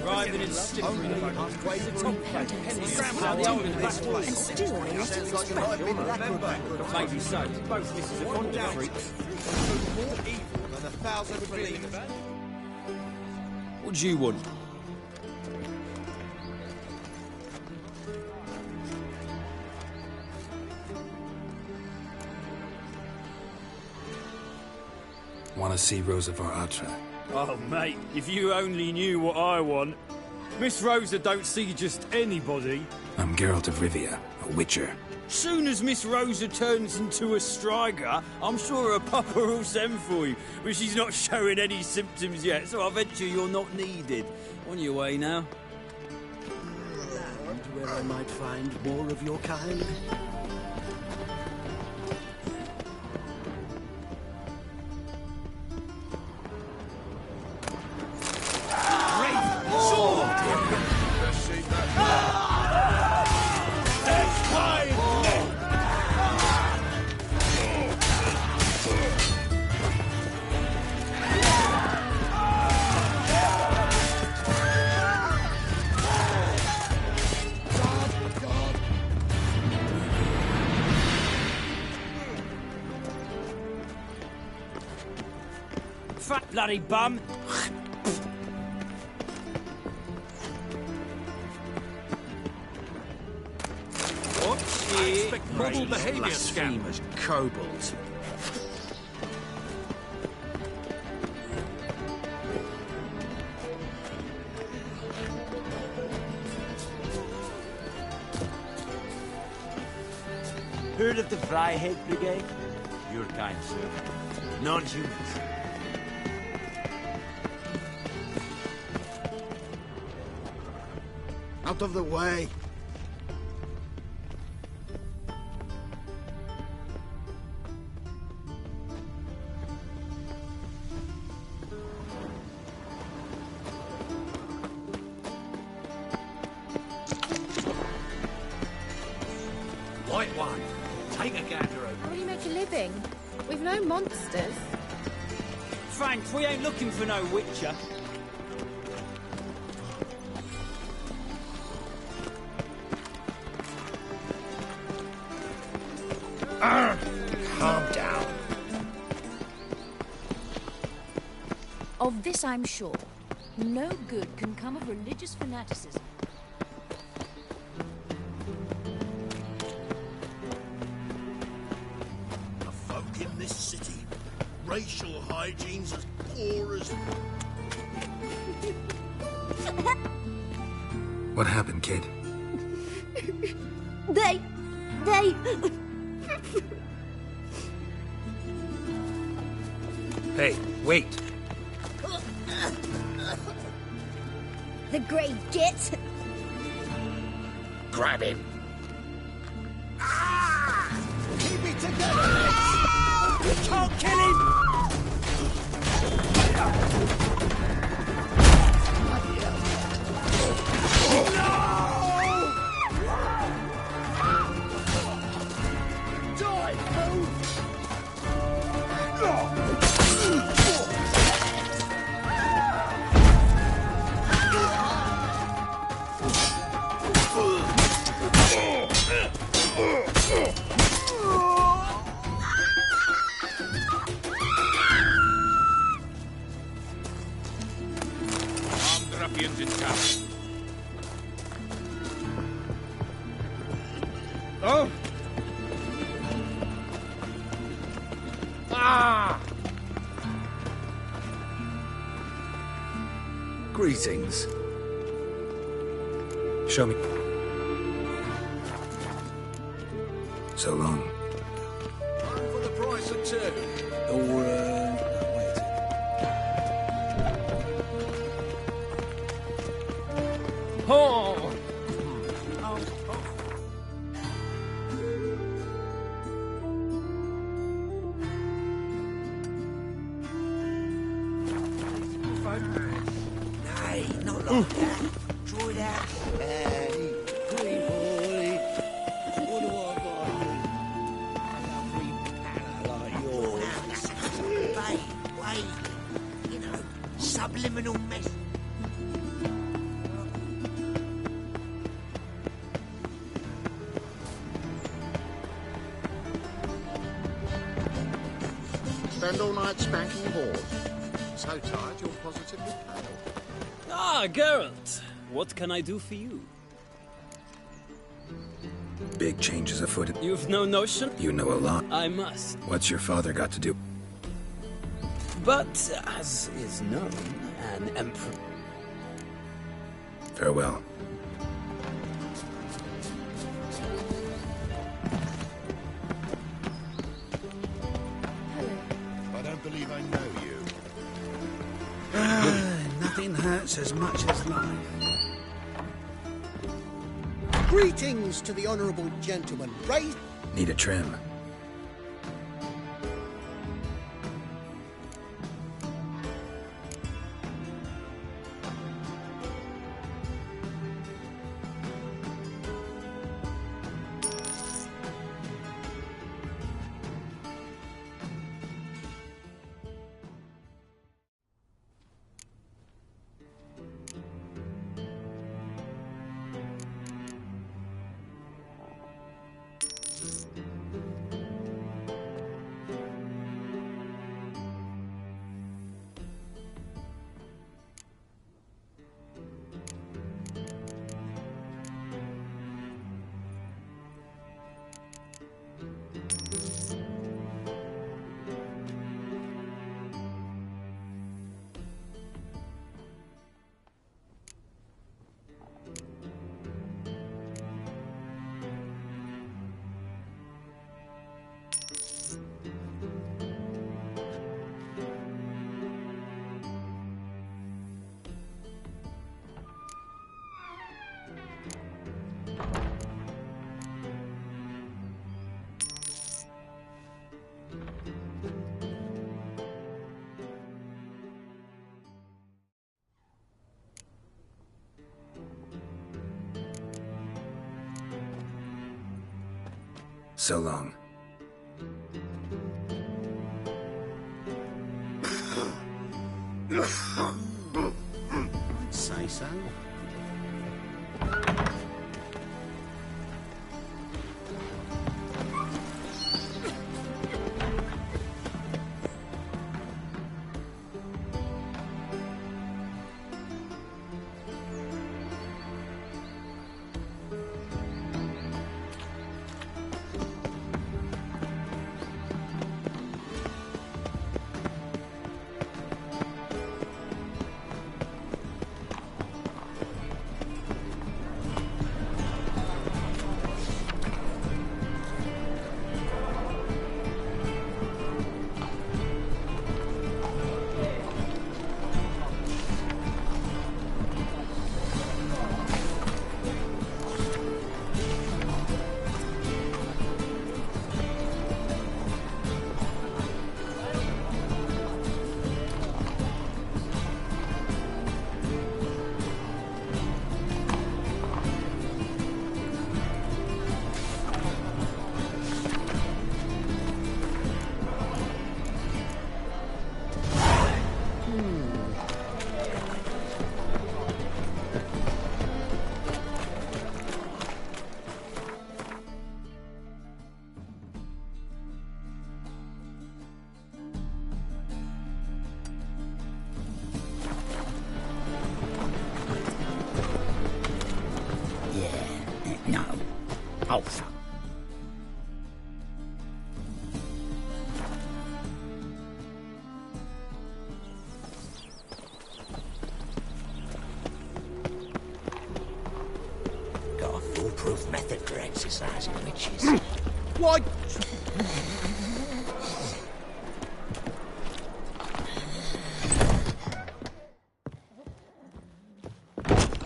Riding in slippery maybe so. Both misses are fond of freaks. What do you want? Want to see Rosa var Atra? Oh, mate, if you only knew what I want. Miss Rosa don't see just anybody. I'm Geralt of Rivia, a witcher. Soon as Miss Rosa turns into a striker, I'm sure her papa will send for you. But she's not showing any symptoms yet, so I venture you're not needed. On your way now. And where I might find more of your kind? Fat bloody bum! What's here? Model behaviour scammers, kobolds. Heard of the Fryhead Brigade? Your kind, sir. Non-humans. Out of the way. White one. Take a gander over. How do you make a living? We've no monsters. Thanks, we ain't looking for no witcher. Calm down. Of this I'm sure. No good can come of religious fanaticism. The folk in this city, racial hygiene's as poor as... What happened, kid? They... Hey, wait! The Grey Git? Grab him. Keep it together! You can't kill him! Ruffians in town. Oh! Ah! Greetings. Show me. So long. One for the price of two. Or, Oh! Nay, not like that. Draw it out. Hey, pretty boy. What do I got? A lovely pala like yours. Now, listen. Wait. You know, subliminal mess. Spend all night spanking board. So tired you're positively pale. Ah, Geralt. What can I do for you? Big changes afoot. You've no notion? You know a lot. I must. What's your father got to do? But, as is known, an emperor... Farewell. I don't believe I know you. Nothing hurts as much as life. Greetings to the honourable gentleman. Raise... Need a trim. So long. I'd say so. Also. Got a foolproof method for exercising witches. Why?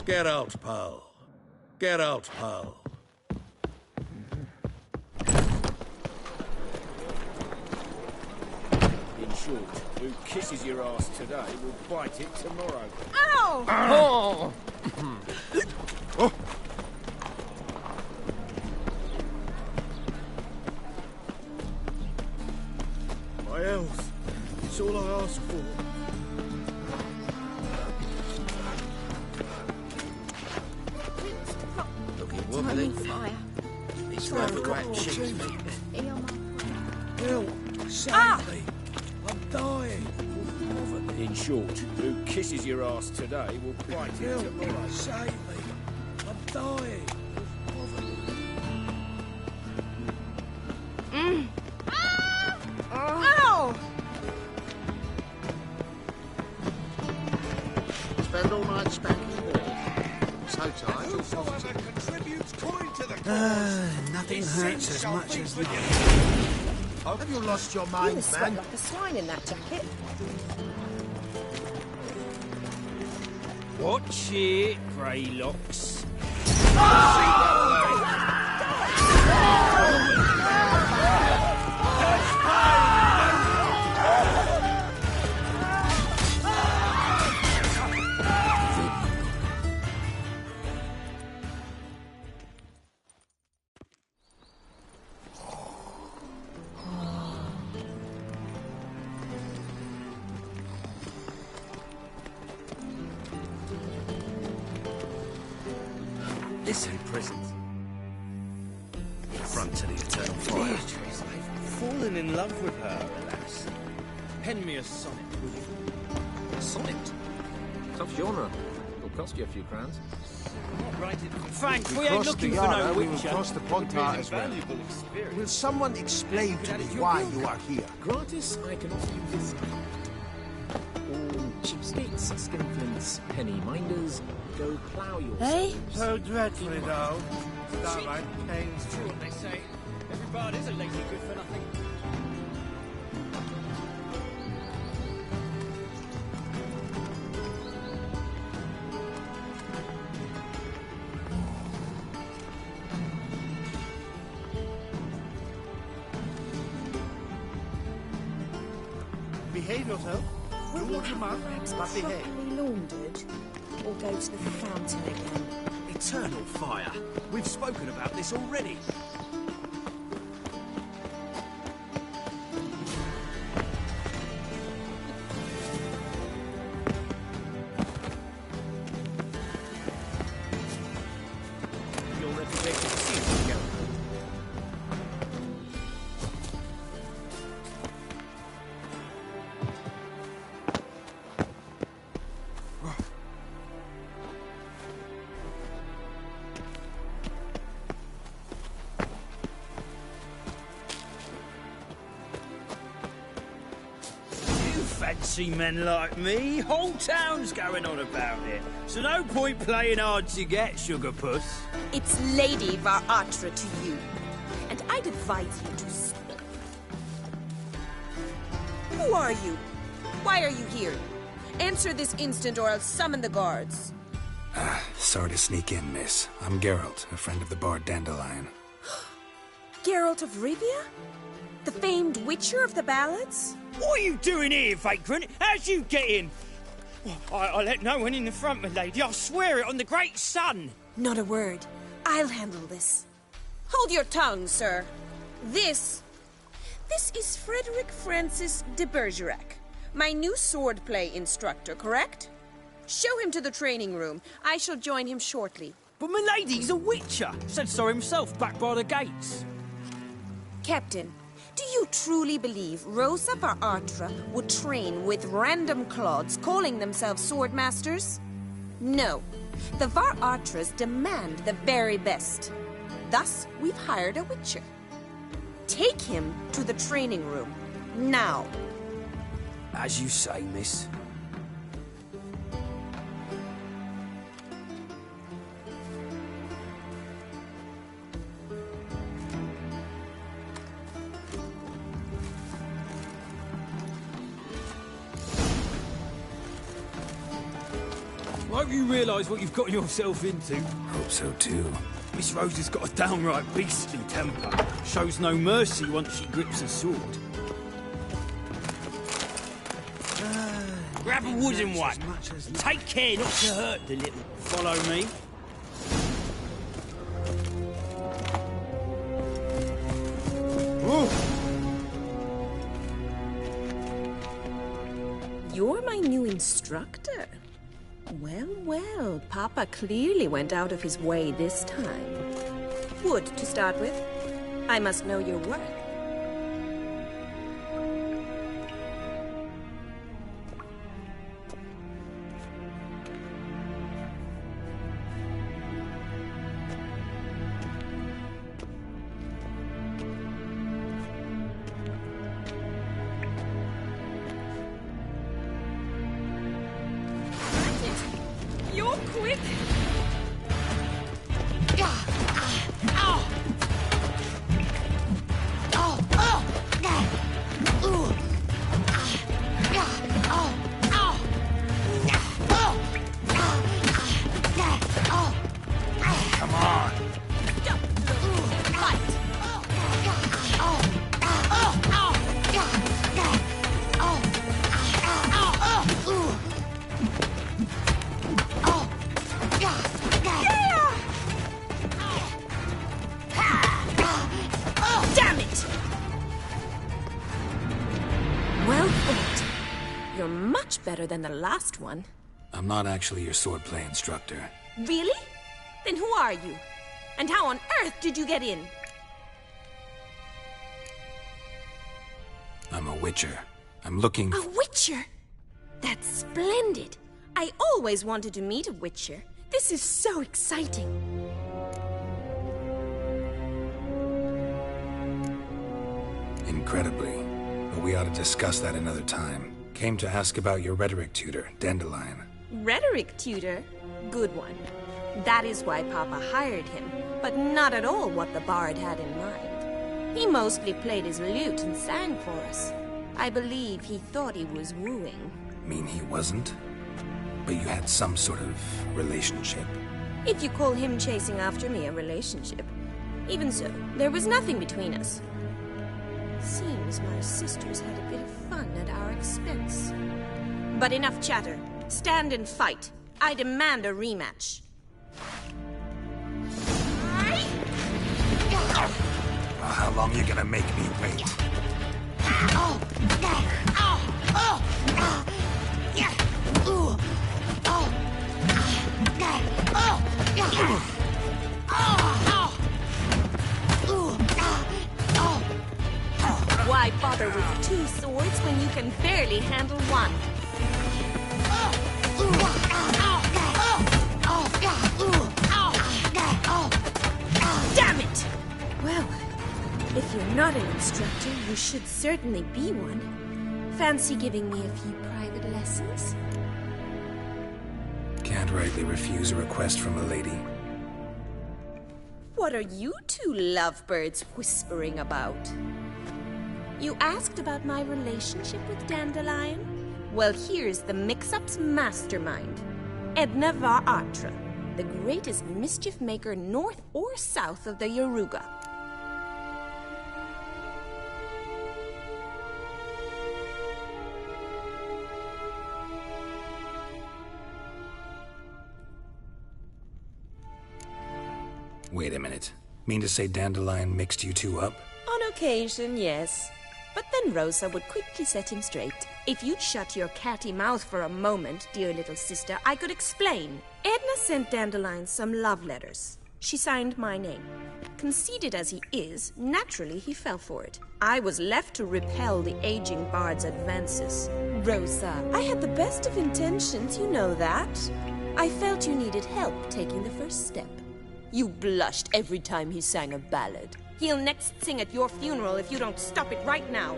Get out, pal. Get out, pal. In short, who kisses your ass today will bite it tomorrow. Ow! Oh! My health. It's all I ask for. Timing fire. It's never right cheese. Help! Save me! I'm dying! In short, who kisses your ass today will bite it Help! tomorrow. Save me! I'm dying! Ow! good all-night spanking ball. So tired. Whosoever contributes coin to the Nothing hurts as much as the... Have you lost your You mind, were sweat man? like a swine in that jacket. Watch it, Greylocks. This ain't prison. Front to the eternal fire. Beatrice, I've fallen in love with her, alas. Pen me a sonnet, will you? A sonnet? Tough genre. It'll cost you a few crowns. Not right. Frank, we ain't crossed looking the for no Yarra, we will witcher. cross the Pontart as well. Valuable experience. Will someone explain to me why you are here? Gratis, I can offer you this. All cheapskates, skinflints, penny minders, go plough your Hey? So dreadfully dull. Starlight pains True what they say. Every bard is a lazy good for nothing. Behave yourself. Will Do your what you must, hands but behave. properly laundered? Or go to the fountain again? Eternal fire. We've spoken about this already. Your reputation seems to go. You fancy men like me? Whole town's going on about it. So no point playing hard to get, sugar puss. It's Lady Varatra to you. And I'd advise you to speak. Who are you? Why are you here? Answer this instant or I'll summon the guards. Sorry to sneak in, miss. I'm Geralt, a friend of the bard Dandelion. Geralt of Rivia? The famed witcher of the ballads? What are you doing here, vagrant? How'd you get in? I let no one in the front, my lady. I swear it on the great sun. Not a word. I'll handle this. Hold your tongue, sir. This is Frederick Francis de Bergerac, my new swordplay instructor, correct? Show him to the training room. I shall join him shortly. But my lady's a witcher. Said so himself back by the gates. Captain, do you truly believe Rosa Varatra would train with random clods calling themselves sword masters? No. The Varatras demand the very best. Thus, we've hired a witcher. Take him to the training room. Now. As you say, miss. Won't you realise what you've got yourself into? Hope so too. Miss Rosa's got a downright beastly temper. Shows no mercy once she grips a sword. Grab a wooden one. Take care not to hurt the little. Follow me. You're my new instructor. Well, well, Papa clearly went out of his way this time. Wood, to start with. I must know your work. it! Come on. Damn it! Well fought. You're much better than the last one. I'm not actually your swordplay instructor. Really? Then who are you? And how on earth did you get in? I'm a witcher. I'm looking... A witcher? That's splendid. I always wanted to meet a witcher. This is so exciting. Incredibly. But we ought to discuss that another time. Came to ask about your rhetoric tutor, Dandelion. Rhetoric tutor? Good one. That is why Papa hired him, but not at all what the bard had in mind. He mostly played his lute and sang for us. I believe he thought he was wooing. Mean he wasn't? But you had some sort of relationship. If you call him chasing after me a relationship. Even so, there was nothing between us. Seems my sisters had a bit of fun at our expense. But enough chatter. Stand and fight. I demand a rematch. Well, how long you gonna make me wait? Why bother with two swords when you can barely handle one? Damn it! Well, if you're not an instructor, you should certainly be one. Fancy giving me a few private lessons? Can't rightly refuse a request from a lady. What are you two lovebirds whispering about? You asked about my relationship with Dandelion? Well, here's the mix-up's mastermind. Edna var Atra, the greatest mischief maker north or south of the Yaruga. Wait a minute. Mean to say Dandelion mixed you two up? On occasion, yes. But then Rosa would quickly set him straight. If you'd shut your catty mouth for a moment, dear little sister, I could explain. Edna sent Dandelion some love letters. She signed my name. Conceited as he is, naturally he fell for it. I was left to repel the aging bard's advances. Rosa, I had the best of intentions, you know that. I felt you needed help taking the first step. You blushed every time he sang a ballad. He'll next sing at your funeral if you don't stop it right now.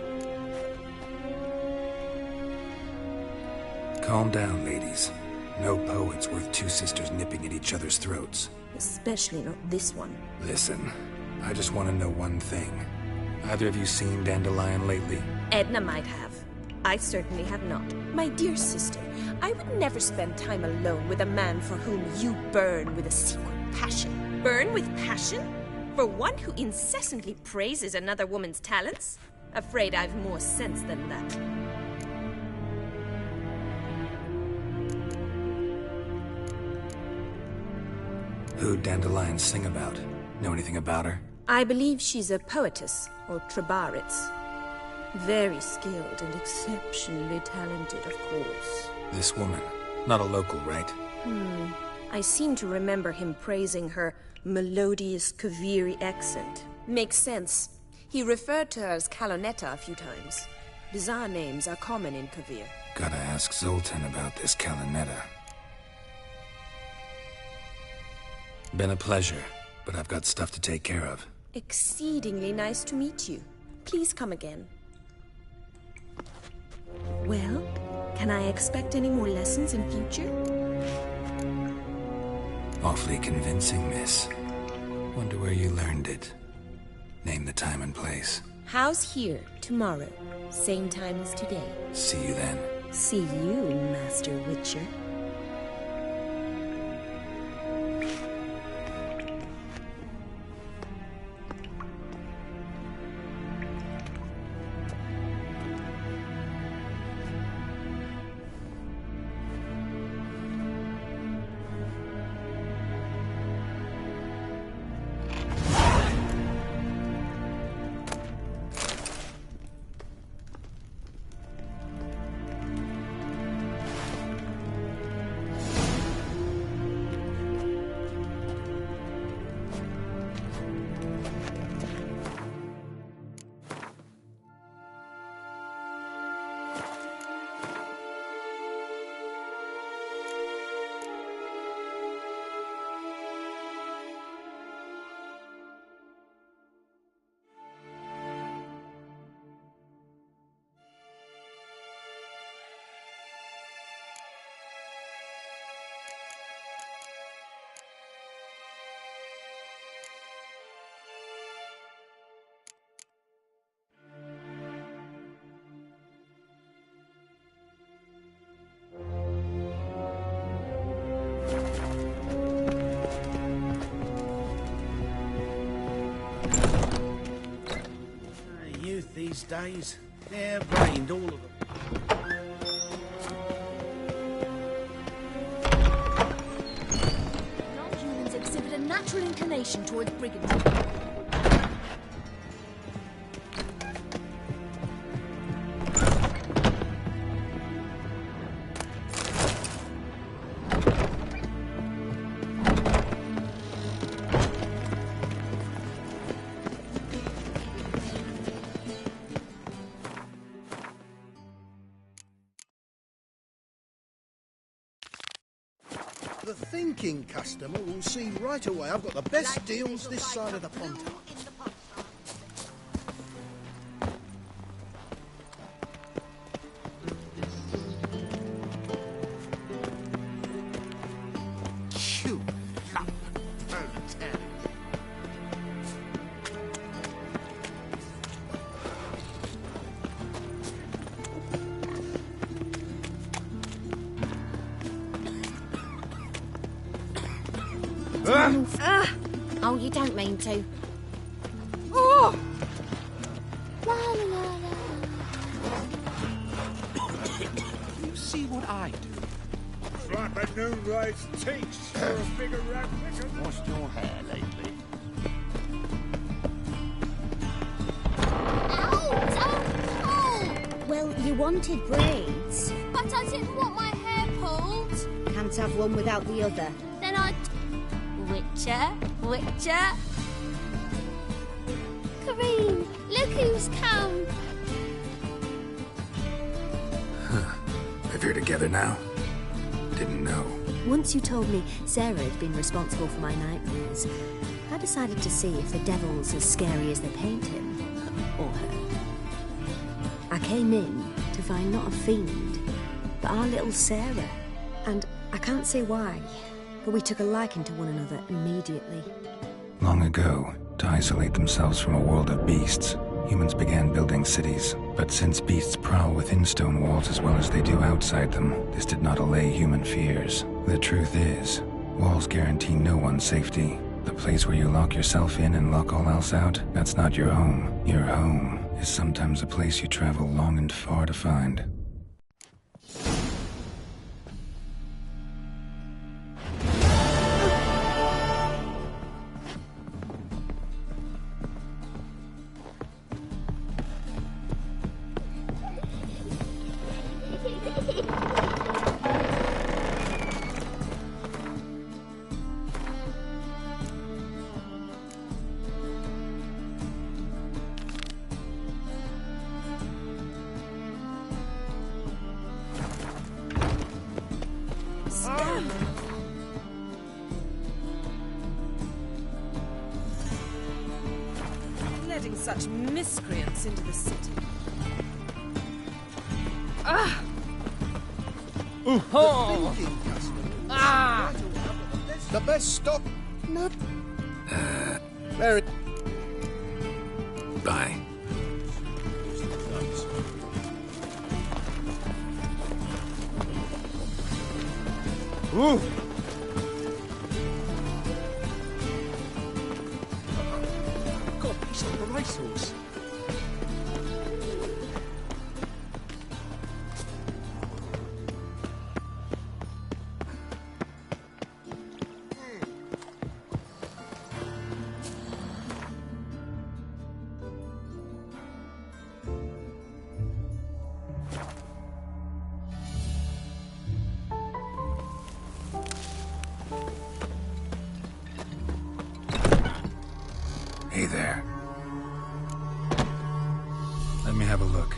Calm down, ladies. No poet's worth two sisters nipping at each other's throats. Especially not this one. Listen, I just want to know one thing. Either of you seen Dandelion lately? Edna might have. I certainly have not. My dear sister, I would never spend time alone with a man for whom you burn with a secret passion. Burn with passion? For one who incessantly praises another woman's talents? Afraid I've more sense than that. Who'd Dandelion sing about? Know anything about her? I believe she's a poetess, or Trebaritz. Very skilled and exceptionally talented, of course. This woman. Not a local, right? I seem to remember him praising her melodious Kaviri accent. Makes sense. He referred to her as Kalonetta a few times. Bizarre names are common in Kavir. Gotta ask Zoltan about this Kalonetta. Been a pleasure, but I've got stuff to take care of. Exceedingly nice to meet you. Please come again. Well, can I expect any more lessons in future? Awfully convincing, miss. Wonder where you learned it. Name the time and place. House here, tomorrow. Same time as today. See you then. See you, Master Witcher. These days, they're brained, all of them. Non-humans exhibit a natural inclination towards brigandage. The thinking customer will see right away I've got the best deals this side of the pond. You love Voltaire. Oh, you don't mean to. Oh! La la la la. You see what I do? Slap a Noonrade's teeth for a bigger rat quicker. Washed your hair lately? Well, you wanted braids. But I didn't want my hair pulled. Can't have one without the other. Then I'd... Witcher? Kareen, look who's come. If you're together now? Didn't know. Once you told me Sarah had been responsible for my nightmares, I decided to see if the devil's as scary as they paint him. Or her. I came in to find not a fiend, but our little Sarah. And I can't say why, but we took a liking to one another immediately. Long ago, to isolate themselves from a world of beasts, humans began building cities. But since beasts prowl within stone walls as well as they do outside them, this did not allay human fears. The truth is, walls guarantee no one's safety. The place where you lock yourself in and lock all else out, that's not your home. Your home is sometimes a place you travel long and far to find. Letting such miscreants into the city. The thinking customer will see right away I've got the best The best stock... No. Very... Bye. Ooh. God, he's like a racehorse. Hey there. Let me have a look.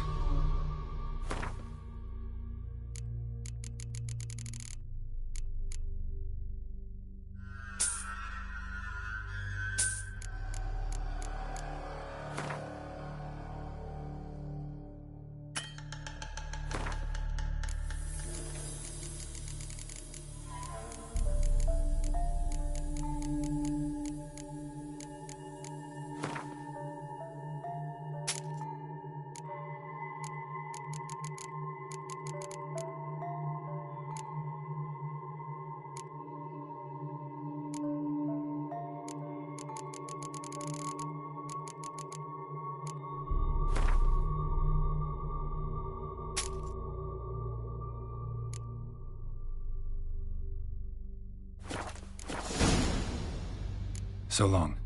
So long.